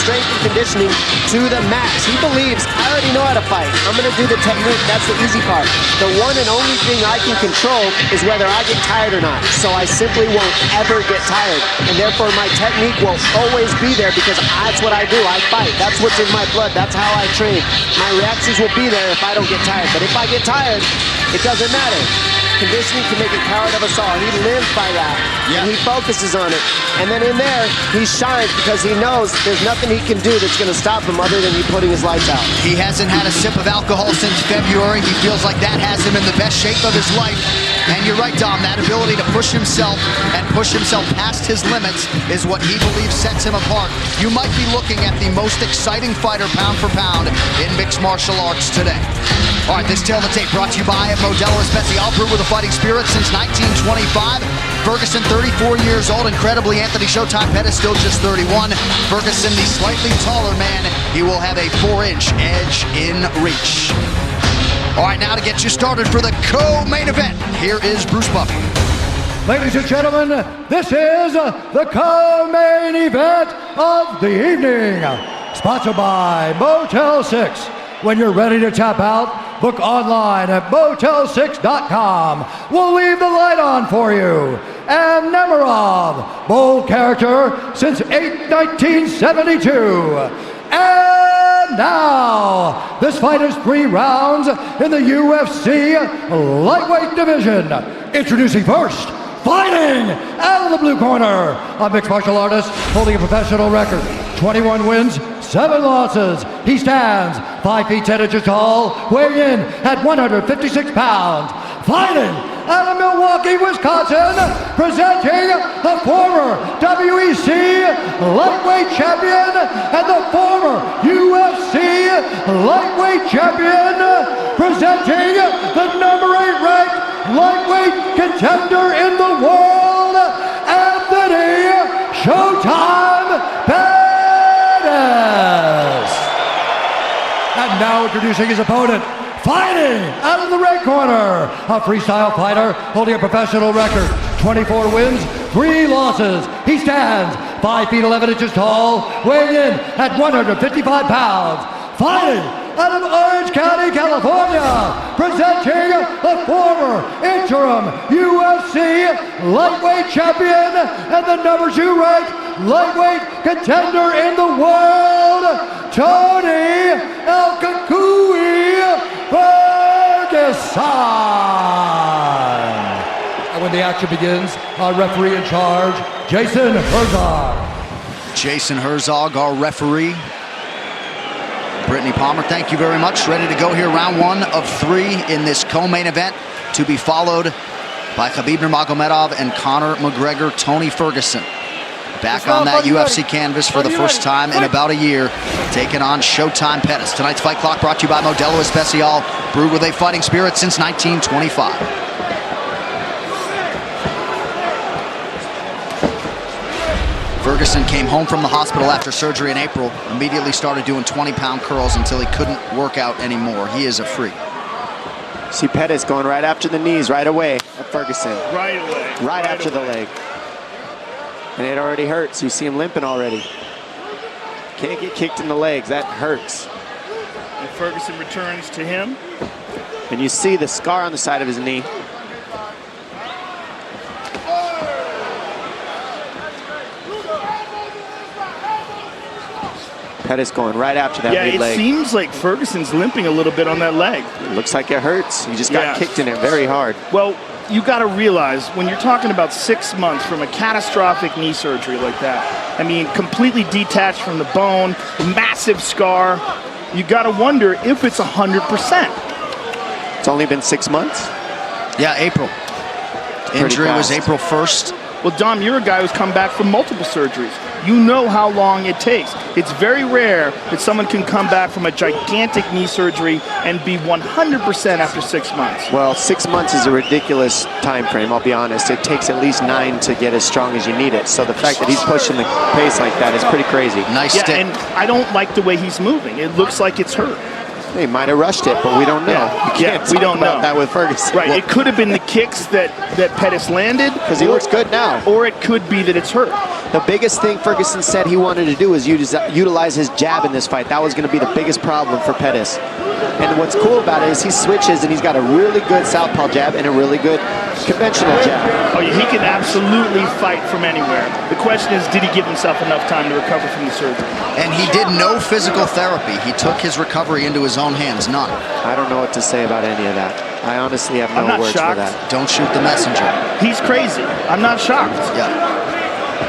conditioning to the max. He believes, I already know how to fight. I'm going to do the technique. That's the easy part. The one and only thing I can control is whether I get tired or not. So I simply won't ever get tired. And therefore my technique will always be there because that's what I do. I fight. That's what's in my blood. That's how I train. My reactions will be there if I don't get tired. But if I get tired, it doesn't matter. Conditioning can make a coward of us all. He lives by that. Yeah. And he focuses on it. And then in there, he shines because he knows there's nothing he can do that's going to stop him other than you putting his lights out. He hasn't had a sip of alcohol since February. He feels like that has him in the best shape of his life. And you're right, Dom, that ability to push himself and push himself past his limits is what he believes sets him apart. You might be looking at the most exciting fighter pound for pound in mixed martial arts today. All right, this Tale of the Tape brought to you by Modelo Especial Brew with a fighting spirit since 1925. Ferguson, 34 years old. Incredibly, Anthony Showtime Pettis still just 31. Ferguson, the slightly taller man, he will have a 4-inch edge in reach. All right, now to get you started for the co-main event, here is Bruce Buffer. Ladies and gentlemen, this is the co-main event of the evening. Sponsored by Motel 6. When you're ready to tap out, book online at motel6.com. We'll leave the light on for you. And Nemerov, bold character since 1972. And now, this fight is 3 rounds in the UFC lightweight division. Introducing first, fighting out of the blue corner, a mixed martial artist holding a professional record, 21 wins, 7 losses. He stands 5 feet 10 inches tall, weighing in at 156 pounds. Fighting out of Milwaukee, Wisconsin, presenting the former WEC lightweight champion, contender in the world, Anthony Showtime Pettis. And now introducing his opponent, fighting out of the red corner, a freestyle fighter holding a professional record, 24 wins, 3 losses. He stands 5 feet 11 inches tall, weighing in at 155 pounds. Fighting out of Orange County, California, presenting the former interim UFC lightweight champion and the number 2 ranked lightweight contender in the world, Tony El Kakui Ferguson. And when the action begins, our referee in charge, Jason Herzog. Jason Herzog, our referee. Brittany Palmer, thank you very much. Ready to go here, round 1 of 3 in this co-main event, to be followed by Khabib Nurmagomedov and Conor McGregor. Tony Ferguson back on that UFC canvas for the first time in about a year, taking on Showtime Pettis. Tonight's Fight Clock brought to you by Modelo Especial, brewed with a fighting spirit since 1925. Ferguson came home from the hospital after surgery in April, immediately started doing 20-pound curls until he couldn't work out anymore. He is a freak. See Pettis going right after the knees right away at Ferguson. Right away. Right after the leg. And it already hurts. You see him limping already. Can't get kicked in the legs. That hurts. And Ferguson returns to him. And you see the scar on the side of his knee. Pettis going right after that mid leg. Yeah, it seems like Ferguson's limping a little bit on that leg. It looks like it hurts. He just got kicked in it very hard. Well, you got to realize when you're talking about 6 months from a catastrophic knee surgery like that, I mean, completely detached from the bone, massive scar, you got to wonder if it's 100%. It's only been 6 months? Yeah, April. Injury was April 1st. Well, Dom, you're a guy who's come back from multiple surgeries. You know how long it takes. It's very rare that someone can come back from a gigantic knee surgery and be 100% after 6 months. Well, 6 months is a ridiculous time frame, I'll be honest. It takes at least 9 to get as strong as you need it. So the fact that he's pushing the pace like that is pretty crazy. Nice stick. And I don't like the way he's moving. It looks like it's hurt. They might have rushed it, but we don't know. We don't know that with Ferguson. Right, it could have been the kicks that Pettis landed. Because he looks good now. Or it could be that it's hurt. The biggest thing Ferguson said he wanted to do is utilize his jab in this fight. That was going to be the biggest problem for Pettis. And what's cool about it is he switches and he's got a really good southpaw jab and a really good conventional jab. Oh, yeah, he can absolutely fight from anywhere. The question is, did he give himself enough time to recover from the surgery? And he did no physical therapy. He took his recovery into his own hands, none. I don't know what to say about any of that. I honestly have no words for that. Don't shoot the messenger. He's crazy. I'm not shocked. Yeah.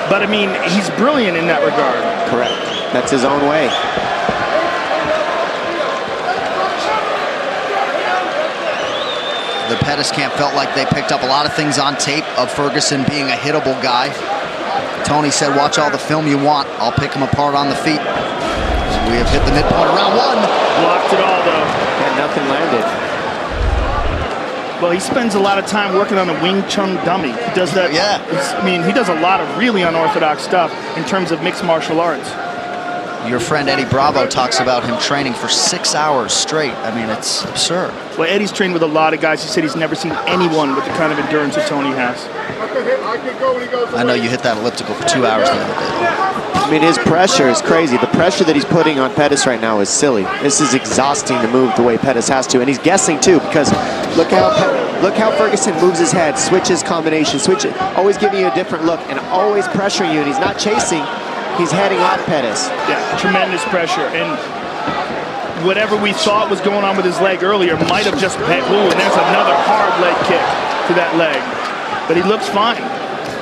But I mean, he's brilliant in that regard. Correct. That's his own way. The Pettis camp felt like they picked up a lot of things on tape of Ferguson being a hittable guy. Tony said, watch all the film you want. I'll pick him apart on the feet. So we have hit the midpoint of round 1. Blocked it all, though. And nothing landed. Well, he spends a lot of time working on a Wing Chun dummy. He does that. Yeah. I mean, he does a lot of really unorthodox stuff in terms of mixed martial arts. Your friend Eddie Bravo talks about him training for 6 hours straight. I mean, it's absurd. Well, Eddie's trained with a lot of guys. He said he's never seen anyone with the kind of endurance that Tony has. I know you hit that elliptical for 2 hours the other day. I mean, his pressure is crazy. The pressure that he's putting on Pettis right now is silly. This is exhausting to move the way Pettis has to. And he's guessing, too, because look how Ferguson moves his head, switches combination, switches, always giving you a different look and always pressuring you. And he's not chasing. He's heading off Pettis. Yeah, tremendous pressure. And whatever we thought was going on with his leg earlier might have just been, ooh, and there's another hard leg kick to that leg. But he looks fine.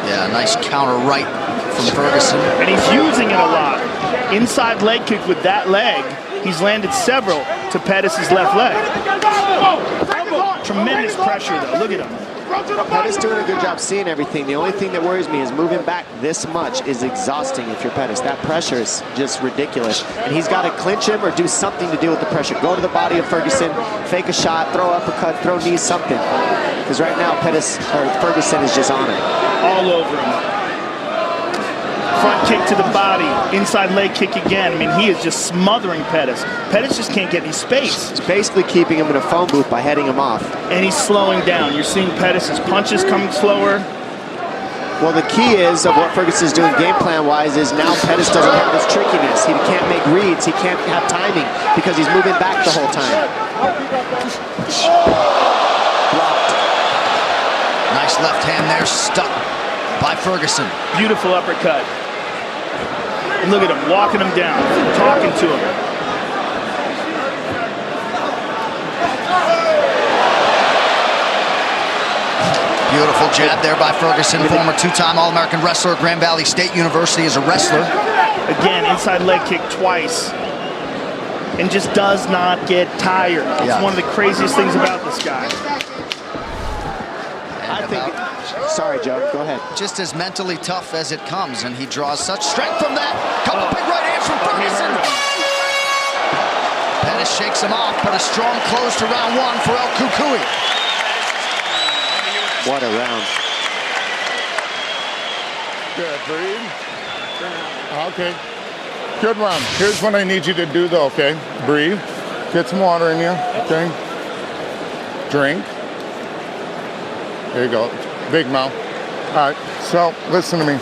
Yeah, nice counter right from Ferguson. And he's using it a lot. Inside leg kick with that leg. He's landed several to Pettis' left leg. Tremendous pressure, though. Look at him. Pettis doing a good job seeing everything. The only thing that worries me is moving back this much is exhausting if you're Pettis. That pressure is just ridiculous. And he's got to clinch him or do something to deal with the pressure. Go to the body of Ferguson, fake a shot, throw uppercut, throw knees, something. Because right now, Ferguson is just on him. All over him. Front kick to the body, inside leg kick again. I mean, he is just smothering Pettis. Pettis just can't get any space. He's basically keeping him in a phone booth by heading him off. And he's slowing down. You're seeing Pettis' punches coming slower. Well, the key is of what Ferguson's doing game plan-wise is now Pettis doesn't have his trickiness. He can't make reads. He can't have timing because he's moving back the whole time. Blocked. Nice left hand there, stuck by Ferguson. Beautiful uppercut. And look at him, walking him down, talking to him. Beautiful jab there by Ferguson, former two-time All-American wrestler, Grand Valley State University as a wrestler. Again, inside leg kick twice. And just does not get tired. It's one of the craziest things about this guy. I think, sorry, Joe, go ahead. Just as mentally tough as it comes, and he draws such strength from that. Couple big right hands from Ferguson. Pettis shakes him off, but a strong close to round one for El Cucuy. What a round. Good, breathe. Okay. Good round. Here's what I need you to do though, okay? Breathe. Get some water in you, okay? Drink. There you go. Big mouth. All right, so listen to me.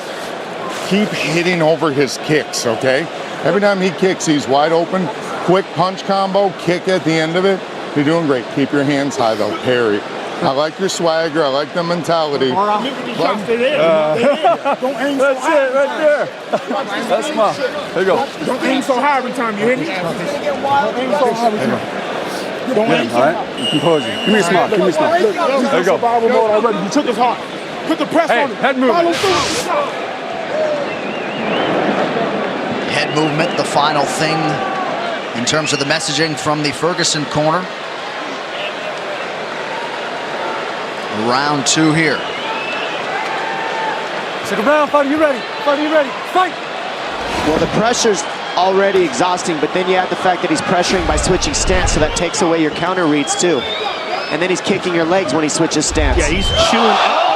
Keep hitting over his kicks, okay? Every time he kicks, he's wide open. Quick punch combo, kick at the end of it. You're doing great. Keep your hands high though, parry. I like your swagger. I like the mentality. Don't aim so high. That's it right there. That's my. There you go. Don't aim so high every time. You hear me? Don't aim so high every time. Don't aim so high. All right, compose you. Give me a smile. Give me a smile. There you go. Survival mode already. You took his heart. Put the press on him. Head movement. Head movement, the final thing in terms of the messaging from the Ferguson corner. Round two here. Second round, fighter, you ready? Fighter, you ready? Fight! Well, the pressure's already exhausting, but then you add the fact that he's pressuring by switching stance, so that takes away your counter reads too. And then he's kicking your legs when he switches stance. Yeah, he's chewing. Oh!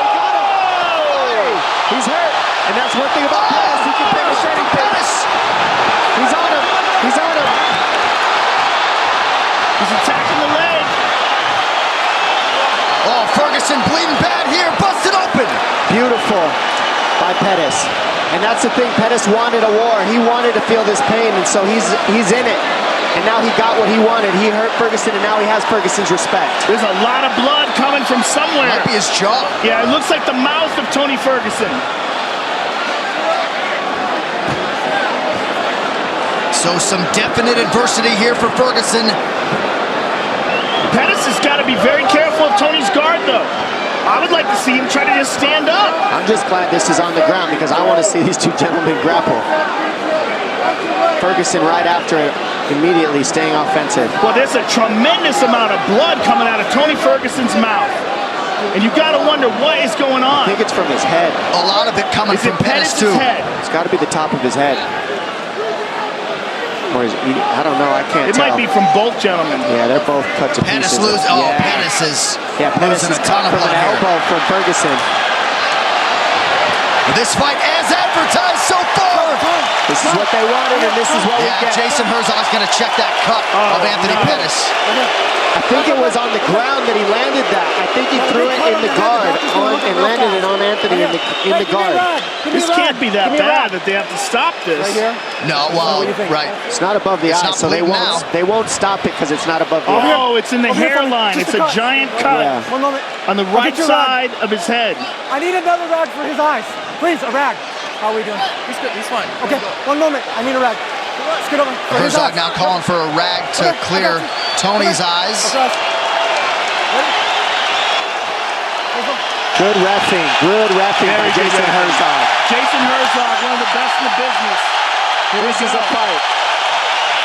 He's hurt, and that's one thing about Pettis. He can finish anything. He's on him. He's on him. He's attacking the leg. Oh, Ferguson bleeding bad here, busted open. Beautiful by Pettis. And that's the thing, Pettis wanted a war. He wanted to feel this pain, and so he's in it. And now he got what he wanted. He hurt Ferguson, and now he has Ferguson's respect. There's a lot of blood coming from somewhere. Might be his jaw. Yeah, it looks like the mouth of Tony Ferguson. So some definite adversity here for Ferguson. Pettis has got to be very careful of Tony's guard, though. I would like to see him try to just stand up. I'm just glad this is on the ground because I want to see these two gentlemen grapple. Ferguson right after it, immediately staying offensive. Well, there's a tremendous amount of blood coming out of Tony Ferguson's mouth. And you got to wonder what is going on. I think it's from his head. A lot of it coming from Pettis, too. Head? It's got to be the top of his head. Or is he, I don't know, I can't tell. It might be from both gentlemen. Yeah, they're both cut to pieces. Pettis is losing a ton of from blood an here. elbow from Ferguson. This fight as advertised so far. This is what they wanted, and this is what we get. Jason Herzog's going to check that cut of Anthony Pettis. I think it was on the ground that he landed that. I think he threw it in the guard and landed it on Anthony in the guard. This can't be that bad that they have to stop this. No, well, right. It's not above the eye, so they won't stop it because it's not above the eye. Oh, it's in the hairline. It's a giant cut on the right side of his head. I need another rag for his eyes. Please, a rag. How are we doing? He's good. He's fine. Okay, one moment. I need a rag. Let's get over. Herzog now calling for a rag to clear Tony's eyes. Good reffing by Jason Herzog. Jason Herzog, one of the best in the business. This is a fight.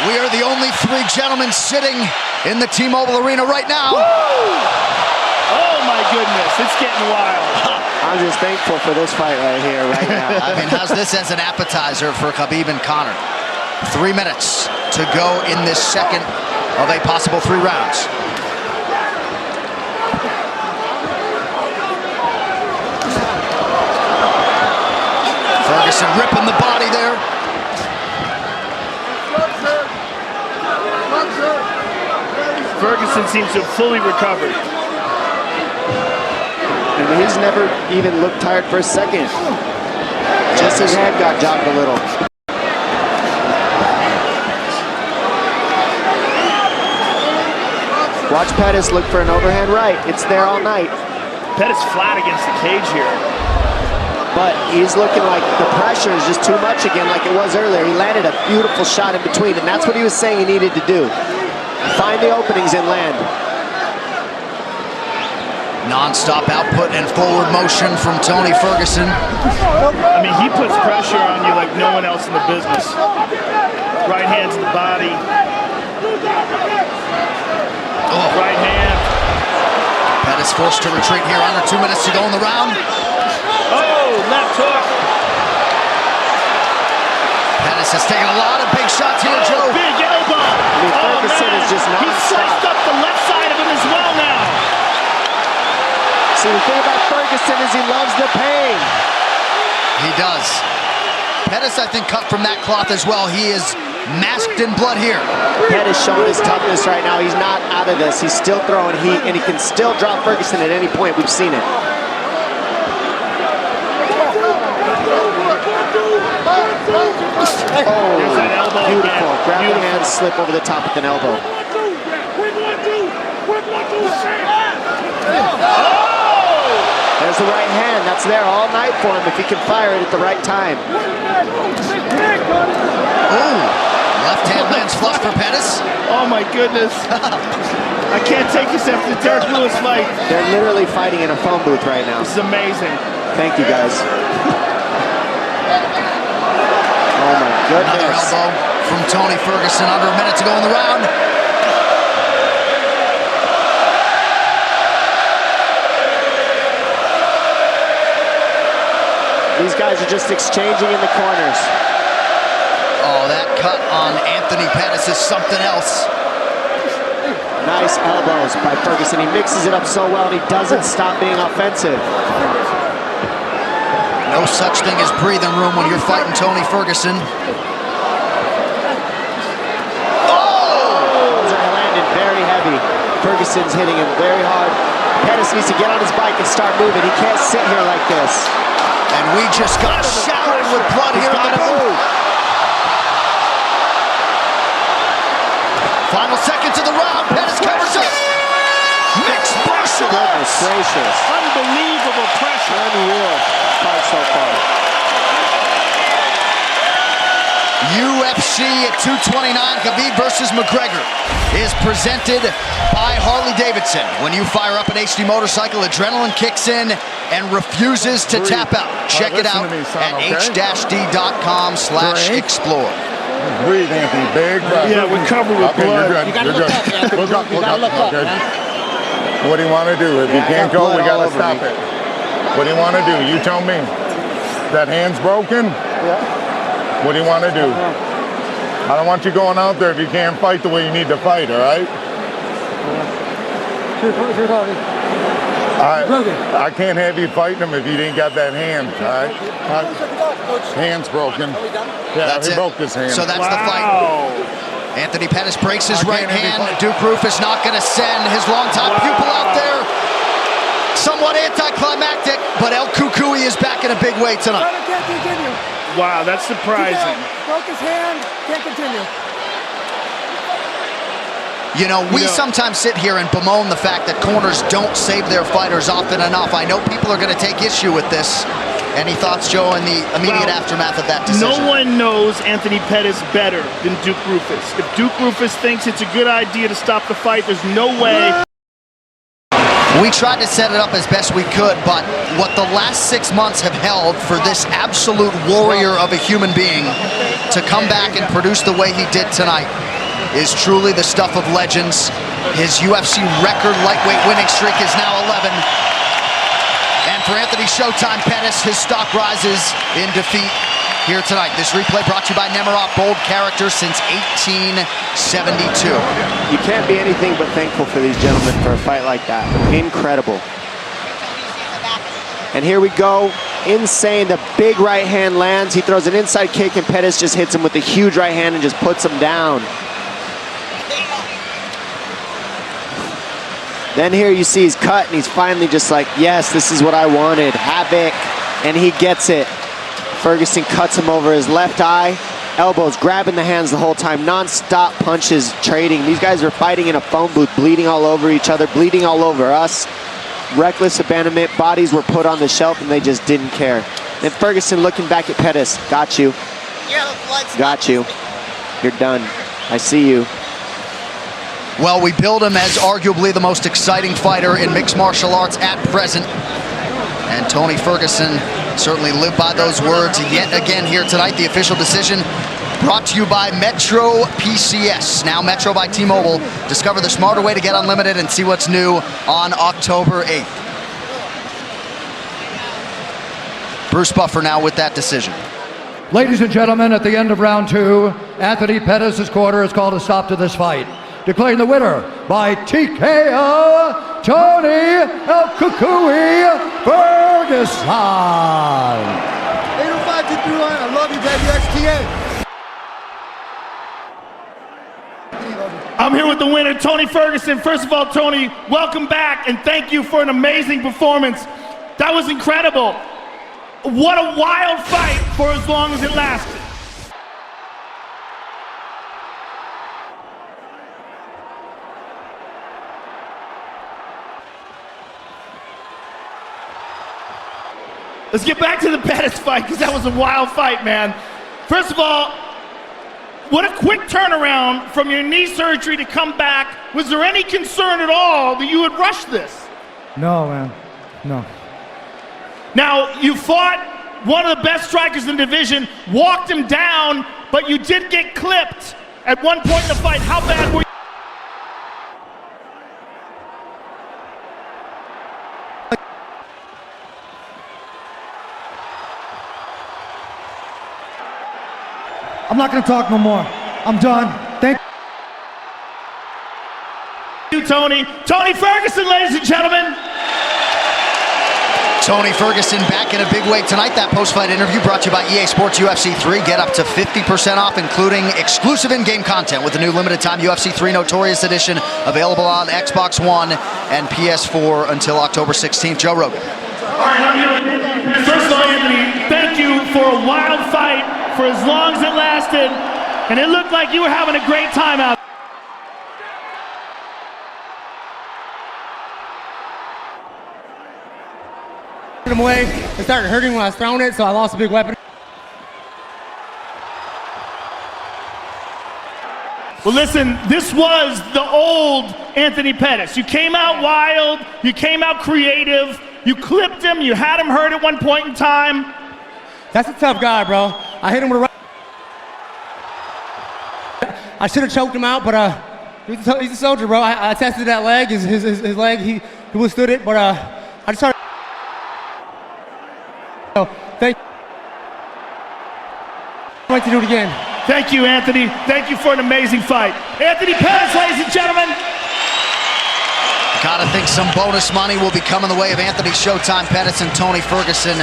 We are the only three gentlemen sitting in the T-Mobile Arena right now. Oh my goodness, it's getting wild. I'm just thankful for this fight right here, right now. I mean, how's this as an appetizer for Khabib and Conor? 3 minutes to go in this second of a possible 3 rounds. Ferguson ripping the body there. Ferguson seems to have fully recovered. And he's never even looked tired for a second. Just his head got jogged a little. Watch Pettis look for an overhand right. It's there all night. Pettis flat against the cage here. But he's looking like the pressure is just too much again, like it was earlier. He landed a beautiful shot in between, and that's what he was saying he needed to do. Find the openings and land. Non-stop output and forward motion from Tony Ferguson. I mean, he puts pressure on you like no one else in the business. Right hand to the body. Right hand. Pettis forced to retreat here. Under 2 minutes to go in the round. Oh, left hook. Pettis has taken a lot of big shots here, Joe. Big elbow. Ferguson is just He sliced up the left side of him as well now. See, the thing about Ferguson is he loves the pain. He does. Pettis, I think, cut from that cloth as well. He is masked in blood here. Pettis showing his toughness right now. He's not out of this. He's still throwing heat, and he can still drop Ferguson at any point. We've seen it. Oh, beautiful. Grab the hand, slip over the top with an elbow. There's the right hand. That's there all night for him if he can fire it at the right time. Ooh, left hand lands flush for Pettis. Oh my goodness. I can't take this after the Derek Lewis fight. They're literally fighting in a phone booth right now. This is amazing. Thank you, guys. Oh my goodness. Another elbow from Tony Ferguson. Under a minute to go in the round. These guys are just exchanging in the corners. Oh, that cut on Anthony Pettis is something else. Nice elbows by Ferguson. He mixes it up so well, and he doesn't stop being offensive. No such thing as breathing room when you're fighting Tony Ferguson. Oh! Those are landing very heavy. Ferguson's hitting him very hard. Pettis needs to get on his bike and start moving. He can't sit here like this. And we just got showered with blood here in the booth. Final seconds of the round. Pettis covers up. Mixed martial arts. Goodness gracious. Unbelievable pressure. Unreal fight so far. UFC at 229, Khabib versus McGregor is presented by Harley-Davidson. When you fire up an HD motorcycle, adrenaline kicks in and refuses to tap out. Check it out at h-d.com/explore. Breathe, Anthony. Big breath. Yeah, we're covered with blood. You're good. You gotta You're look good. up, Anthony. Look up. You gotta look up, Okay. man. What do you want to do? If you can't go, we gotta stop it. What do you want to do? You tell me. That hand's broken? Yeah. What do you want to do? I don't want you going out there if you can't fight the way you need to fight, all right? I can't have you fighting him if you didn't got that hand, all right? Hand's broken. Yeah, That's he it. broke his hand. So that's the fight. Anthony Pettis breaks his right hand. Duke Roufus not going to send his longtime pupil out there. Somewhat anticlimactic, but El Kukui is back in a big way tonight. Can't continue. Wow, that's surprising. Broke his hand, can't continue. You know, we sometimes sit here and bemoan the fact that corners don't save their fighters often enough. I know people are going to take issue with this. Any thoughts, Joe, in the immediate aftermath of that decision? No one knows Anthony Pettis better than Duke Roufus. If Duke Roufus thinks it's a good idea to stop the fight, there's no way. We tried to set it up as best we could, but what the last 6 months have held for this absolute warrior of a human being to come back and produce the way he did tonight is truly the stuff of legends. His UFC record lightweight winning streak is now 11. And for Anthony Showtime Pettis, his stock rises in defeat here tonight. This replay brought to you by Nemiroff, bold character since 1872. You can't be anything but thankful for these gentlemen for a fight like that. Incredible. And here we go. insane. The big right hand lands. He throws an inside kick, and Pettis just hits him with a huge right hand and just puts him down. Then here you see he's cut, and he's finally just like, yes, this is what I wanted. Havoc, and he gets it. Ferguson cuts him over his left eye. Elbows, grabbing the hands the whole time. Non-stop punches, trading. These guys are fighting in a phone booth, bleeding all over each other, bleeding all over us. Reckless abandonment. Bodies were put on the shelf, and they just didn't care. Then Ferguson looking back at Pettis. Got you. Got you. You're done. I see you. Well, we build him as arguably the most exciting fighter in mixed martial arts at present. And Tony Ferguson certainly lived by those words yet again here tonight. The official decision brought to you by Metro PCS, now Metro by T-Mobile. Discover the smarter way to get unlimited and see what's new on October 8th. Bruce Buffer now with that decision. Ladies and gentlemen, at the end of round 2, Anthony Pettis' corner has called a stop to this fight, declaring the winner by TKO, Tony El Cucuy Ferguson. 805-231, I love you, baby, XTA. I'm here with the winner, Tony Ferguson. First of all, Tony, welcome back, and thank you for an amazing performance. That was incredible. What a wild fight for as long as it lasted. Let's get back to the Pettis fight, because that was a wild fight, man. First of all, what a quick turnaround from your knee surgery to come back. Was there any concern at all that you would rush this? No, man. No. Now, you fought one of the best strikers in the division, walked him down, but you did get clipped at one point in the fight. How bad were you? I'm not going to talk no more. I'm done. Thank you, Tony. Tony Ferguson, ladies and gentlemen. Tony Ferguson back in a big way tonight. That post-fight interview brought to you by EA Sports UFC 3. Get up to 50% off, including exclusive in-game content with the new limited-time UFC 3 Notorious Edition, available on Xbox One and PS4 until October 16th. Joe Rogan. All right, I'm here. First of all, Anthony, thank you for a wild fight for as long as it lasted, and it looked like you were having a great time out. Him away. It started hurting when I was throwing it, so I lost a big weapon. Well, listen, this was the old Anthony Pettis. You came out wild, you came out creative, you clipped him, you had him hurt at one point in time. That's a tough guy, bro. I hit him with a right. I should have choked him out, but he's a soldier, bro. I tested that leg, his leg, he withstood it, but I just started. So, thank you. I'd like to do it again. Thank you, Anthony. Thank you for an amazing fight. Anthony Pettis, ladies and gentlemen. Gotta think some bonus money will be coming the way of Anthony Showtime Pettis and Tony Ferguson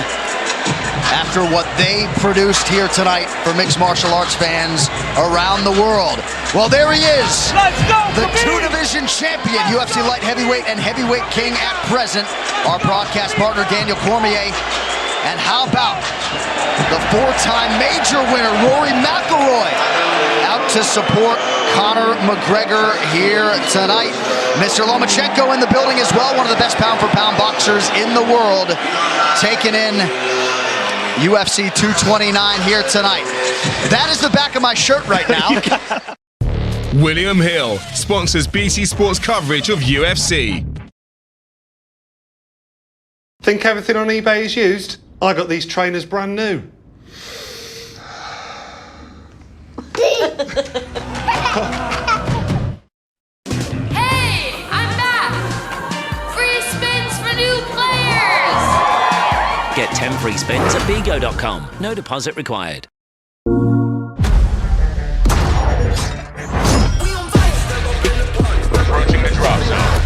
after what they produced here tonight for mixed martial arts fans around the world. Well, there he is. Let's go, the Khabib. two-division champion, UFC light heavyweight and heavyweight king at present. Our broadcast partner, Daniel Cormier. And how about the four-time major winner, Rory McIlroy, out to support Conor McGregor here tonight. Mr. Lomachenko in the building as well, one of the best pound-for-pound boxers in the world, taking in UFC 229 here tonight. That is the back of my shirt right now. William Hill sponsors BT Sports coverage of UFC. Think everything on eBay is used? I got these trainers brand new. Hey, I'm back! Free spins for new players! Get 10 free spins at bigo.com. No deposit required. Approaching the drop zone.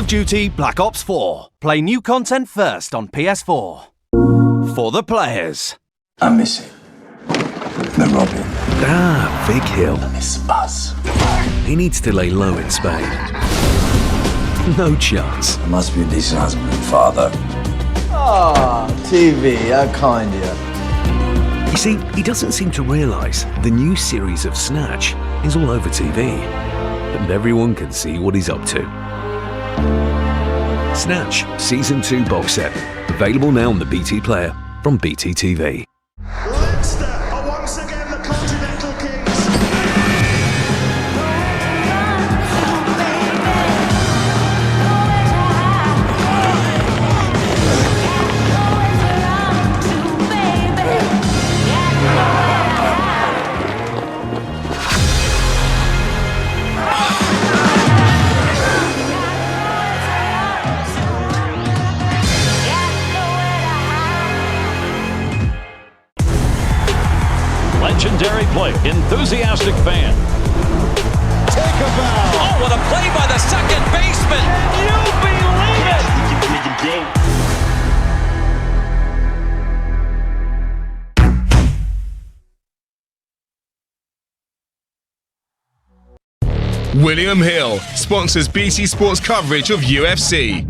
Duty Black Ops 4. Play new content first on PS4. For the players. I miss it. The Robin. Ah, Big Hill. I miss us. He needs to lay low in Spain. No chance. I must be a decent husband and father. Ah, TV, how kind of you. You see, he doesn't seem to realise the new series of Snatch is all over TV. And everyone can see what he's up to. Snatch Season 2 box set. Available now on the BT Player from BT TV. Leicester are once again the Continental Kings. Legendary play, enthusiastic fan. Take a bow. Oh, what a play by the second baseman! Can you believe it! William Hill sponsors BT Sports coverage of UFC.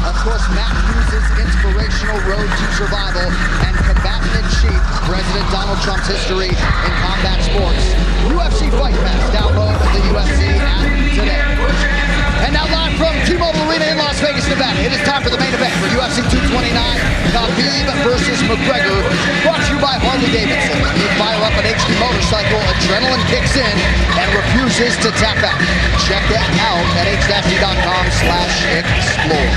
Of course, Matt Hughes' inspirational road to survival and combatant-in-chief, President Donald Trump's history in combat sports. UFC Fight Pass. Download the UFC app today. And now live from T-Mobile Arena in Las Vegas, Nevada. It is time for the main event for UFC 229, Khabib versus McGregor. Brought to you by Harley-Davidson. When you fire up an HD motorcycle, adrenaline kicks in and refuses to tap out. Check that out at h-d.com/explore.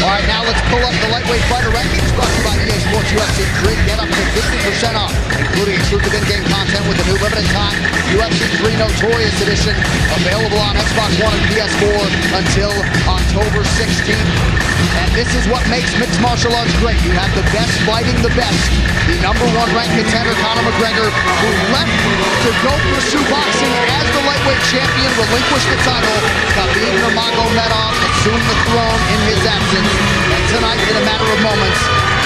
All right, now let's pull up the lightweight fighter rankings brought to you by EA Sports UFC 3. Get up to 50% off, including exclusive in-game content with the new limited time UFC 3 Notorious Edition, available on Xbox One and PS4 until October 16th. And this is what makes mixed martial arts great. You have the best fighting the best. The #1 ranked contender, Conor McGregor, who left to go pursue boxing as the lightweight champion, relinquished the title. Khabib Nurmagomedov assumed the throne in his absence. And tonight, in a matter of moments,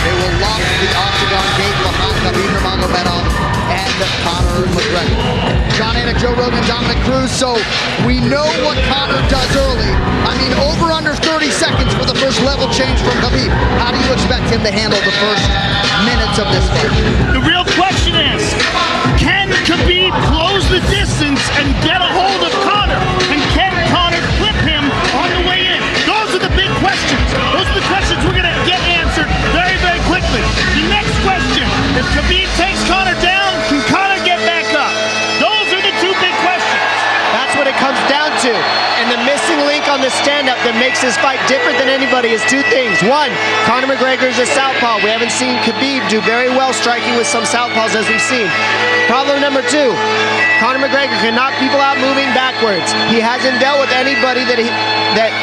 they will lock the octagon gate behind Khabib Nurmagomedov and Conor McGregor. John Anik, Joe Rogan, Dominic Cruz. So we know what Conor does early. I mean, over under 30 seconds for the first level change from Khabib. How do you expect him to handle the first minutes of this fight? The real question is, can Khabib close the distance and get a hold of Conor? And can Conor clip him on the way in? Those are the big questions. Those are the questions we're going to get answered very, very quickly. The next question, if Khabib takes Conor down, can Conor get back up? Those are the two big questions. That's what it comes down to. And the missing link on the stand-up that makes this fight different than anybody is two things. One, Conor McGregor's a southpaw. We haven't seen Khabib do very well striking with some southpaws as we've seen. Problem number two, Conor McGregor can knock people out moving backwards. He hasn't dealt with anybody that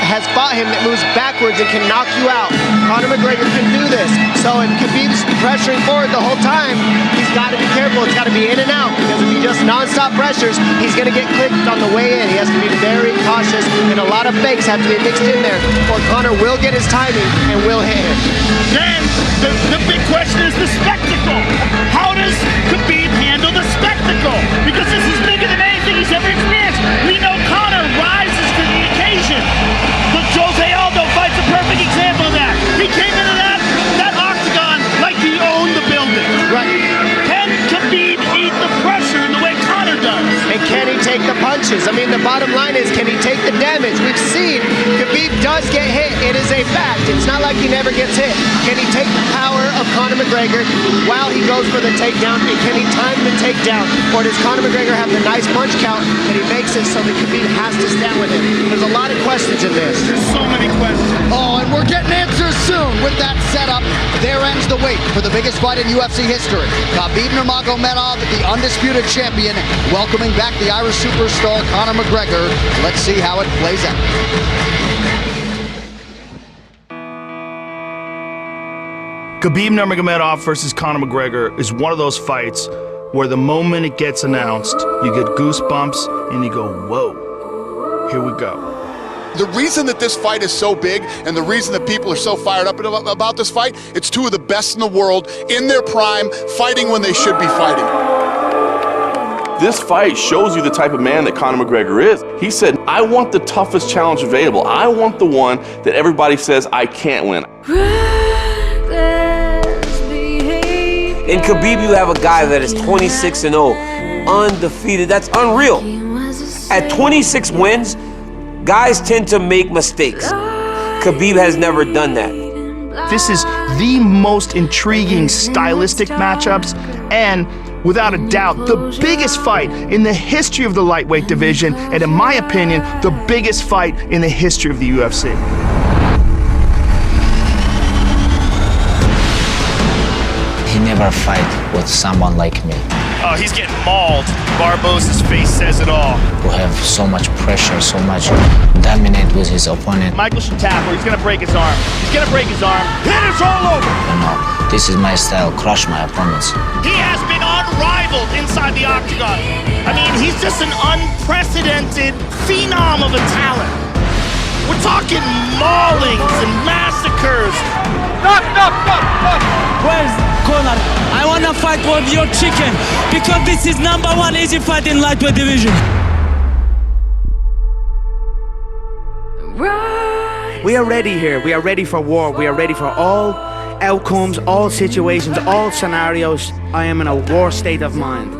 has fought him that moves backwards and can knock you out. Conor McGregor can do this. So if Khabib's pressuring forward the whole time, he's got to be careful. It's got to be in and out, because if he just non-stop pressures, he's going to get clipped on the way in. He has to be very cautious, and a lot of fakes have to be mixed in there, or Conor will get his timing and will hit him. Then the big question is the spectacle. How does Khabib handle the spectacle? Because this is bigger than anything he's ever experienced. We know Conor rises to the occasion. The Jose Aldo fight's a perfect example of that. He came into that octagon like he owned the building. Right. Can Khabib eat the pressure in the way Conor does? And can he take the punches? I mean, the bottom line is, can he take the damage? We've seen Khabib does get hit. It is a fact. It's not like he never gets hit. Can he take the power of Conor McGregor while he goes for the takedown? And can he time the takedown? Or does Conor McGregor have the nice punch count that he makes it so that Khabib has to stand with him? There's a lot of questions in this. There's so many questions. Oh, and we're getting answers soon. With that setup, there ends the wait for the biggest fight in UFC history. Khabib Nurmagomedov, the undisputed champion, welcoming back the Irish superstar Conor McGregor. Let's see how it plays out. Khabib Nurmagomedov versus Conor McGregor is one of those fights where the moment it gets announced, you get goosebumps and you go, whoa, here we go. The reason that this fight is so big and the reason that people are so fired up about this fight, it's two of the best in the world in their prime, fighting when they should be fighting. This fight shows you the type of man that Conor McGregor is. He said, I want the toughest challenge available. I want the one that everybody says I can't win. In Khabib, you have a guy that is 26-0, undefeated. That's unreal. At 26 wins, guys tend to make mistakes. Khabib has never done that. This is the most intriguing stylistic matchups and, without a doubt, the biggest fight in the history of the lightweight division, and in my opinion, the biggest fight in the history of the UFC. He never fight with someone like me. Oh, he's getting mauled. Barbosa's face says it all. Who have so much pressure, so much dominate with his opponent. Michael should tackle. He's gonna break his arm. He's gonna break his arm. Hit is all over. You know, this is my style, crush my opponents. He has been unrivaled inside the octagon. I mean, he's just an unprecedented phenom of a talent. We're talking maulings and massacres. Knock. Where's Conor? I wanna fight with your chicken because this is #1 easy fight in lightweight division. We are ready here. We are ready for war. We are ready for all outcomes, all situations, all scenarios. I am in a war state of mind.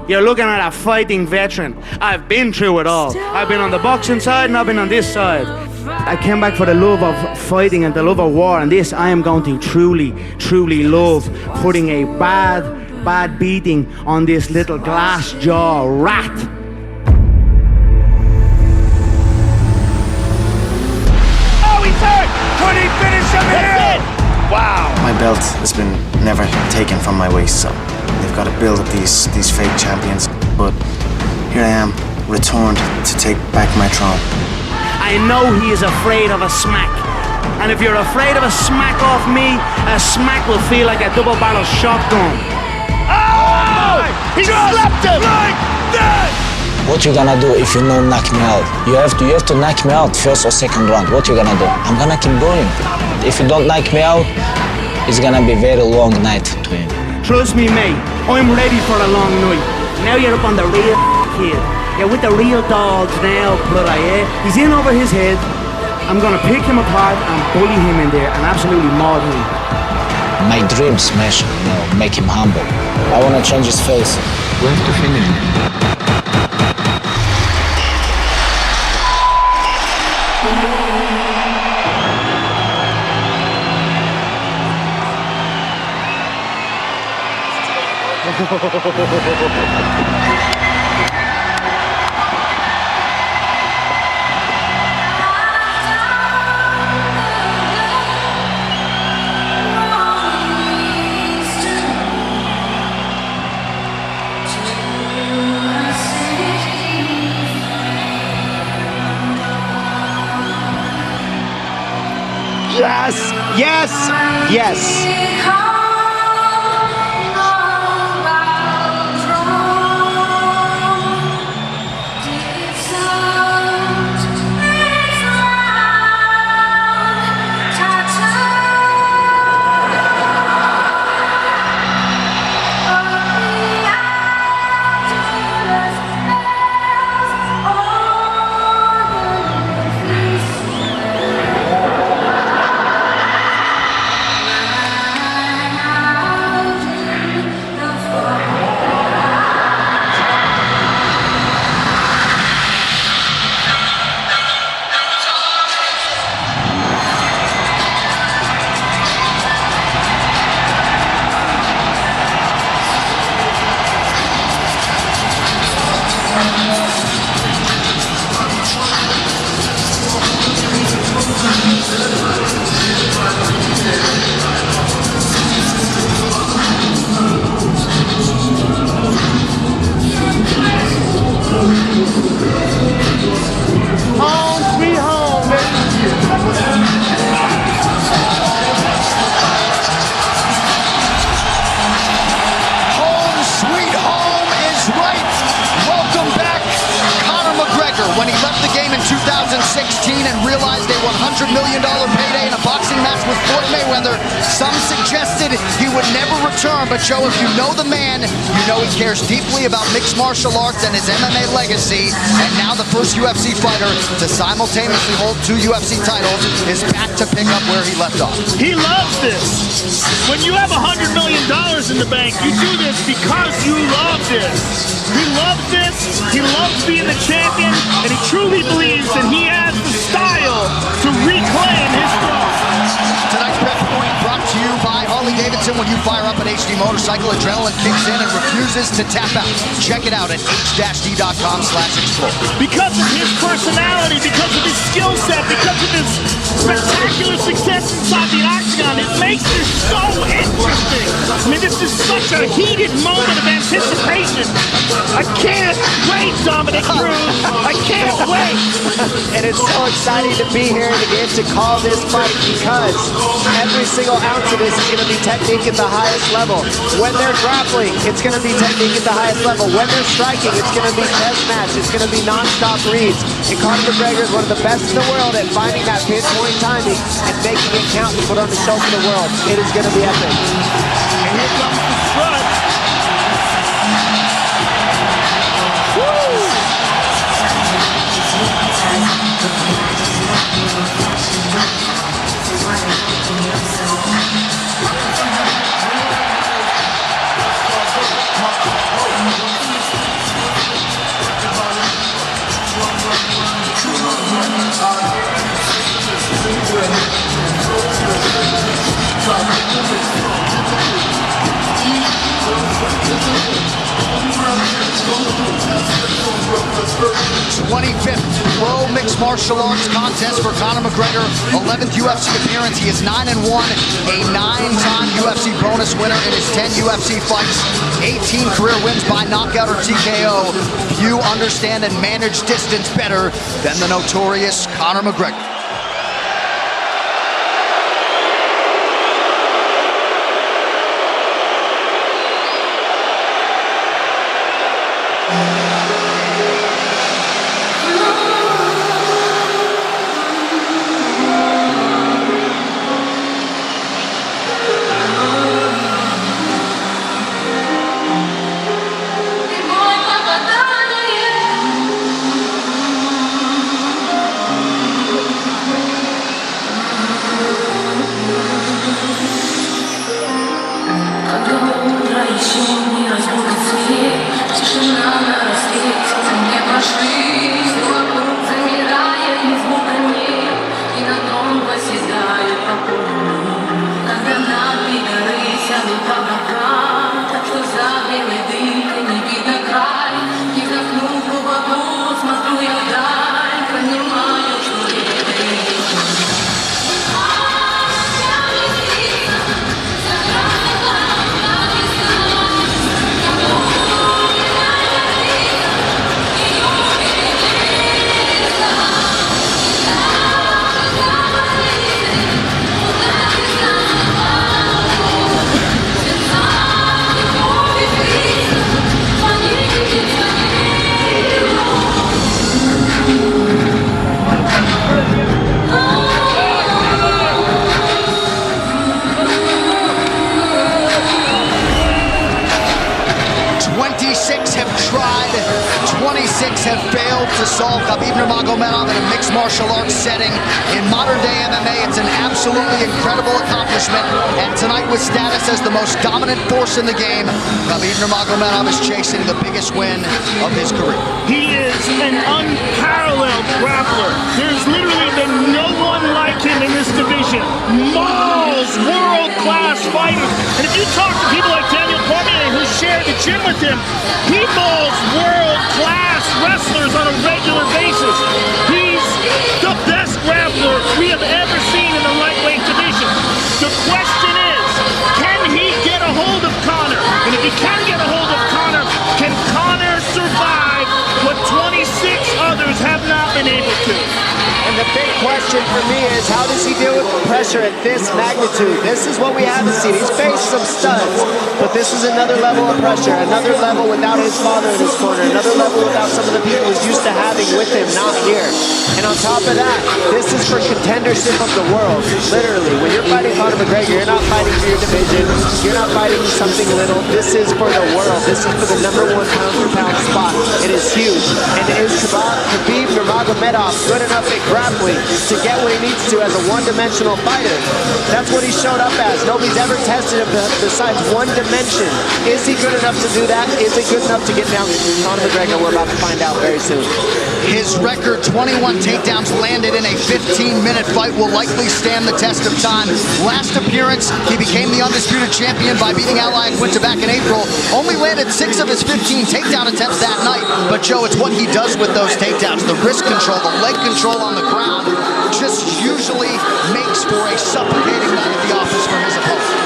You're looking at a fighting veteran. I've been through it all. I've been on the boxing side and I've been on this side. I came back for the love of fighting and the love of war, and this I am going to truly love, putting a bad beating on this little glass jaw rat. Oh, he's hurt! Could he finish him here? Wow. My belt has been never taken from my waist, so they've got to build up these fake champions. But here I am, returned to take back my throne. I know he is afraid of a smack. And if you're afraid of a smack off me, a smack will feel like a double-barrel shotgun. Oh! He slapped him! Like that! What you gonna do if you don't knock me out? You have to knock me out first or second round. What you gonna do? I'm gonna keep going. If you don't knock me out, it's gonna be a very long night to him. Trust me, mate. I'm ready for a long night. Now you're up on the real kid. You're with the real dogs now, bloody, yeah? He's in over his head. I'm gonna pick him apart and bully him in there and absolutely maul him. My dream smash, make him humble. I wanna change his face. We have to finish him. Yes, yes, yes. together. Some suggested he would never return, but Joe, if you know the man, you know he cares deeply about mixed martial arts and his MMA legacy. And now the first UFC fighter to simultaneously hold 2 UFC titles is back to pick up where he left off. He loves this. When you have $100 million in the bank, you do this because you love this. He loves this, he loves being the champion, and he truly believes that he has the style to reclaim his throne. Tonight's Prep Point brought to you by Harley-Davidson. When you fire up an HD motorcycle, adrenaline kicks in and refuses to tap out. Check it out at h-d.com/explore. Because of his personality, because of his skill set, because of his spectacular success inside the octagon, it makes this so interesting. I mean, this is such a heated moment of anticipation. I can't wait, Dominic Cruz. I can't wait. And it's so exciting to be here and to get to call this fight because every single ounce of this is going to be technique at the highest level. When they're grappling, it's going to be technique at the highest level. When they're striking, it's going to be chest match. It's going to be non-stop reads. And Conor McGregor is one of the best in the world at finding that pinpoint timing and making it count to put on the show for the world. It is going to be epic. And here comes the strut. Pro Mixed Martial Arts contest for Conor McGregor. 11th UFC appearance. He is 9-1, a 9-time UFC bonus winner in his 10 UFC fights. 18 career wins by knockout or TKO. Few understand and manage distance better than the notorious Conor McGregor. Have failed to solve Khabib Nurmagomedov in a mixed martial arts setting. In modern day MMA, it's an absolutely incredible accomplishment. And tonight, with status as the most dominant force in the game, Khabib Nurmagomedov is chasing the biggest win of his career. He is an unparalleled grappler. There's literally been no one like him in this division. Mauls world-class fighters. And if you talk to people like Daniel Cormier, who shared the gym with him, he mauls world-class wrestlers on a regular basis. He's the best grappler we have ever seen in the lightweight division. The question is, can he get a hold of Conor? And if he can get a hold of Conor, can Conor survive what 26 others have not been able to? And the big question for me is, how does he deal with pressure at this magnitude? This is what we haven't seen. He's faced some studs, but this is another level of pressure, another level without his father in his corner, another level without some of the people he's used to having with him, not here. And on top of that, this is for contendership of the world. Literally, when you're fighting Conor McGregor, you're not fighting for your division. You're not fighting something little. This is for the world. This is for the #1 pound-for-pound spot. It is huge. And is Khabib Nurmagomedov good enough at grappling to get what he needs to as a one-dimensional fighter? That's what he showed up as. Nobody's ever tested him besides one dimension. Is he good enough to do that? Is it good enough to get down Conor McGregor? We're about to find out very soon. His record, 21 takedowns landed in a 15-minute fight, will likely stand the test of time. Last appearance, he became the undisputed champion by beating Al Iaquinta back in April. Only landed 6 of his 15 takedown attempts that night. But Joe, it's what he does with those takedowns. The wrist control, the leg control on the ground just usually makes for a suffocating night at the office for his opponent.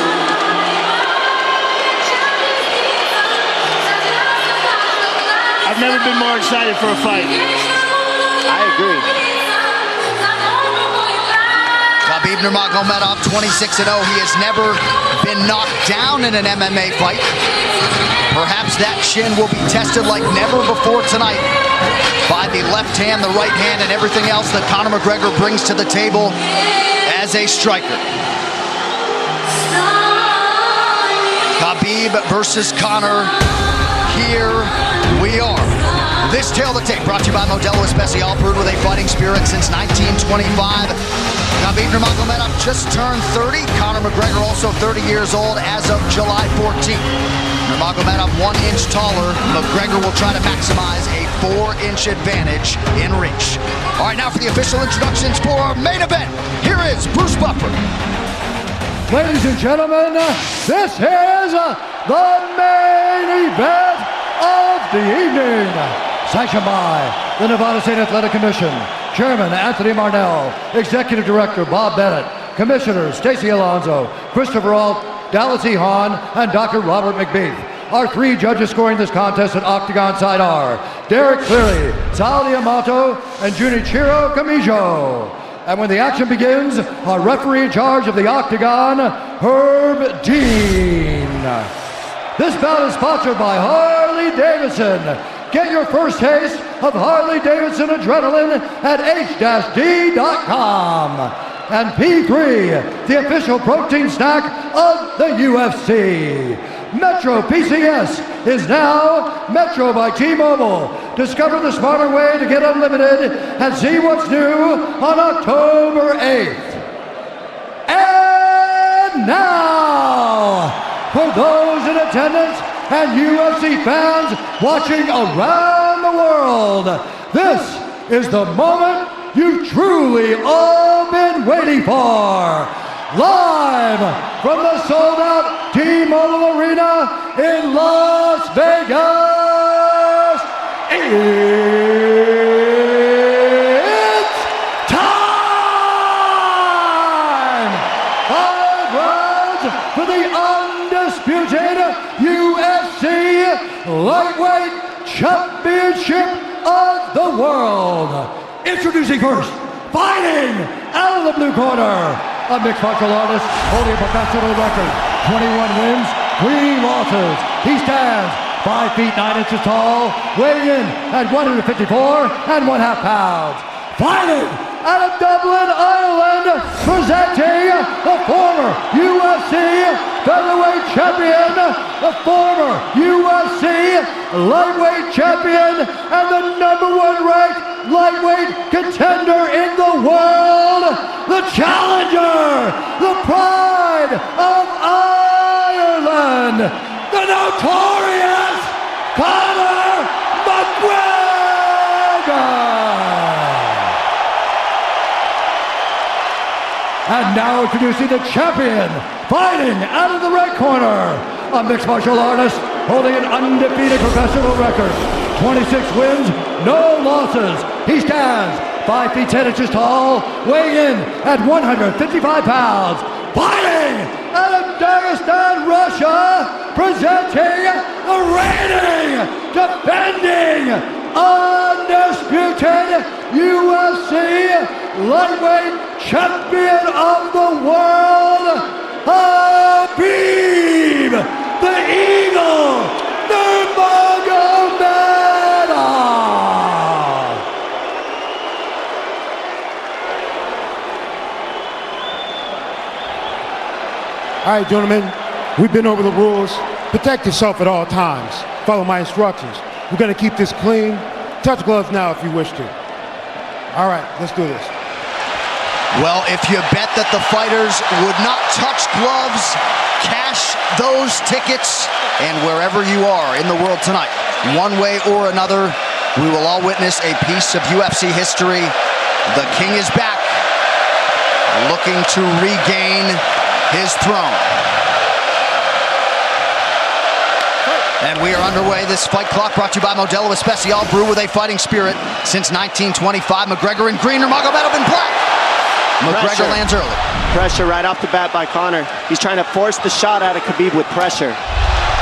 I've never been more excited for a fight. I agree. Khabib Nurmagomedov, 26-0. He has never been knocked down in an MMA fight. Perhaps that chin will be tested like never before tonight by the left hand, the right hand, and everything else that Conor McGregor brings to the table as a striker. Khabib versus Conor. Here we are. This Tale of the Tape brought to you by Modelo Especial, brewed with a fighting spirit since 1925. Khabib Nurmagomedov just turned 30. Conor McGregor also 30 years old as of July 14th. Nurmagomedov 1 inch taller. McGregor will try to maximize a 4-inch advantage in reach. All right, now for the official introductions for our main event. Here is Bruce Buffer. Ladies and gentlemen, this is the main event of the evening. Sanctioned by the Nevada State Athletic Commission, Chairman Anthony Marnell, Executive Director Bob Bennett, Commissioners Stacey Alonso, Christopher Alt, Dallas E. Hahn, and Dr. Robert McBeath. Our 3 judges scoring this contest at Octagon side are Derek Cleary, Sal Diamato, and Junichiro Kamijo. And when the action begins, our referee in charge of the Octagon, Herb Dean. This bout is sponsored by Harley-Davidson. Get your first taste of Harley-Davidson adrenaline at h-d.com. And P3, the official protein snack of the UFC. Metro PCS is now Metro by T-Mobile. Discover the smarter way to get unlimited and see what's new on October 8th. And now, for those in attendance and UFC fans watching around the world, this is the moment you've truly all been waiting for. Live from the sold-out T-Mobile Arena in Las Vegas, it's time! 5 rounds for the undisputed UFC Lightweight Championship of the world. Introducing first, fighting out of the blue corner, a mixed martial artist holding a professional record, 21 wins, 3 losses. He stands 5 feet 9 inches tall, weighing in at 154 1/2 pounds. Fighting out of Dublin, Ireland, presenting the former UFC featherweight champion, the former UFC lightweight champion, and the #1 ranked lightweight contender in the world, the challenger, the pride of Ireland, the notorious Conor McGregor. And now introducing the champion, fighting out of the red corner, a mixed martial artist holding an undefeated professional record, 26 wins, no losses. He stands 5 feet 10 inches tall, weighing in at 155 pounds. Fighting out of Dagestan, Russia, presenting the reigning, defending, undisputed UFC lightweight champion of the world, Khabib, the Eagle, Nurmagomedov. All right, gentlemen, we've been over the rules. Protect yourself at all times. Follow my instructions. We're gonna keep this clean. Touch gloves now if you wish to. All right, let's do this. Well, if you bet that the fighters would not touch gloves, cash those tickets, and wherever you are in the world tonight, one way or another, we will all witness a piece of UFC history. The King is back, looking to regain his throne. And we are underway. This fight clock brought to you by Modelo Especial, brew with a fighting spirit since 1925. McGregor in green, Nurmagomedov in black. McGregor lands early. Pressure right off the bat by Conor. He's trying to force the shot out of Khabib with pressure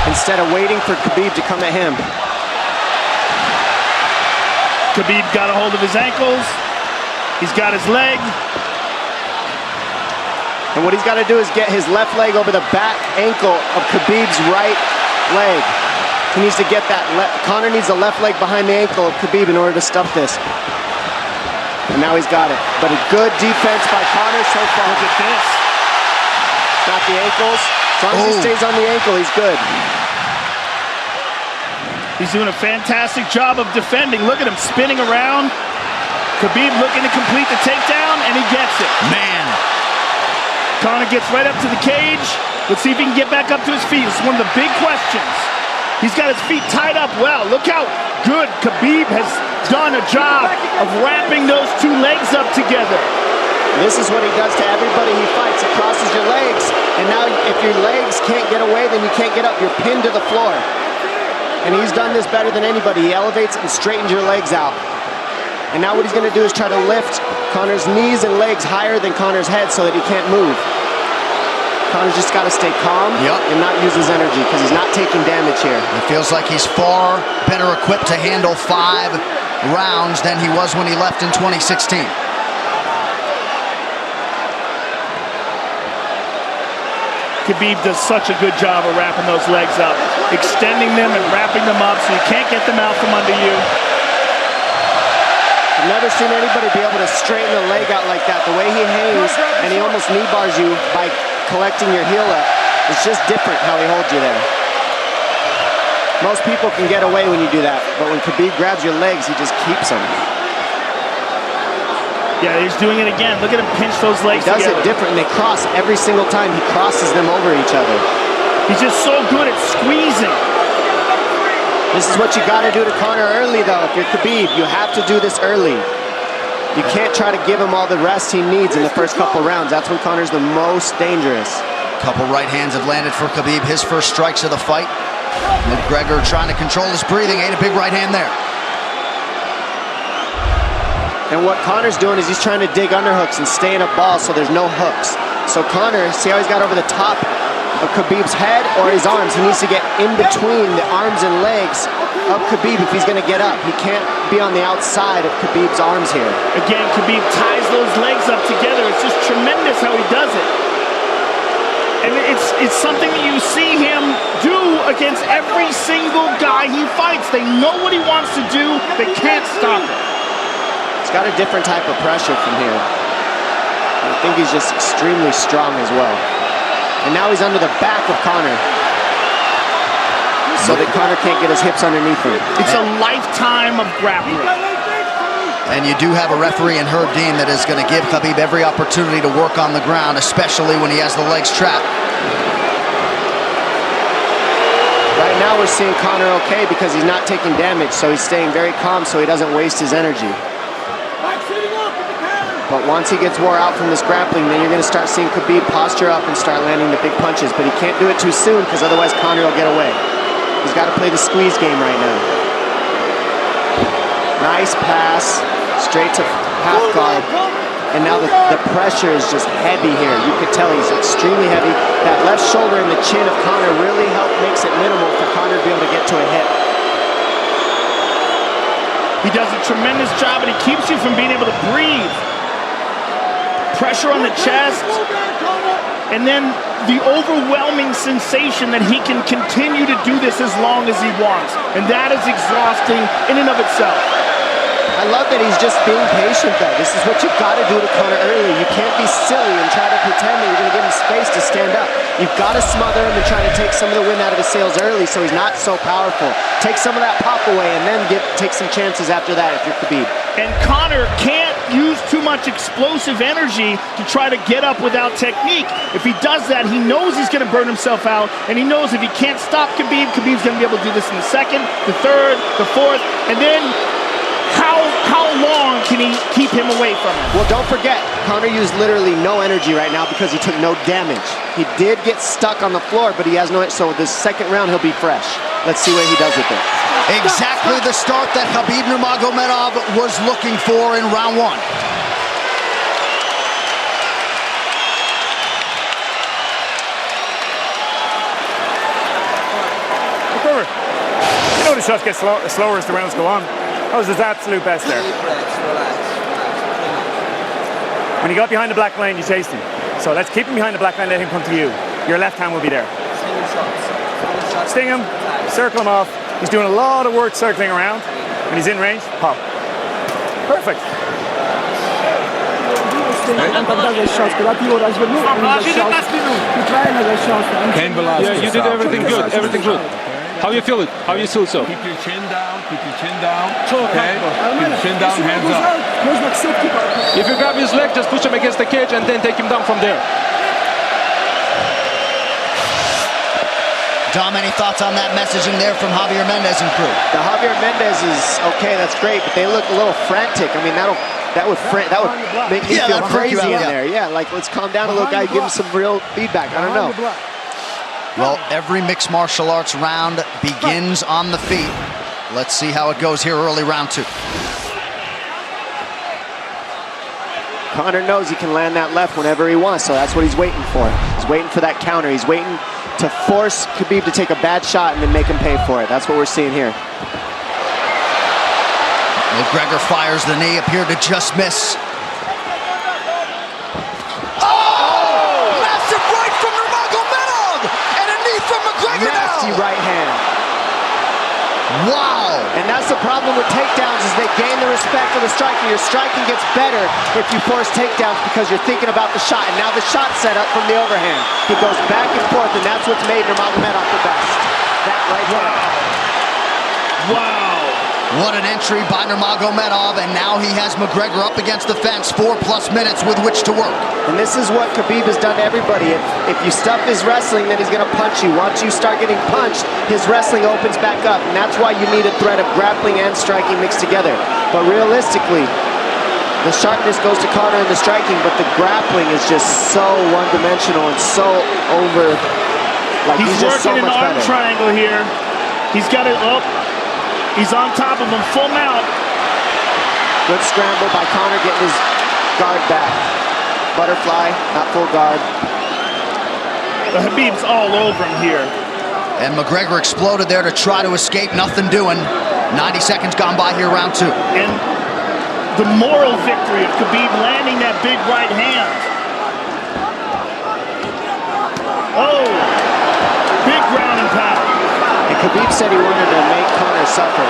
instead of waiting for Khabib to come at him. Khabib got a hold of his ankles. He's got his leg. And what he's got to do is get his left leg over the back ankle of Khabib's right leg. He needs to get that. Conor needs the left leg behind the ankle of Khabib in order to stuff this. And now he's got it. But a good defense by Conor so far. Look at this. Got the ankles. As long as he stays on the ankle, he's good. He's doing a fantastic job of defending. Look at him spinning around. Khabib looking to complete the takedown, and he gets it. Man. Conor gets right up to the cage. Let's see if he can get back up to his feet. It's one of the big questions. He's got his feet tied up well. Look how good Khabib has done a job of wrapping those two legs up together. This is what he does to everybody he fights. He crosses your legs, and now if your legs can't get away, then you can't get up. You're pinned to the floor. And he's done this better than anybody. He elevates and straightens your legs out. And now what he's going to do is try to lift Conor's knees and legs higher than Conor's head so that he can't move. Conor's just got to stay calm and not use his energy because he's not taking damage here. It feels like he's far better equipped to handle 5 rounds than he was when he left in 2016. Khabib does such a good job of wrapping those legs up, extending them and wrapping them up so you can't get them out from under you. I've never seen anybody be able to straighten a leg out like that. The way he hangs and he almost knee bars you by collecting your heel up. It's just different how he holds you there. Most people can get away when you do that, but when Khabib grabs your legs, he just keeps them. Yeah, he's doing it again. Look at him pinch those legs together. He does it different, and they cross every single time. He crosses them over each other. He's just so good at squeezing. This is what you got to do to Conor early, though. If you're Khabib, you have to do this early. You can't try to give him all the rest he needs in the first couple rounds. That's when Conor's the most dangerous. Couple right hands have landed for Khabib. His first strikes of the fight. McGregor trying to control his breathing. Ate a big right hand there. And what Conor's doing is he's trying to dig underhooks and stay in a ball so there's no hooks. So Conor, see how he's got over the top of Khabib's head or his arms? He needs to get in between the arms and legs of Khabib if he's going to get up. He can't be on the outside of Khabib's arms here. Again, Khabib ties those legs up together. It's just tremendous how he does it. And it's something that you see him do against every single guy he fights. They know what he wants to do. They can't stop it. He's got a different type of pressure from here. I think he's just extremely strong as well. And now he's under the back of Conor, so that Conor can't get his hips underneath him. It's a lifetime of grappling. And you do have a referee in Herb Dean that is going to give Khabib every opportunity to work on the ground, especially when he has the legs trapped. Right now we're seeing Conor okay because he's not taking damage, so he's staying very calm so he doesn't waste his energy. But once he gets wore out from this grappling, then you're going to start seeing Khabib posture up and start landing the big punches. But he can't do it too soon because otherwise Conor will get away. He's got to play the squeeze game right now. Nice pass, straight to half guard. And now the pressure is just heavy here. You could tell he's extremely heavy. That left shoulder and the chin of Conor really makes it minimal for Conor to be able to get to a hit. He does a tremendous job, and he keeps you from being able to breathe. Pressure on the chest, and then the overwhelming sensation that he can continue to do this as long as he wants. And that is exhausting in and of itself. I love that he's just being patient, though. This is what you've got to do to Conor early. You can't be silly and try to pretend that you're going to give him space to stand up. You've got to smother him and try to take some of the wind out of his sails early so he's not so powerful. Take some of that pop away and then take some chances after that if you're Khabib. And Conor can't use too much explosive energy to try to get up without technique. If he does that, he knows he's going to burn himself out, and he knows if he can't stop Khabib, Khabib's going to be able to do this in the second, the third, the fourth, and then how long can he keep him away from him? Well, don't forget, Conor used literally no energy right now because he took no damage. He did get stuck on the floor, but he has no, so this second round he'll be fresh. Let's see what he does with it. Exactly the start that Khabib Nurmagomedov was looking for in round one. You know the shots get slower as the rounds go on. That was his absolute best there. When he got behind the black line, you chased him. So let's keep him behind the black line, let him come to you. Your left hand will be there. Sting him, circle him off. He's doing a lot of work circling around. When he's in range, pop. Perfect. Yeah, you did everything good, everything good. How you feel it? How you feel so? Keep your chin down, keep your chin down. Okay? Keep your chin down, hands up. If you grab his leg, just push him against the cage and then take him down from there. Dom, any thoughts on that messaging there from Javier Mendez and crew? The Javier Mendez is okay, that's great, but they look a little frantic. I mean, that would make me feel crazy in there. Yeah, like let's calm down a little guy, give him some real feedback. I don't know. Well, every mixed martial arts round begins on the feet. Let's see how it goes here early round two. Conor knows he can land that left whenever he wants, so that's what he's waiting for. He's waiting for that counter. He's waiting to force Khabib to take a bad shot and then make him pay for it. That's what we're seeing here. McGregor fires the knee, appeared to just miss. Nasty right hand. Wow! And that's the problem with takedowns is they gain the respect of the striker. Your striking gets better if you force takedowns because you're thinking about the shot. And now the shot's set up from the overhand. He goes back and forth, and that's what's made Nurmagomedov the best. That right hand. Wow! What an entry by Nurmagomedov, and now he has McGregor up against the fence, 4+ minutes with which to work. And this is what Khabib has done to everybody. If you stuff his wrestling, then he's going to punch you. Once you start getting punched, his wrestling opens back up, and that's why you need a threat of grappling and striking mixed together. But realistically, the sharpness goes to Conor in the striking, but the grappling is just so one-dimensional and so over. Like he's just so working much an arm better. triangle here. He's got it up. He's on top of him, full mount. Good scramble by Conor, getting his guard back. Butterfly, not full guard. Khabib's all over him here. And McGregor exploded there to try to escape, nothing doing. 90 seconds gone by here, round two. And the moral victory of Khabib landing that big right hand. Oh, big ground and pound. And Khabib said he wanted to make Conor suffer.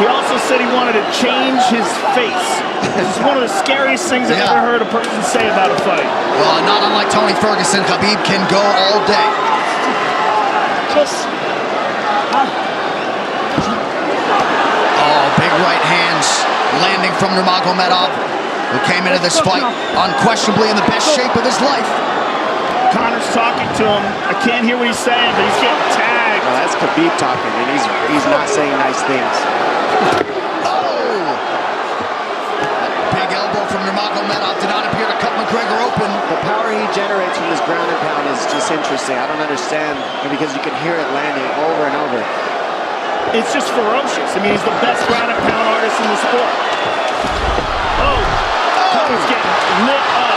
He also said he wanted to change his face. This is one of the scariest things I've ever heard a person say about a fight. Well, not unlike Tony Ferguson, Khabib can go all day. Oh, big right hands landing from Nurmagomedov, who came into this fight unquestionably in the best shape of his life. Conor's talking to him. I can't hear what he's saying, but he's getting tagged. Well, that's Khabib talking, and he's not saying nice things. Big elbow from Nurmagomedov did not appear to cut McGregor open. The power he generates from this ground and pound is just interesting. I don't understand, because you can hear it landing over and over. It's just ferocious. I mean, he's the best ground and pound artist in the sport. Oh, Conor's getting lit up.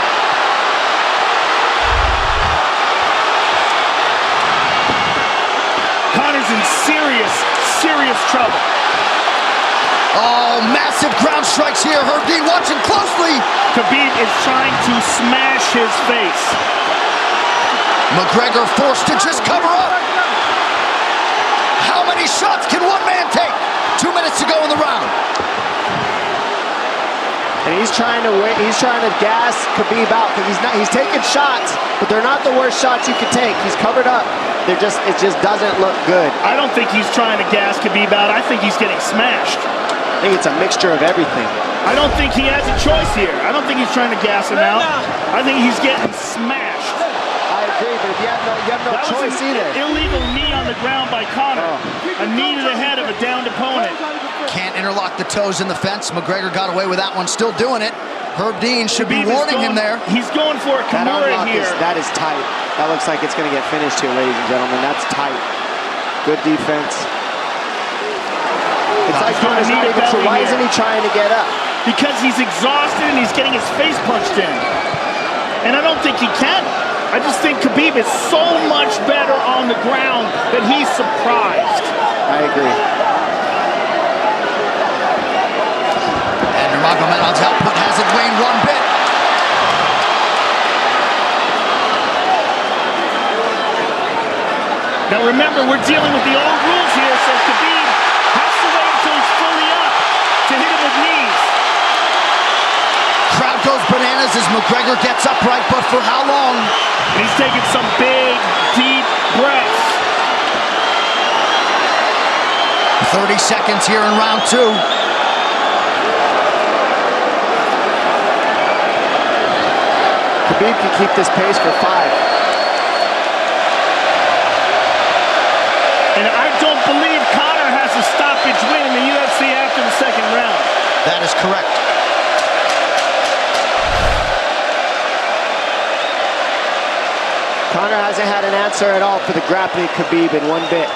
Conor's in serious trouble. Oh, massive ground strikes here. Herb Dean watching closely. Khabib is trying to smash his face. McGregor forced to just cover up. How many shots can one man take? 2 minutes to go in the round. And he's trying to gas Khabib out because he's taking shots, but they're not the worst shots you could take. He's covered up. It just doesn't look good. I don't think he's trying to gas Khabib out. I think he's getting smashed. I think it's a mixture of everything. I don't think he has a choice here. I don't think he's trying to gas him out. I think he's getting smashed. I agree, but if you have no choice either. Illegal knee on the ground by Conor. A knee to the head of a downed opponent. Can't interlock the toes in the fence. McGregor got away with that one, still doing it. Herb Dean should be warning him there. He's going for a Kimura here. That is tight. That looks like it's going to get finished here, ladies and gentlemen. That's tight. Good defense. It's like Conor's not even sure. Why isn't he trying to get up? Because he's exhausted and he's getting his face punched in. And I don't think he can. I just think Khabib is so much better on the ground that he's surprised. I agree. And Nurmagomedov's output hasn't waned one bit. Now remember, we're dealing with the old rules here, so Khabib has to wait until he's fully up to hit him with knees. Crowd goes bananas as McGregor gets upright, but for how long? And he's taking some big, deep breaths. 30 seconds here in round 2. Khabib can keep this pace for 5. And I don't believe Conor has a stoppage win in the UFC after the second round. That is correct. Conor hasn't had an answer at all for the grappling Khabib in one bit.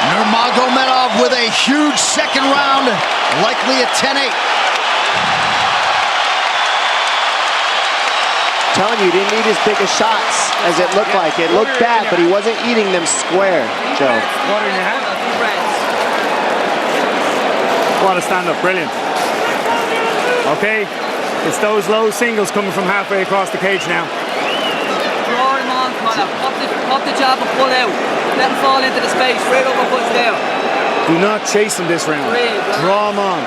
Nurmagomedov with a huge second round, likely a 10-8. Telling you, he didn't need as big of shots as it looked like. It looked bad, but he wasn't eating them square, Joe. Water in your hand. What a stand-up, brilliant. Okay, it's those low singles coming from halfway across the cage now. Draw him on, Conor. Pop the jab and pull out. Let him fall into the space. Straight uppercuts there. Do not chase him this round. Draw him on.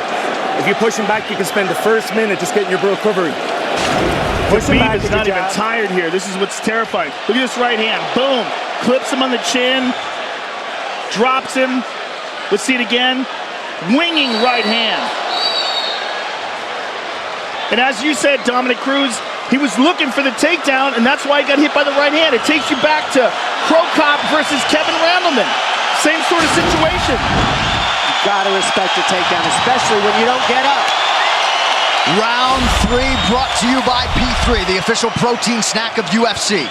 If you push him back, you can spend the first minute just getting your recovery. Khabib is not even tired here. This is what's terrifying. Look at this right hand. Boom. Clips him on the chin. Drops him. Let's see it again. Winging right hand. And as you said, Dominic Cruz, he was looking for the takedown, and that's why he got hit by the right hand. It takes you back to Crow Cop versus Kevin Randleman. Same sort of situation. You gotta respect the takedown, especially when you don't get up. Round 3 brought to you by P3, the official protein snack of UFC.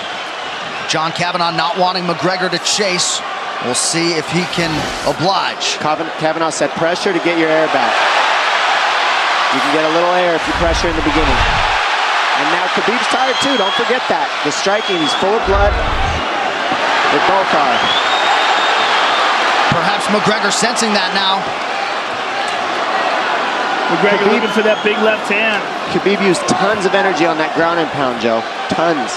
John Kavanagh not wanting McGregor to chase. We'll see if he can oblige. Kavanagh said pressure to get your air back. You can get a little air if you pressure in the beginning. And now Khabib's tired too, don't forget that. The striking, he's full of blood. They both are. Perhaps McGregor sensing that now. McGregor looking for that big left hand. Khabib used tons of energy on that ground and pound, Joe. Tons.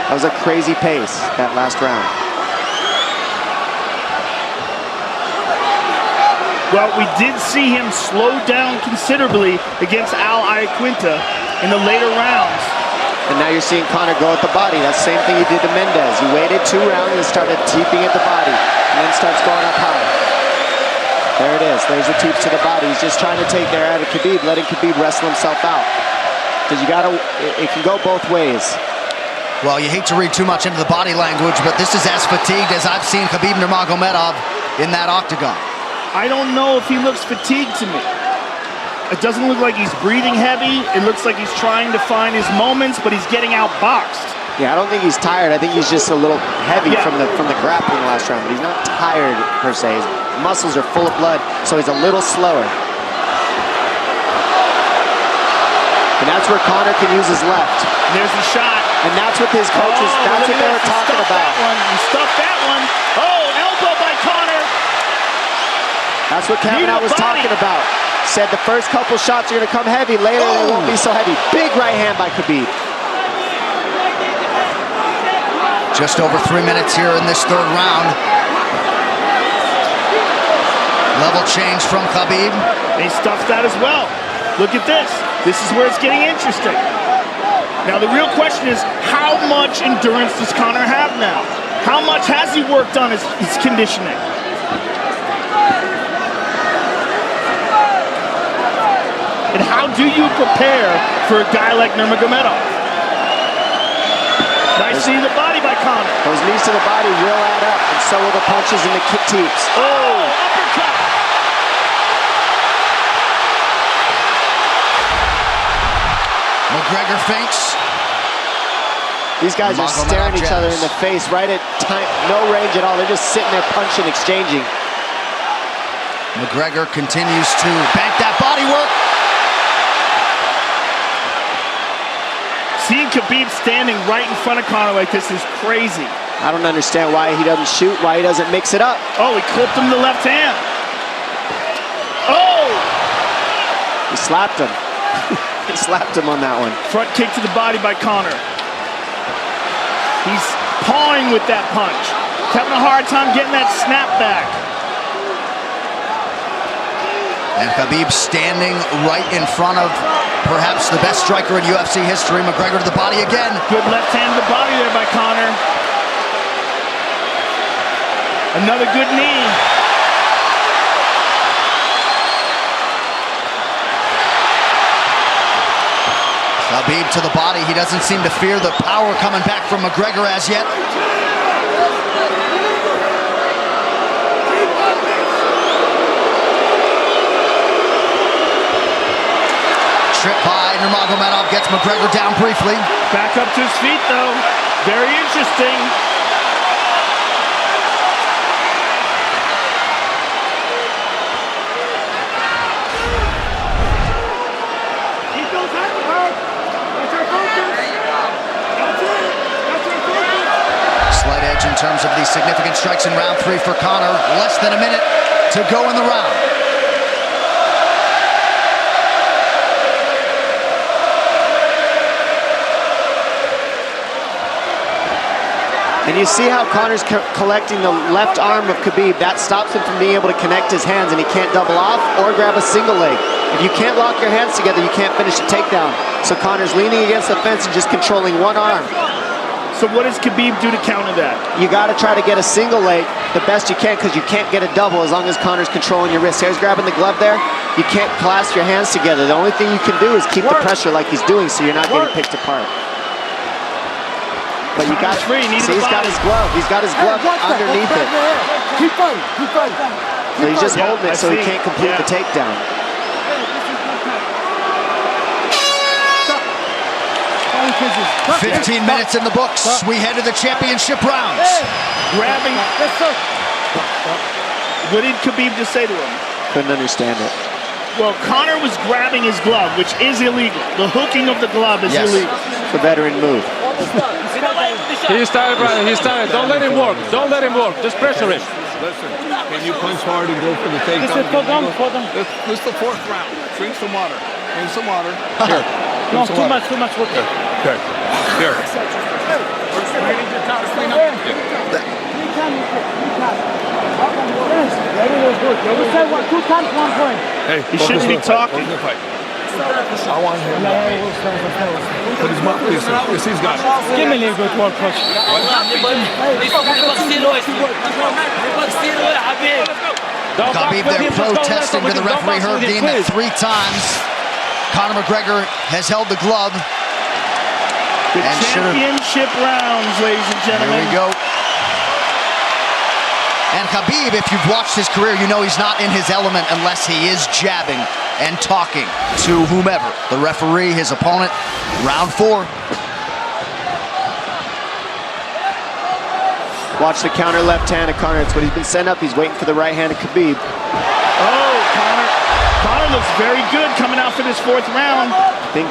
That was a crazy pace, that last round. Well, we did see him slow down considerably against Al Iaquinta in the later rounds. And now you're seeing Conor go at the body. That's the same thing he did to Mendez. He waited 2 rounds and started teeping at the body, and then starts going up high. There it is. There's the teeps to the body. He's just trying to take their out of Khabib, letting Khabib wrestle himself out. Because you gotta, it can go both ways. Well, you hate to read too much into the body language, but this is as fatigued as I've seen Khabib Nurmagomedov in that octagon. I don't know if he looks fatigued to me. It doesn't look like he's breathing heavy. It looks like he's trying to find his moments, but he's getting outboxed. Yeah, I don't think he's tired. I think he's just a little heavy from the grappling last round, but he's not tired per se. His muscles are full of blood, so he's a little slower. And that's where Conor can use his left. And there's the shot. And that's what his coaches, that's what they were talking about. He stuffed that one. Oh, elbow by Conor. That's what Kavanagh was talking about. Said the first couple shots are going to come heavy. Later, they won't be so heavy. Big right hand by Khabib. Just over 3 minutes here in this 3rd round. Level change from Khabib. And he stuffs that as well. Look at this. This is where it's getting interesting. Now the real question is, how much endurance does Conor have now? How much has he worked on his conditioning? And how do you prepare for a guy like Nurmagomedov? Nice knee to the body by Conor. Those knees to the body will add up, and so will the punches and the kick teeps. Oh, uppercut. McGregor feints. These guys are staring each other in the face right at time, no range at all. They're just sitting there punching, exchanging. McGregor continues to bank that body work. Seeing Khabib standing right in front of Conor like this is crazy. I don't understand why he doesn't shoot, why he doesn't mix it up. Oh, he clipped him to the left hand. Oh! He slapped him. He slapped him on that one. Front kick to the body by Conor. He's pawing with that punch. He's having a hard time getting that snap back. And Khabib standing right in front of perhaps the best striker in UFC history. McGregor to the body again. Good left hand to the body there by Conor. Another good knee. Khabib to the body. He doesn't seem to fear the power coming back from McGregor as yet. Trip by Nurmagomedov gets McGregor down briefly. Back up to his feet though. Very interesting. Keep those hands hard. That's our focus. That's it. That's our focus. Slight edge in terms of the significant strikes in round 3 for Conor. Less than a minute to go in the round. And you see how Conor's collecting the left arm of Khabib. That stops him from being able to connect his hands, and he can't double off or grab a single leg. If you can't lock your hands together, you can't finish a takedown. So Conor's leaning against the fence and just controlling one arm. So what does Khabib do to counter that? You got to try to get a single leg the best you can, because you can't get a double as long as Conor's controlling your wrist. He's grabbing the glove there. You can't clasp your hands together. The only thing you can do is keep the pressure like he's doing, so you're not getting picked apart. But you got free. See, he's got his glove. He's got his glove underneath it. Keep fighting. Keep fighting. So he's just holding it so he can't complete the takedown. 15 minutes in the books. We head to the championship rounds. Grabbing. What did Khabib just say to him? Couldn't understand it. Well, Conor was grabbing his glove, which is illegal. The hooking of the glove is illegal. It's a veteran move. He's tired, brother. He's tired. Don't let him work. Don't let him work. Just pressure him. Listen, can you punch hard and go for the takedown? This is the 4th round. Drink some water. Drink some water. Here. No, too much work. Okay. Here. Hey, he shouldn't be talking. I want him to put his mouth. Yes, he's got it. Give me a little bit more push. Khabib there protesting to the referee. Herb Dean that 3 times Conor McGregor has held the glove. The championship rounds, ladies and gentlemen. Here we go. And Khabib, if you've watched his career, you know he's not in his element unless he is jabbing and talking to whomever. The referee, his opponent, round 4. Watch the counter left hand of Conor. It's what he's been setting up. He's waiting for the right hand of Khabib. Oh, Conor looks very good coming out for this 4th round.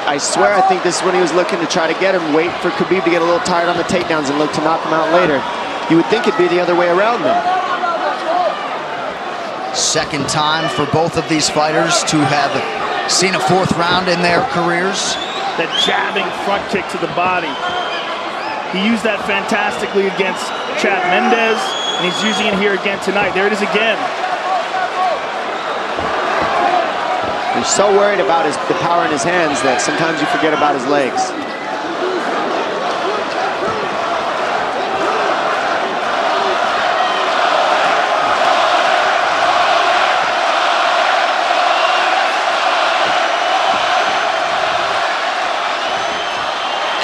I swear, I think this is when he was looking to try to get him, wait for Khabib to get a little tired on the takedowns and look to knock him out later. You would think it'd be the other way around though. Second time for both of these fighters to have seen a 4th round in their careers. That jabbing front kick to the body. He used that fantastically against Chad Mendes, and he's using it here again tonight. There it is again. He's so worried about the power in his hands that sometimes you forget about his legs.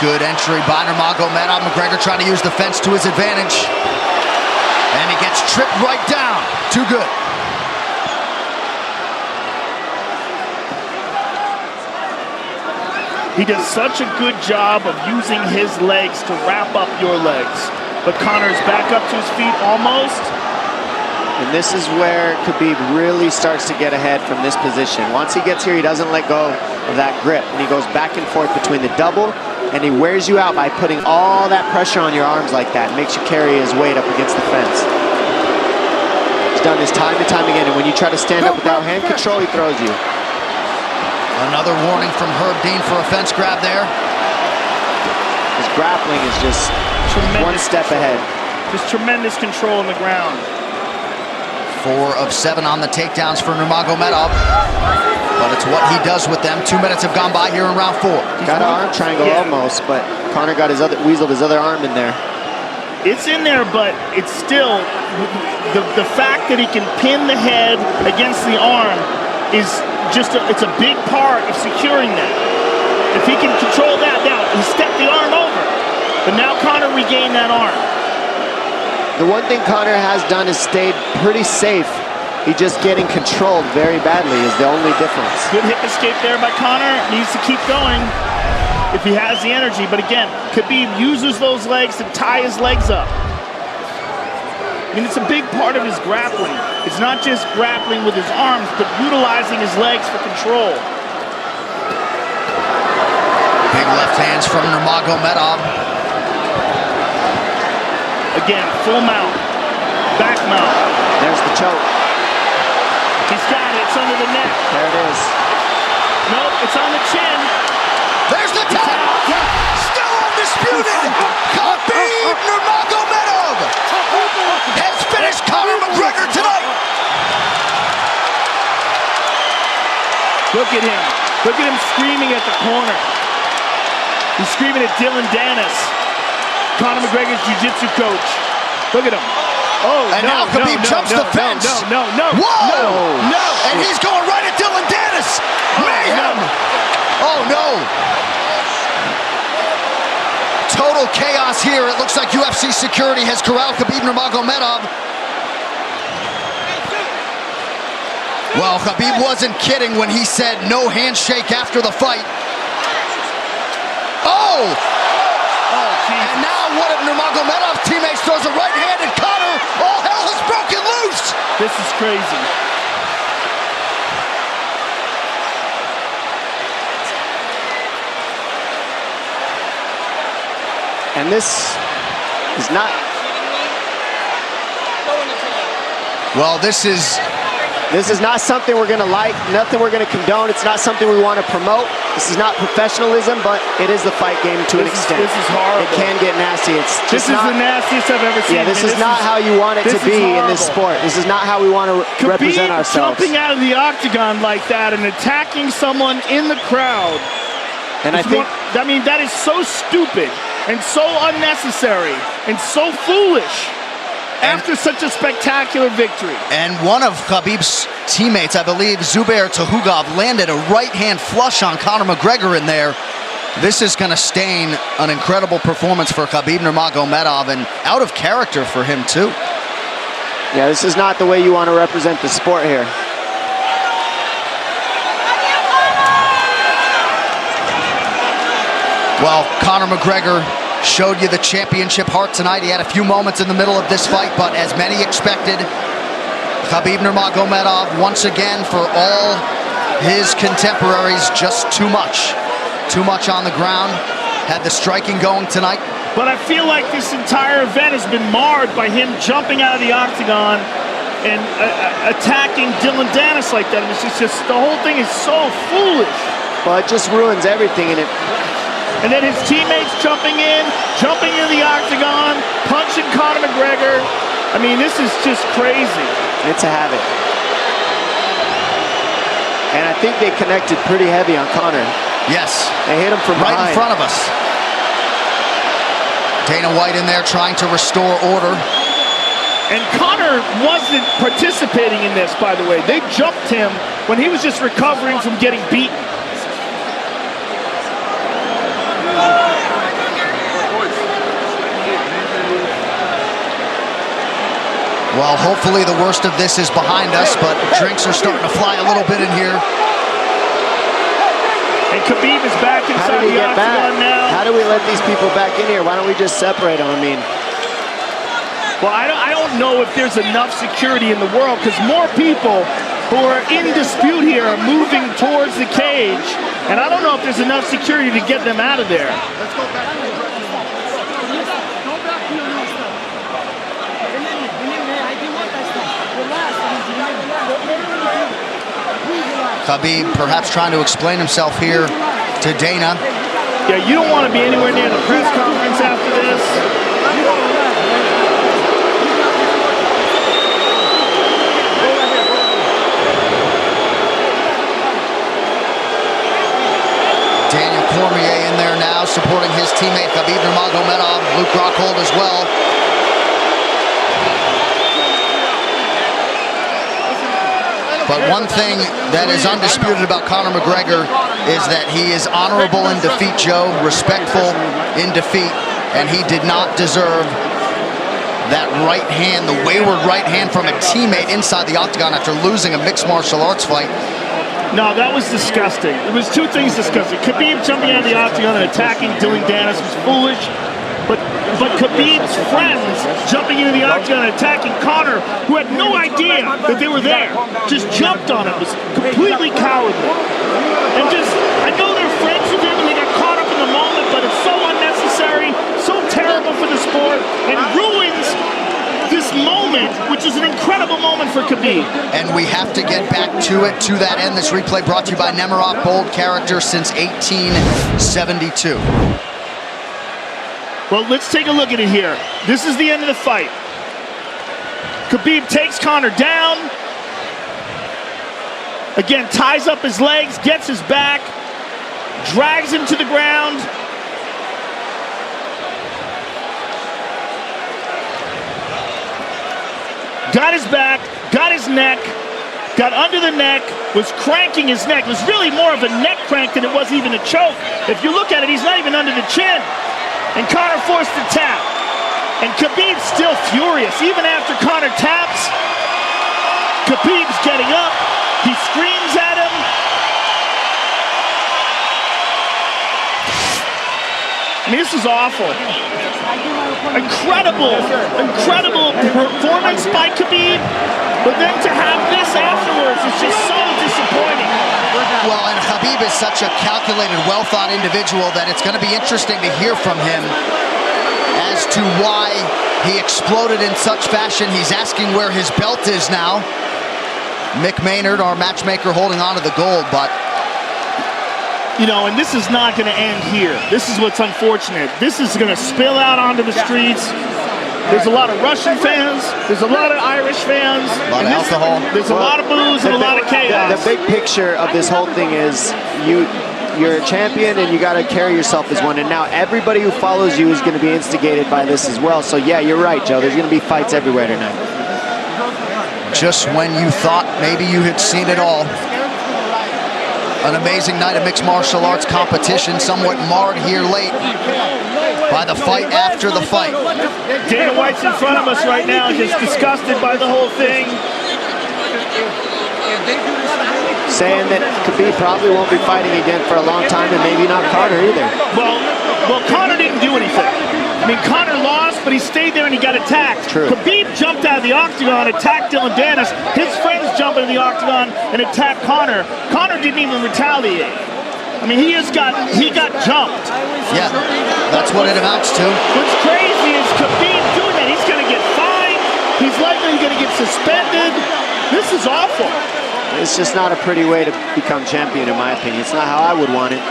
Good entry by Nurmagomedov. McGregor trying to use the fence to his advantage. And he gets tripped right down. Too good. He does such a good job of using his legs to wrap up your legs. But Conor's back up to his feet almost. And this is where Khabib really starts to get ahead from this position. Once he gets here, he doesn't let go of that grip. And he goes back and forth between the double, and he wears you out by putting all that pressure on your arms like that. Makes you carry his weight up against the fence. He's done this time and time again, and when you try to stand up without hand control, he throws you. Another warning from Herb Dean for a fence grab there. His grappling is just one step ahead. Just tremendous control on the ground. 4 of 7 on the takedowns for Nurmagomedov. But it's what he does with them. 2 minutes have gone by here in round 4. Got an arm triangle almost, but Conor got weaseled his other arm in there. It's in there, but it's still, the fact that he can pin the head against the arm is just, it's a big part of securing that. If he can control that, now he stepped the arm over, but now Conor regained that arm. The one thing Conor has done is stayed pretty safe. He's just getting controlled very badly is the only difference. Good hip escape there by Conor. Needs to keep going if he has the energy. But again, Khabib uses those legs to tie his legs up. I mean, it's a big part of his grappling. It's not just grappling with his arms, but utilizing his legs for control. Big left hands from Nurmagomedov. Again, full mount, back mount. There's the choke. He's got it, it's under the neck. There it is. Nope, it's on the chin. There's the tap! Still undisputed! Khabib Nurmagomedov has finished Conor McGregor tonight! Look at him. Look at him screaming at the corner. He's screaming at Dylan Dennis, Conor McGregor's jiu-jitsu coach. Look at him. Oh, and now Khabib jumps the fence. No. Whoa! No! And he's going right at Dylan Dennis. Mayhem! Oh, no. Total chaos here. It looks like UFC security has corralled Khabib Nurmagomedov. Well, Khabib wasn't kidding when he said no handshake after the fight. Oh! And now one of Nurmagomedov's teammates throws a right hand at Conor. All hell has broken loose! This is crazy. And this is not... Well, this is not something we're going to like, nothing we're going to condone. It's not something we want to promote. This is not professionalism, but it is the fight game to an extent. This is horrible. It can get nasty. This is the nastiest I've ever seen. Yeah, this is not how you want it to be in this sport. This is not how we want to represent ourselves. Jumping out of the octagon like that and attacking someone in the crowd. And I mean, that is so stupid and so unnecessary and so foolish. After such a spectacular victory. And one of Khabib's teammates, I believe, Zubair Tuhugov, landed a right-hand flush on Conor McGregor in there. This is going to stain an incredible performance for Khabib Nurmagomedov and out of character for him, too. Yeah, this is not the way you want to represent the sport here. Well, Conor McGregor showed you the championship heart tonight. He had a few moments in the middle of this fight, but as many expected, Khabib Nurmagomedov, once again, for all his contemporaries, just too much. Too much on the ground. Had the striking going tonight. But I feel like this entire event has been marred by him jumping out of the octagon and attacking Dylan Dennis like that. It's just the whole thing is so foolish. Well, it just ruins everything, and it... And then his teammates jumping into the octagon, punching Conor McGregor. I mean, this is just crazy. It's a habit. And I think they connected pretty heavy on Conor. Yes. They hit him from right behind. in front of us. Dana White in there trying to restore order. And Conor wasn't participating in this, by the way. They jumped him when he was just recovering from getting beaten. Well, hopefully the worst of this is behind us, but drinks are starting to fly a little bit in here. And Khabib is back inside the octagon now. How do we let these people back in here? Why don't we just separate them? I mean, well, I don't know if there's enough security in the world, because more people who are in dispute here are moving towards the cage, and I don't know if there's enough security to get them out of there. Let's go back to the drum. Khabib perhaps trying to explain himself here to Dana. Yeah, you don't want to be anywhere near the press conference after this. Daniel Cormier in there now, supporting his teammate Khabib Nurmagomedov. Luke Rockhold as well. But one thing that is undisputed about Conor McGregor is that he is honorable in defeat, Joe, respectful in defeat, and he did not deserve that right hand, the wayward right hand from a teammate inside the octagon after losing a mixed martial arts fight. No, that was disgusting. It was two things disgusting. Khabib jumping out of the octagon and attacking Dylan Dennis was foolish. But Khabib's friends jumping into the octagon and attacking Conor, who had no idea that they were there, just jumped on him. It was completely cowardly. And just, I know they're friends with him and they got caught up in the moment, but it's so unnecessary, so terrible for the sport, and ruins this moment, which is an incredible moment for Khabib. And we have to get back to it, to that end. This replay brought to you by Nemiroff, bold character since 1872. Well, let's take a look at it here. This is the end of the fight. Khabib takes Conor down. Again, ties up his legs, gets his back, drags him to the ground. Got his back, got his neck, got under the neck, was cranking his neck. It was really more of a neck crank than it was even a choke. If you look at it, he's not even under the chin. And Conor forced the tap. And Khabib's still furious. Even after Conor taps, Khabib's getting up. He screams at him. I mean, this is awful. Incredible performance by Khabib. But then to have this afterwards is just so disappointing. Well, and Khabib is such a calculated, well-thought individual that it's going to be interesting to hear from him as to why he exploded in such fashion. He's asking where his belt is now. Mick Maynard, our matchmaker, holding on to the gold, but... You know, and this is not going to end here. This is what's unfortunate. This is going to spill out onto the streets. There's a lot of Russian fans. There's a lot of Irish fans. A lot of alcohol. There's a lot of booze and a lot of chaos. The big picture of this whole thing is you're a champion and you got to carry yourself as one. And now everybody who follows you is going to be instigated by this as well. So yeah, you're right, Joe. There's going to be fights everywhere tonight. Just when you thought maybe you had seen it all. An amazing night of mixed martial arts competition, somewhat marred here late by the fight after the fight. Dana White's in front of us right now, just disgusted by the whole thing. Saying that Khabib probably won't be fighting again for a long time, and maybe not Conor either. Well, Conor didn't do anything. I mean, Conor lost, but he stayed there and he got attacked. True. Khabib jumped out of the octagon, attacked Dylan Dennis. His friends jumped into the octagon and attacked Conor. Conor didn't even retaliate. I mean, he got jumped. Yeah, that's what it amounts to. What's crazy is Khabib doing that. He's going to get fined. He's likely going to get suspended. This is awful. It's just not a pretty way to become champion, in my opinion. It's not how I would want it.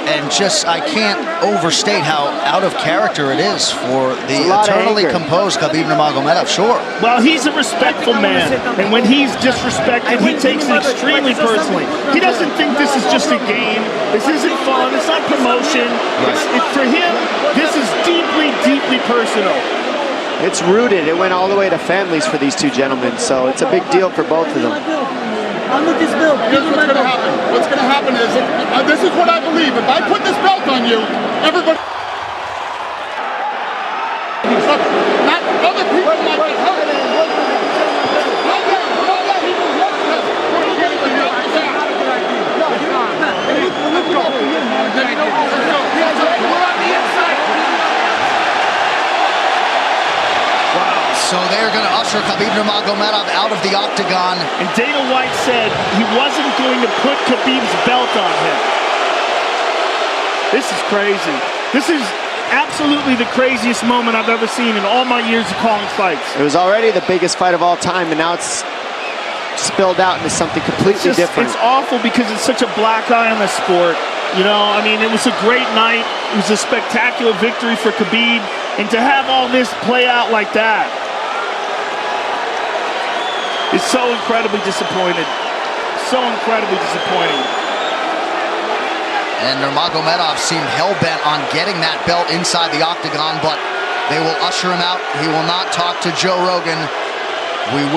And just, I can't overstate how out of character it is for the a lot of eternally anger. composed Khabib Nurmagomedov, sure. Well, he's a respectful man, and when he's disrespected, he takes it extremely personally. He doesn't think this is just a game. This isn't fun. It's not promotion. For him, this is deeply, deeply personal. It's rooted. It went all the way to families for these two gentlemen, so it's a big deal for both of them. Here's what's going to happen. What's going to happen is, this is what I believe. If I put this belt on you, everybody... Not other people might get hurt. So they're going to usher Khabib Nurmagomedov out of the octagon. And Dana White said he wasn't going to put Khabib's belt on him. This is crazy. This is absolutely the craziest moment I've ever seen in all my years of calling fights. It was already the biggest fight of all time, and now it's spilled out into something completely different. It's awful because it's such a black eye on the sport. You know, I mean, it was a great night. It was a spectacular victory for Khabib. And to have all this play out like that is so incredibly disappointed. So incredibly disappointing. And Nurmagomedov seemed hell-bent on getting that belt inside the octagon, but they will usher him out. He will not talk to Joe Rogan. I mean,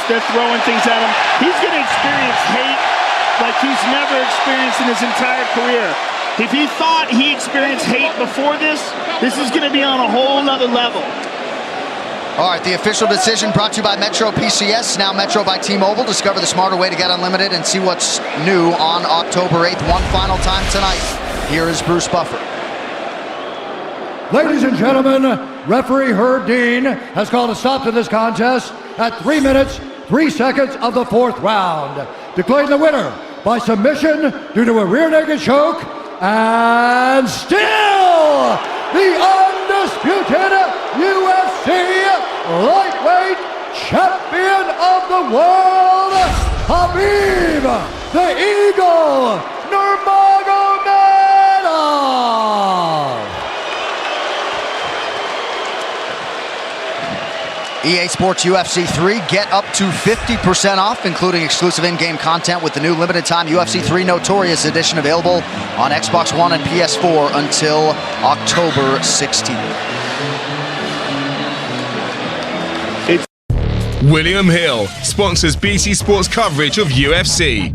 they're throwing things at him. He's going to experience hate like he's never experienced in his entire career. If he thought he experienced hate before this is going to be on a whole nother level. All right, the official decision brought to you by Metro PCS, now Metro by T-Mobile. Discover the smarter way to get unlimited and see what's new on October 8th. One final time tonight. Here is Bruce Buffer. Ladies and gentlemen, referee Herb Dean has called a stop to this contest at 3 minutes, 3 seconds of the 4th round. Declaring the winner by submission due to a rear naked choke, and still the undisputed UFC lightweight champion of the world, Khabib the Eagle Nurmagomedov. EA Sports UFC 3, get up to 50% off, including exclusive in-game content with the new limited-time UFC 3 Notorious Edition available on Xbox One and PS4 until October 16th. William Hill sponsors BT Sports coverage of UFC.